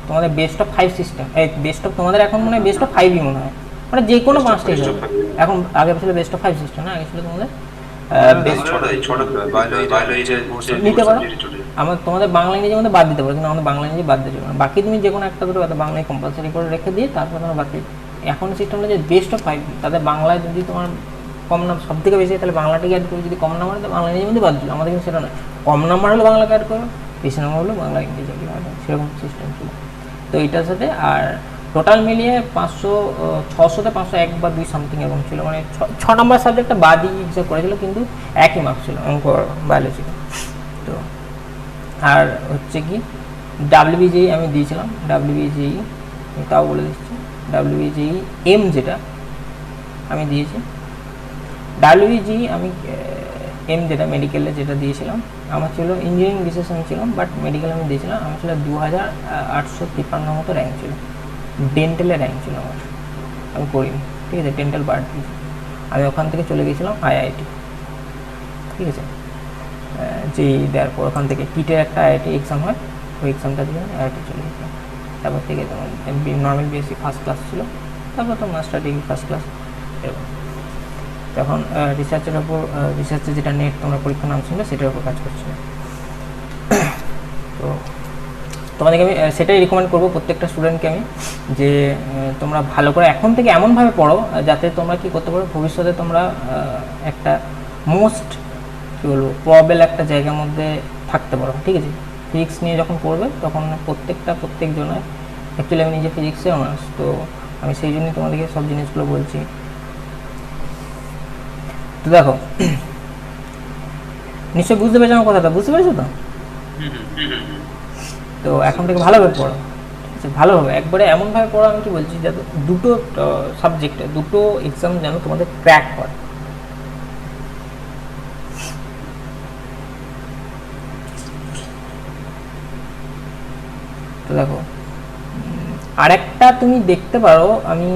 তোমাদের best of 5 system, best of তোমাদের এখন মনে হয় বেস্ট অফ 5ই মনে হয়, মানে যে কোনো 5টাই হবে এখন, আগে ছিল বেস্ট অফ 5 সিস্টেম না, আগে ছিল তোমাদের নিতে পারো। আমার তোমাদের বাংলা ইংরেজির মধ্যে বাদ দিতে পারো, কিন্তু আমাদের বাংলা ইংরেজি বাদ দিতে পারো, বাকি তুমি যে কোনো একটা দুটো বাংলায় কম্পালসারি করে রেখে দিয়ে তারপর তোমার বাকি। এখন সিস্টেম হলো যে বেস্ট অফ 5, তাদের বাংলায় যদি তোমার কম নাম সব থেকে বেশি, তাহলে বাংলাটাকে অ্যাড করবে, যদি কম নাম্বার হয় বাংলা ইংরেজির মধ্যে বাদ দিল। আমাদের কিন্তু সেটা নয়, কম নাম্বার হলে বাংলাকে অ্যাড করো, বেশি নাম্বার হলে বাংলা ইংরেজি অ্যাড করো, সেরকম সিস্টেম ছিল। তো এটার সাথে আর টোটাল মিলিয়ে 600তে 501 বা 2 সামথিং এরকম ছিল, মানে 6 নম্বর সাবজেক্টটা বাদই হিসাব করেছিল, কিন্তু একই মার্কস ছিল অঙ্ক বায়োলজি। তো আর হচ্ছে কি ডাব্লিউবিজেই আমি দিয়েছিলাম, ডাব্লিউবিজেই তাও বলে দিচ্ছি, ডাব্লিউবিজেই এম যেটা আমি দিয়েছি, ডাব্লিউবিজি আমি এম যেটা মেডিকেলে যেটা দিয়েছিলাম, আমার ছিল ইঞ্জিনিয়ারিং বিশেষ আমি ছিলাম, বাট মেডিকেল আমি দিয়েছিলাম, আমার ছিল 2853 মতো র্যাঙ্ক ছিল, ডেন্টালে র্যাঙ্ক ছিল আমার, আমি করিনি, ঠিক আছে, ডেন্টাল বাদ দিয়েছি। আমি ওখান থেকে চলে গেছিলাম আইআইটি, ঠিক আছে, যেই দেওয়ার পর ওখান থেকে কিটের একটা আইআইটি এক্সাম হয়, ওই এক্সামটা দিয়ে আইআইটি চলে গেছিলাম। তারপর থেকে তোমার নর্মাল বিএসসি ফার্স্ট ক্লাস ছিল, তারপর তো মাস্টার ডিগ্রি ফার্স্ট ক্লাস, এবং তখন রিসার্চের ওপর, রিসার্চে যেটা নেট তোমরা পরীক্ষা নাম ছিল সেটার উপর কাজ করছিল। তো তোমাদেরকে আমি সেটাই রিকমেন্ড করবো প্রত্যেকটা স্টুডেন্টকে আমি, যে তোমরা ভালো করে এখন থেকে এমনভাবে পড়ো যাতে তোমরা কী করতে পারো, ভবিষ্যতে তোমরা একটা মোস্ট কী বলবো প্রবেল একটা জায়গার মধ্যে থাকতে পারো, ঠিক আছে। ফিজিক্স নিয়ে যখন পড়বে তখন প্রত্যেকজনের, অ্যাকচুয়ালি আমি নিজে ফিজিক্সে অনার্স, তো আমি সেই জন্যই তোমাদেরকে সব জিনিসগুলো বলছি। তো দেখো নিশ্চয়ই বুঝতে পেরেছো আমার কথাটা, বুঝতে পেরেছো তো? তো এখন থেকে ভালোভাবে পড়ো, ঠিক আছে, ভালোভাবে একবারে এমনভাবে পড়ো, আমি কি বলছি যাতে দুটো সাবজেক্টে দুটো এক্সাম যেন তোমাদের ক্র্যাক হয়। তো দেখো আরেকটা তুমি দেখতে পারো, আমি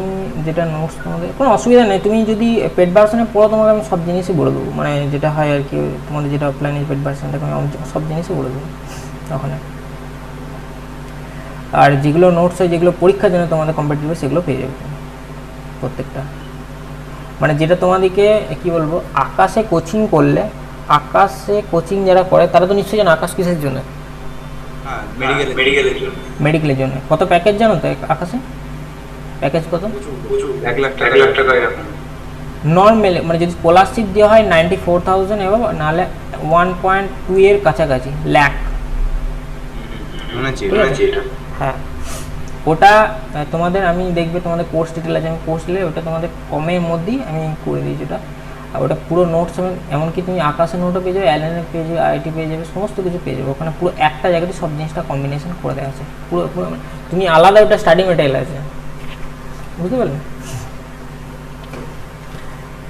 যেটা নোটস তোমাদের কোনো অসুবিধা নেই, তুমি যদি পেড ভার্সনে পড়ো তোমাকে আমি সব জিনিসই বলে দেবো, মানে যেটা হয় আর কি, তোমাদের যেটা অফলাইনে পেড ভার্সনটাকে আমি সব জিনিসই বলে দেবো ওখানে। আর যেগুলো নোটস হয়, যেগুলো পরীক্ষার জন্য তোমাদের কম্পিটিটিভ সেগুলো পেয়ে যাবে প্রত্যেকটা, মানে যেটা তোমাদেরকে কি বলবো, আকাশে কোচিং করলে, আকাশে কোচিং যারা করে তারা তো নিশ্চয়ই জানো আকাশ কিসের জন্য, মেডিকেলের জন্য। কত প্যাকেজ জানো তো আকাশে? প্যাকেজ কত? 1 লাখ টাকা এরকম। নর্মাল মানে যদি স্কলারশিপ দেওয়া হয় 94,000 এবং নাহলে 1.2 এর কাছাকাছি লাখ, হ্যাঁ। ওটা তোমাদের আমি দেখবে তোমাদের কোর্স ডিটেল আছে, আমি কোর্স দিলে ওটা তোমাদের কমের মধ্যেই আমি করে দিয়েছি ওটা। আর ওটা পুরো নোটস এমনকি তুমি আকাশের নোটও পেয়ে যাবে, অ্যালেনের পেয়ে যাবে, আইআইটি পেয়ে যাবে, সমস্ত কিছু পেয়ে যাবে ওখানে, পুরো একটা জায়গাতে সব জিনিসটা কম্বিনেশন করে দেওয়া আছে, পুরো তুমি আলাদা ওটা স্টাডি মেটেরিয়াল আছে, বুঝতে পারলে?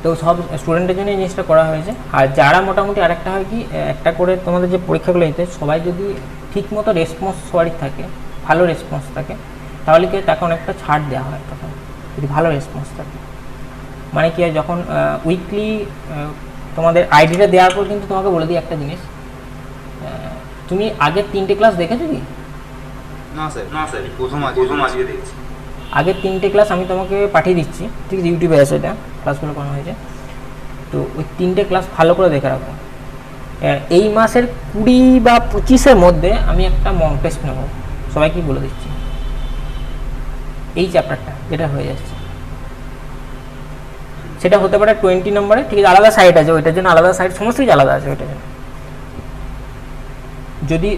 তো সব স্টুডেন্টের জন্য এই জিনিসটা করা হয়েছে। আর যারা মোটামুটি আরেকটা হয় কি, একটা করে তোমাদের যে পরীক্ষাগুলো নিতে সবাই যদি ঠিক মতো রেসপন্স সবারই থাকে, ভালো রেসপন্স থাকে, তাহলে কি তাকে অনেকটা ছাড় দেওয়া হয় তখন, যদি ভালো রেসপন্স থাকে। মানে কি হয়, যখন উইকলি তোমাদের আইডিটা দেওয়ার পর কিন্তু তোমাকে বলে দিই একটা জিনিস, তুমি আগের 3টে ক্লাস দেখেছো কি? না স্যার প্রথম আজকে দেখছি। আগের 3টে ক্লাস আমি তোমাকে পাঠিয়ে দিচ্ছি, ঠিক আছে, ইউটিউবে আছে এটা, ক্লাসগুলো করা হয়েছে। তো ওই 3টে ক্লাস ভালো করে দেখে রাখো। এই মাসের 20 বা 25-এর মধ্যে আমি একটা মক টেস্ট নেবো, সবাইকে বলে দিচ্ছি, এই চ্যাপ্টারটা যেটা হয়ে যাচ্ছে সেটা হতে পারে 20 নম্বরে, ঠিক আছে? আলাদা সাইট আছে ওইটার জন্য, আলাদা সাইট, সমস্ত কিছু আলাদা আছে ওইটার জন্য। যদি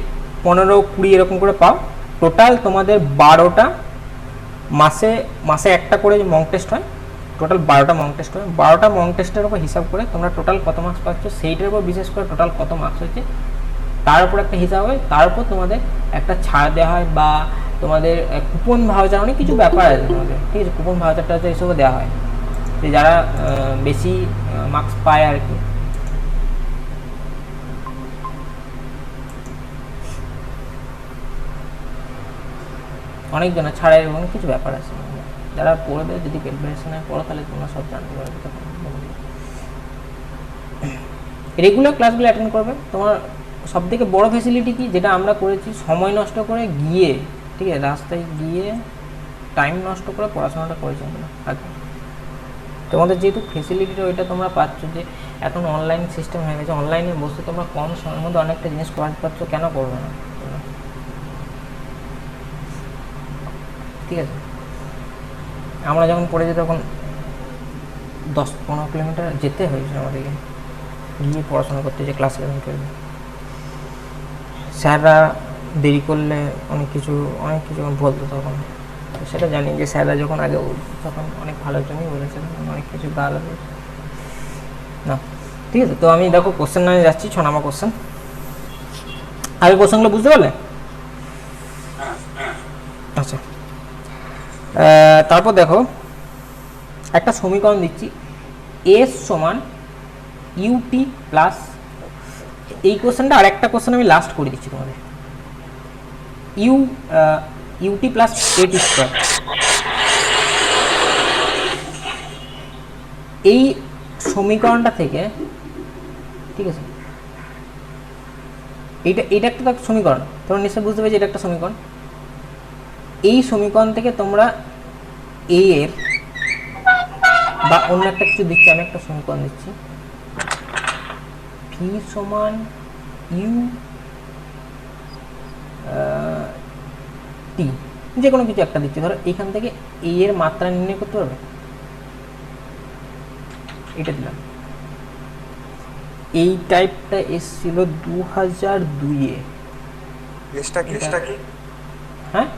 15-20 এরকম করে পাও, টোটাল তোমাদের 12টা মাসে একটা করে যে মক টেস্ট হয়, টোটাল 12টা মক টেস্ট হয়। 12টা মক টেস্টের উপর হিসাব করে তোমরা টোটাল কত মার্কস পাচ্ছ, সেইটার উপর বিশেষ করে টোটাল কত মার্কস হচ্ছে তার উপর একটা হিসাব হয়। তার উপর তোমাদের একটা ছাড় দেওয়া হয়, বা তোমাদের কুপন ভাউচার, অনেক কিছু ব্যাপার আছে তোমাদের, ঠিক আছে? কুপন ভাউচারটা এইসবও দেওয়া হয় যে যারা বেশি মার্কস পায় আর কি। অনেকজনের ছাড়ের অনেক কিছু ব্যাপার আছে, যারা পড়বে, যদি প্রিপারেশনে পড়ো তাহলে তোমরা সব জানতে পারবে। রেগুলার ক্লাসগুলো অ্যাটেন্ড করবে। তোমার সব থেকে বড় ফ্যাসিলিটি কি, যেটা আমরা করেছি, সময় নষ্ট করে গিয়ে, ঠিক আছে, রাস্তায় গিয়ে টাইম নষ্ট করে পড়াশোনাটা করেছি আমরা আগে। তোমাদের যেহেতু ফেসিলিটিটা ওইটা তোমরা পাচ্ছ, যে এখন অনলাইন সিস্টেম হয়ে গেছে, অনলাইনে বসে তোমরা কম সময়ের মধ্যে অনেকটা জিনিস করতে পারছো, কেন করবে না? ঠিক আছে, আমরা যখন পড়েছি তখন 10-15 কিলোমিটার যেতে হয়েছিল আমাদেরকে গিয়ে পড়াশোনা করতে, যে ক্লাস 11-12। স্যাররা দেরি করলে অনেক কিছু বলতো তখন, সেটা জানি যে স্যাররা যখন আগে তখন অনেক ভালোর জন্যই বলেছেন, অনেক কিছু গাল না। ঠিক আছে, তো আমি দেখো কোশ্চেন নিয়ে যাচ্ছি, 6 নম্বর কোশ্চেন। আগে কোশ্চেনগুলো বুঝতে পারলে? আচ্ছা, তারপর দেখো একটা সমীকরণ দিচ্ছি, এস সমান ইউটি প্লাস, এই কোশ্চেনটা আর একটা কোশ্চেন আমি লাস্ট করে দিচ্ছি তোমাদের, ইউটি প্লাস এটি স্কোয়ার। এই সমীকরণটা থেকে, ঠিক আছে, এটা একটা সমীকরণ, তোমরা নিশ্চয়ই বুঝতে পেরেছি এটা একটা সমীকরণ। এই সমীকরণ থেকে তোমরা এ এর বা অন্য একটা কিছু দিচ্ছি, আমি একটা সমীকরণ দিচ্ছি, ভি সমান ইউ টি, যে কোনো কিছু একটা দিচ্ছি। ধরো এইখান থেকে এ এর মাত্রা নির্ণয় করতে পারবে, এটা দিলাম। এই টাইপটা এসেছিল 2002-এ। হ্যাঁ,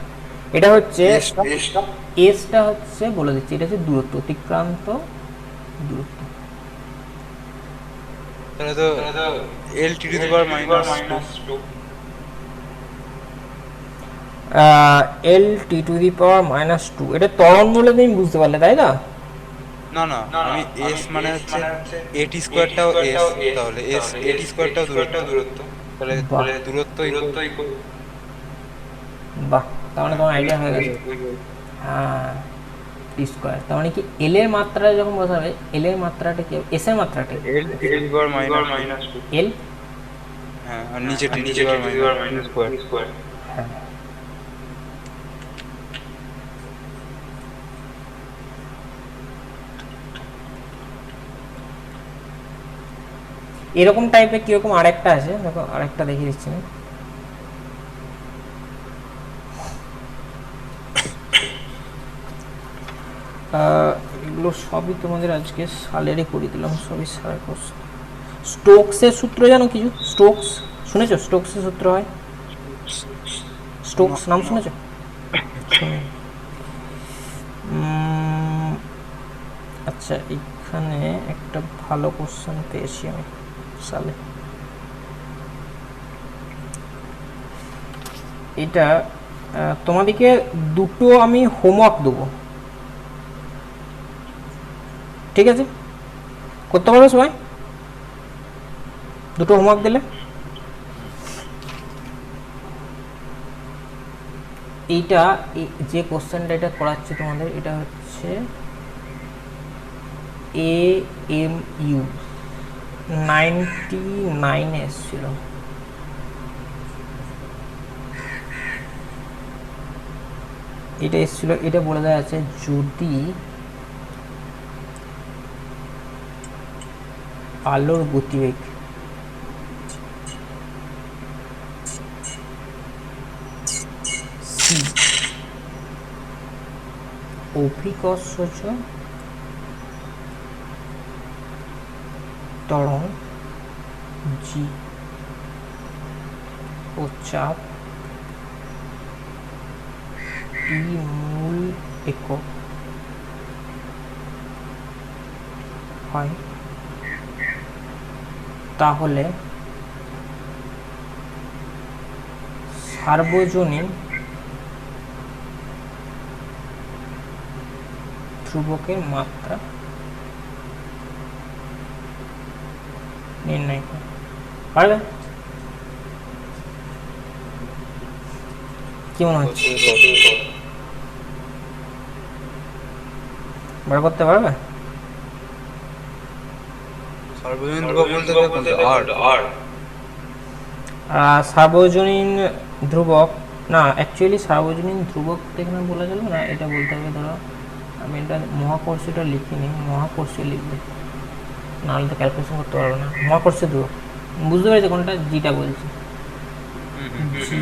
এটা হচ্ছে এসটা হচ্ছে, বলে দিচ্ছি, এটা হচ্ছে দূরত্ব, অতিক্রান্ত দূরত্ব। তাহলে তো L T to the power minus 2। L T to the power -2, এটা ত্বরণ বলে তুমি বুঝতে পারলে, তাই না? না, আমি এস মানে হচ্ছে এটি স্কোয়ারটাও এস, তাহলে এস এটি স্কোয়ারটাও দূরত্ব, তাহলে দূরত্ব ইকুয়াল। বাহ, তার মানে তোমার আইডিয়া হয়ে গেছে। হ্যাঁ, টি স্কোয়ার, তার মানে কি এল এর মাত্রা যখন বসাবে, এল এর মাত্রাটা কি, এস এর মাত্রাটা এল টি টু দি পাওয়ার -2 এল, হ্যাঁ, আর নিচে টি টু দি পাওয়ার -2 হ্যাঁ। এরকম টাইপের কিরকম আরেকটা আছে, দেখো আরেকটা দেখিয়ে দিচ্ছি আমি। এগুলো সবই তোমাদের আজকে সালেরই করে দিলাম, সবই সালের কোর্স। স্টোকসের সূত্র জানো কিছু? স্টোকস শুনেছো? স্টোকসের সূত্র হয়, স্টোকস নাম শুনেছো? আচ্ছা, এখানে একটা ভালো কোশ্চেন পেয়েছি আমি সালে, এটা তোমাদেরকে দুটো আমি হোমওয়ার্ক দেবো, ঠিক আছে? করতে পারবে সবাই? দুটো হোমওয়ার্ক দিলে, এইটা যে কোশ্চেনটা এটা করাচ্ছে তোমাদের, এটা হচ্ছে AMU 99 এসেছিল। এটা এসেছিল, এটা বলে দেওয়া আছে, যদি আলোর গতিবেগ c অভিকর্ষজ ত্বরণ জি ও চাপ টি মূল একক হয়, তাহলে সার্বজনীন ধ্রুবকের মাত্রা নির্ণয় করে। পারবে? কি মনে হচ্ছে, বার করতে পারবে? সর্বজনীন ধ্রুবক বলতে আর সার্বজনীন ধ্রুবক না, অ্যাকচুয়ালি সার্বজনীন ধ্রুবক এখানে বলা যাবে না, এটা বলতে হবে ধরো আমি এটা মহাকর্ষীয়টা লিখিনি, মহাকর্ষীয় লিখবে, নাহলে তো ক্যালকুলেশন করতে পারবো না। মহাকর্ষীয় ধ্রুবক বুঝতে পেরেছি কোনটা, জিটা বলছি, জি।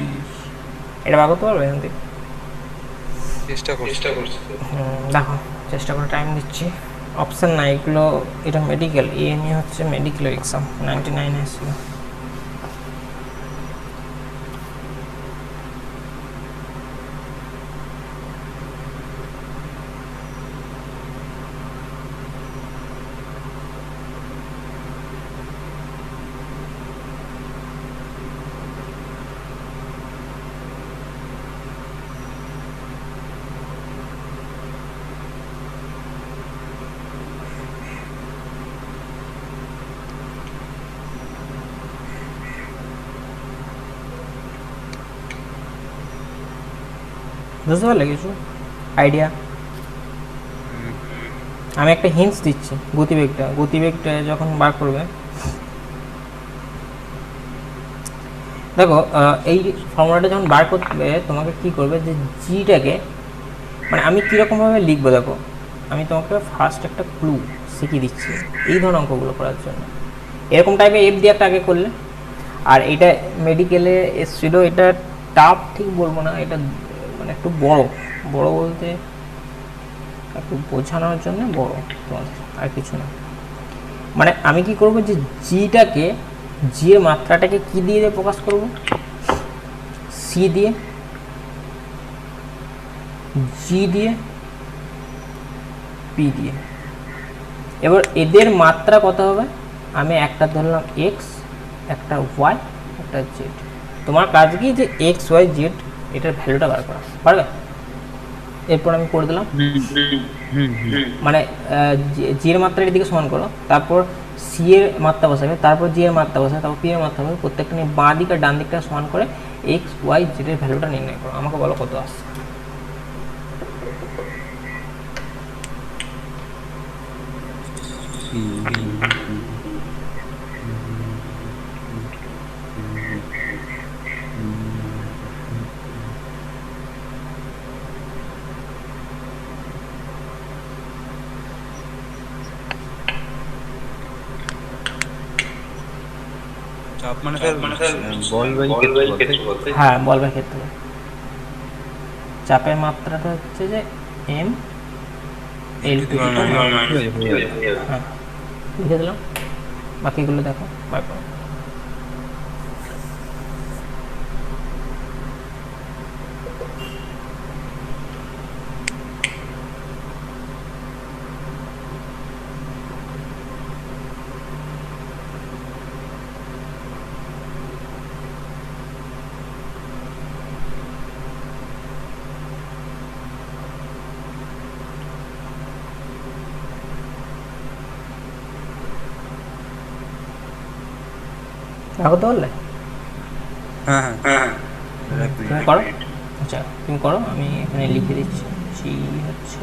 এটা বার করতে পারবে এখান থেকে? চেষ্টা করছি। দেখো চেষ্টা করে টাইম দিচ্ছি, অপশান নাই এগুলো, এটা মেডিকেল, এ নিয়ে হচ্ছে মেডিকেল এক্সাম 99 এসেছিল। বুঝতে পারলে কিছু আইডিয়া? আমি একটা হিন্টস দিচ্ছি, গতিবেগটা যখন বার করবে, দেখো এই ফর্মুলাটা যখন বার করবে তোমাকে কি করবে, যে জিটাকে মানে আমি কীরকমভাবে লিখবো, দেখো আমি তোমাকে ফার্স্ট একটা ক্লু শিখিয়ে দিচ্ছি এই ধরনের অঙ্কগুলো করার জন্য। এরকম টাইপের এফ দিয়ে একটা আগে করলে, আর এটা মেডিকেলে এসেছিলো, এটা টাফ ঠিক বলবো না, এটা মানে একটু বড় বলতে একটু বোঝানোর জন্য বড় তোমাদের, আর কিছু না। মানে আমি কি করব, যে জিটাকে, জি এর মাত্রাটাকে কি দিয়ে প্রকাশ করব, সি দিয়ে, জি দিয়ে, পি দিয়ে। এবার এদের মাত্রা কত হবে, আমি একটা ধরলাম এক্স, একটা ওয়াই, একটা জেড। তোমার কাজ কি, যে এক্স ওয়াই জেড এটার ভ্যালুটা বার করা, পারবে? এরপর আমি করে দিলাম, মানে জি এর মাত্রা এর দিকে সমান করো, তারপর সি এর মাত্রা বসাবে, তারপর জি এর মাত্রা বসাবে, তারপর পি এর মাত্রা বসাবে, প্রত্যেকটা নিয়ে বাঁ দিক আর ডান দিকটা সমান করে এক্স ওয়াই জেড এর ভ্যালুটা নির্ণয় করো। আমাকে বলো কত আসছে। চাপ মানে বল বাই ক্ষেত্র বলতে? হ্যাঁ, বল বাই ক্ষেত্র। চাপের মাত্রাটা হচ্ছে যে এম এল টু দি পাওয়ার, হ্যাঁ লিখে দিলাম, বাকিগুলো দেখো বার করো। করতে পারলে? হ্যাঁ তুমি করো, আচ্ছা তুমি করো, আমি এখানে লিখে দিচ্ছি। জি হচ্ছে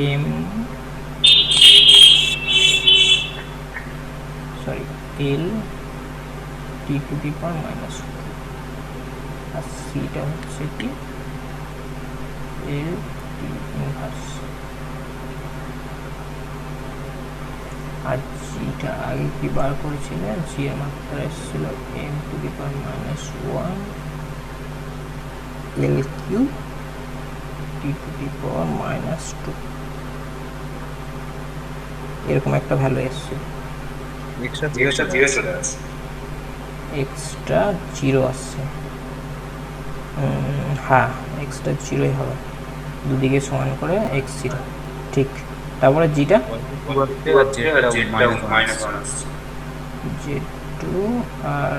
M, sorry L T to the power minus, আর সিটা হচ্ছে কি এল টি ইনভার্স, আর জিটা আগে কি বার করেছিলেন, জি এর মাত্রা এসেছিল M to the power minus 1 L Q -2 এরকম একটা ভ্যালু এসছে, এক্সট্রা জিরো চলে আসে। এক্সট্রা জিরো আসছে। হ্যাঁ, এক্সট্রা জিরোই হবে, দুদিকে সমান করে এক্স জিরো, ঠিক। তারপরে জিটা আর জেডটা -1 আসছে। z2 আর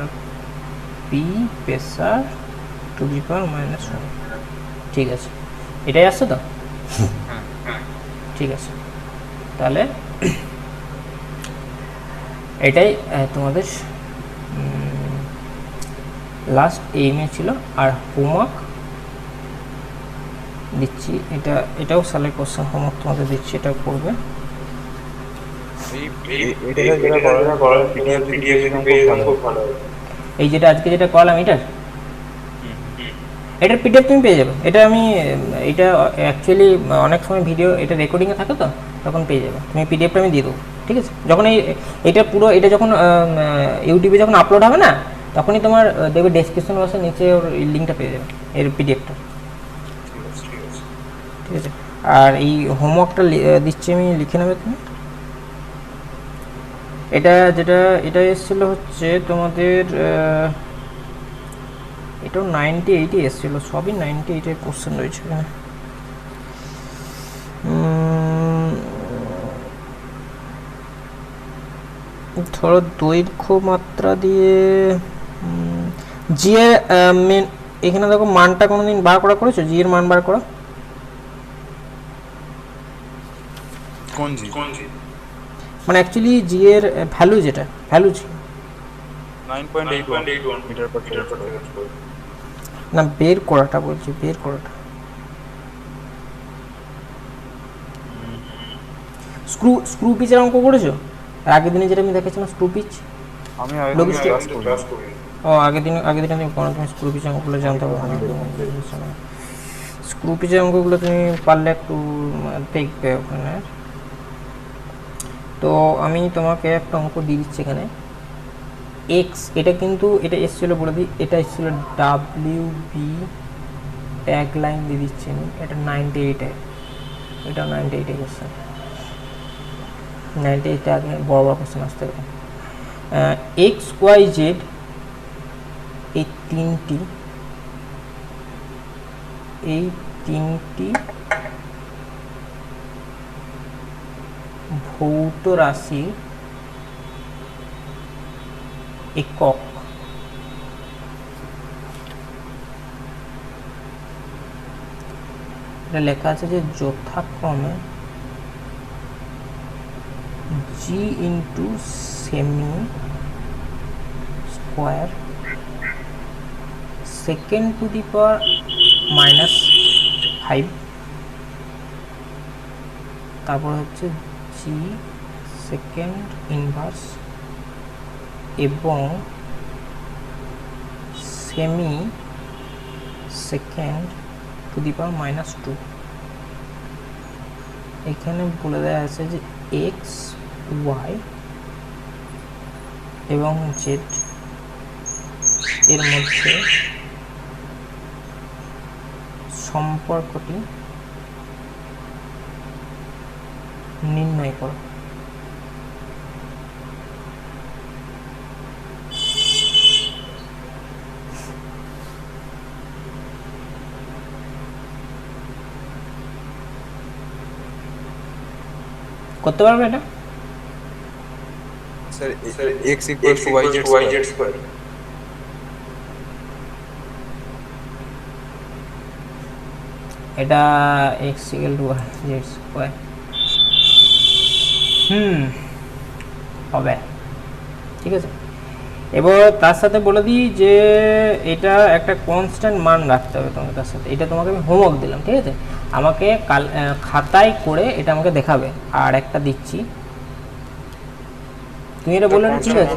পি প্রেসার -1, ঠিক আছে, এটাই আসছে তো? হ্যাঁ, ঠিক আছে, তাহলে এটাই তোমাদের লাস্ট এইমে ছিল। আর হোমওয়ার্ক দিচ্ছি, এটাও সালের কোশ্চেন হোমওয়ার্ক তোমাদের দিচ্ছি, এটাও করবে। এটা যেটা করার পিডিএফ যদি পেয়ে যেতাম খুব ভালো হতো। এই যেটা আজকে যেটা করলাম এটার পিডিএফ তুমি পেয়ে যাবে। এটা আমি এটা অ্যাকচুয়ালি অনেক সময় ভিডিও এটা রেকর্ডিংয়ে থাকে তো, তখন পেয়ে যাবে তুমি, পিডিএফটা আমি দিয়ে দেবো, ঠিক আছে? যখন এটা পুরো এটা যখন ইউটিউবে যখন আপলোড হবে না, তখনই তোমার দেখবে ডেসক্রিপশন বক্সের নিচে ওর লিঙ্কটা পেয়ে যাবে, এর পিডিএফটা, ঠিক আছে? আর এই হোমওয়ার্কটা দিচ্ছি আমি, লিখে নেবে তুমি। এটা এসেছিলো হচ্ছে তোমাদের এটাও 98 এসেছিলো, সবই 98 কোশ্চেন রয়েছে এখানে। ধরো দৈর্ঘ্য মাত্রা দিয়ে জি এর মেন, এখানে দেখো মানটা কোনোদিন বার করা করেছো? জি এর মান বার করা, কোন জি? মানে অ্যাকচুয়ালি জি এর ভ্যালু, যেটা ভ্যালু জি 9.81 মিটার পার সেকেন্ড। না, বের করাটা বলছি, বের করাটা। স্ক্রু পিচের অঙ্ক করেছো? আগের দিনে যেটা আমি দেখেছিলাম স্ক্রু পিচ, আমি আগের দিন আমি কোনো তুমি স্ক্রু পিচের অঙ্কগুলো জানতে পারবো না। স্ক্রু পিচের অঙ্কগুলো তুমি পারলে একটু দেখবে ওখানে। তো আমি তোমাকে একটা অঙ্ক দিয়ে দিচ্ছি এখানে, এক্স, এটা কিন্তু এটা এসেছিলো বলে দিই, এটা এসেছিলো WB ট্যাগ লাইন দিয়ে দিচ্ছি আমি, এটা 98-এ, এটা 98-এ কোশ্চেন, 98-এ আগে বড় বড় কোশ্চেন আসতে পারে। XYZ এই তিনটি ভৌত রাশি একক লেখা আছে যে যথাক্রমে g ইন্টু সেমি square second to the power -5, তারপর হচ্ছে g সেকেন্ড ইনভার্স এবং সেমি সেকেন্ড টু দি পাওয়ার -2। এখানে বলে দেওয়া আছে যে এক্স ওয়াই এবং জেড এর মধ্যে সম্পর্কটি নির্ণয় করো। করতে পারবে এটা? Sir x = yz square. এটা x = yz স্কয়ার, হবে, ঠিক আছে। এবার তার সাথে বলে দিই যে এটা একটা কনস্ট্যান্ট মান রাখতে হবে তোমাকে তার সাথে, এটা তোমাকে আমি হোমওয়ার্ক দিলাম, ঠিক আছে? আমাকে কাল খাতায় করে এটা আমাকে দেখাবে। আর একটা দিচ্ছি, তুমি এটা বললে ঠিক আছে,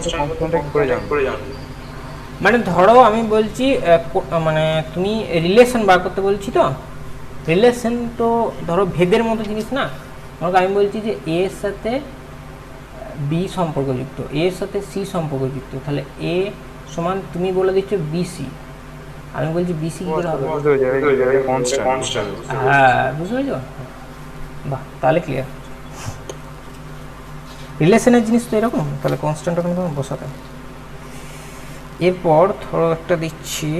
মানে ধরো আমি বলছি মানে তুমি রিলেশন বার করতে বলছি, তো রিলেশন তো ধরো ভেদের মতো জিনিস না, তোমাকে আমি বলছি যে এ এর সাথে বি সম্পর্কযুক্ত, এ এর সাথে সি সম্পর্কযুক্ত, তাহলে এ সমান তুমি বলে দিচ্ছ বিসি, আমি বলছি বিসি কি করে হবে? বুঝতে পেরেছি, এটা কনস্ট্যান্ট, বুঝতে পেরেছি। হ্যাঁ, বুঝতে পেরেছো? বাহ, তাহলে ক্লিয়ার। রিলেশনের জিনিস তো এরকম, তাহলে কনস্ট্যান্ট ওখানে তোমার বসাতে হবে। এরপর ধরো একটা দিচ্ছি,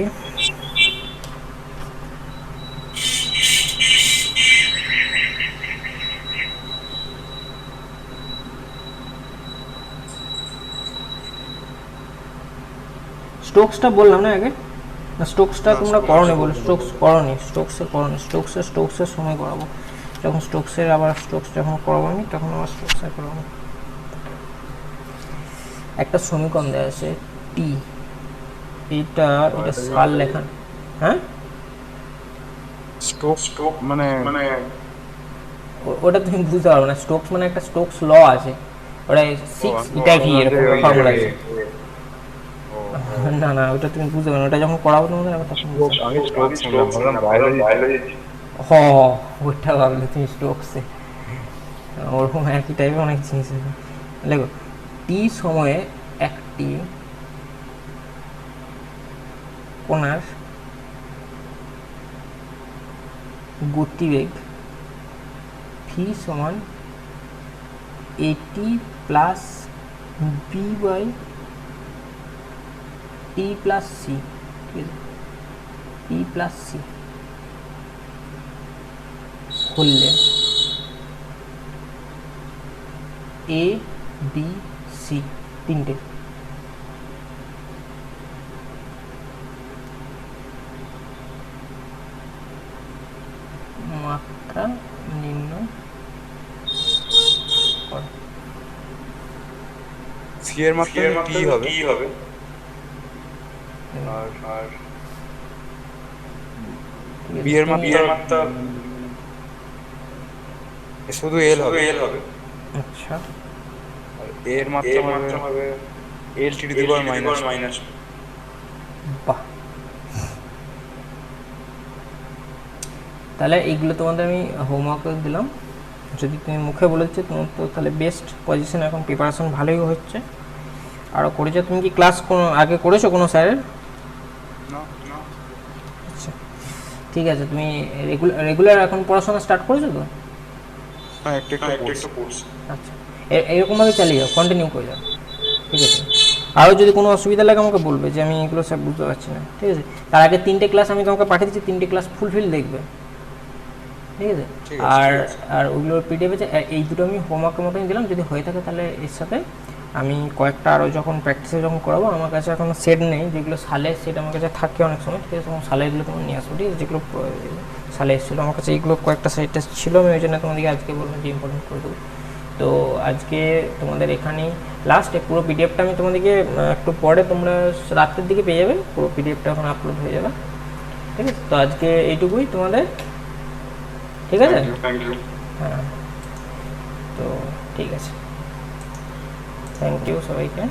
স্টোকসটা বললাম না আগে, না স্টোকসটা তোমরা করনি বলে, স্টোকস করনি, স্টোকসের সময় করাবো, যখন স্টোকসের আবার স্টোকস যখন করাবো আমি, তখন আবার স্টোকসের করাবো। একটা সমীকরণ দেওয়া আছে টি, এটা সাল লেখা, হ্যাঁ স্টোক মানে ওটা তুমি বুঝতে পারবে না। স্টোকস মানে একটা স্টোকস ল আছে, ওটা 6 ইটা ভি এরকম ফর্মুলা আছে। না না, ওটা তুমি বুঝতে পারবে না, ওটা যখন করাবো তোমাদের আবার তখন বুঝতে পারবে। আমি স্টোক শুনলাম, ভাবলাম বায়োলজি। হ, ওটা ভাবলে তুমি স্টোকসে, ওরকম একই টাইপের অনেক জিনিস আছে। দেখো, টি সময়ে একটি কণার গতিবেগ ভি সমান এটি plus B by T plus C, ঠিক আছে, টি প্লাস সি হলে এ বি সি তিনটে মাত্রা নির্ণয় করে। সি এর মাত্রা টি হবে, আর বি এর মাত্রা শুধু এল হবে। আচ্ছা, আর এ এর মাত্রা হবে এল T to the power minus. বাহ, তাহলে এইগুলো তোমাদের আমি হোমওয়ার্ক দিলাম। যদি তুমি মুখে বলেছো তোমার তো তাহলে বেস্ট পজিশন, এখন প্রিপারেশন ভালোই হচ্ছে। আরও করেছো তুমি কি ক্লাস কোনো আগে করেছো কোনো স্যারের? না, আচ্ছা, ঠিক আছে, তুমি রেগুলার এখন পড়াশোনা স্টার্ট করেছো তো? হ্যাঁ একটু কোর্স। আচ্ছা, এরকমভাবে চালিয়ে যাও, কন্টিনিউ করে যাও, ঠিক আছে। আরও যদি কোনো অসুবিধা লাগে আমাকে বলবে যে আমি এগুলো সব বুঝতে পারছি না, ঠিক আছে। তার আগে 3টে ক্লাস আমি তোমাকে পাঠিয়ে দিচ্ছি, 3টে ক্লাস ফুলফিল দেখবে, ঠিক আছে। আর ওগুলোর পিডিএফ আছে, এই দুটো আমি হোমওয়ার্কের মতনই দিলাম। যদি হয়ে থাকে তাহলে এর সাথে আমি কয়েকটা আরও যখন প্র্যাকটিসে যখন করাবো, আমার কাছে এখন সেট নেই, যেগুলো সালে সেট আমার কাছে থাকে অনেক সময়, ঠিক আছে, তখন সালেগুলো তোমার নিয়ে আসবো, ঠিক আছে। যেগুলো সালে এসেছিলো আমার কাছে, এইগুলো কয়েকটা সেট টেস্ট ছিল, আমি ওই জন্য তোমাদেরকে আজকে বললাম যে ইম্পর্টেন্ট করে দেবো। তো আজকে তোমাদের এখানেই লাস্ট, পুরো পিডিএফটা আমি তোমাদেরকে একটু পরে তোমরা রাত্রের দিকে পেয়ে যাবে, পুরো পিডিএফটা এখন আপলোড হয়ে যাবে, ঠিক আছে। তো আজকে এইটুকুই তোমাদের, ঠিক আছে। হ্যাঁ, তো ঠিক আছে, থ্যাংক ইউ সবাইকে।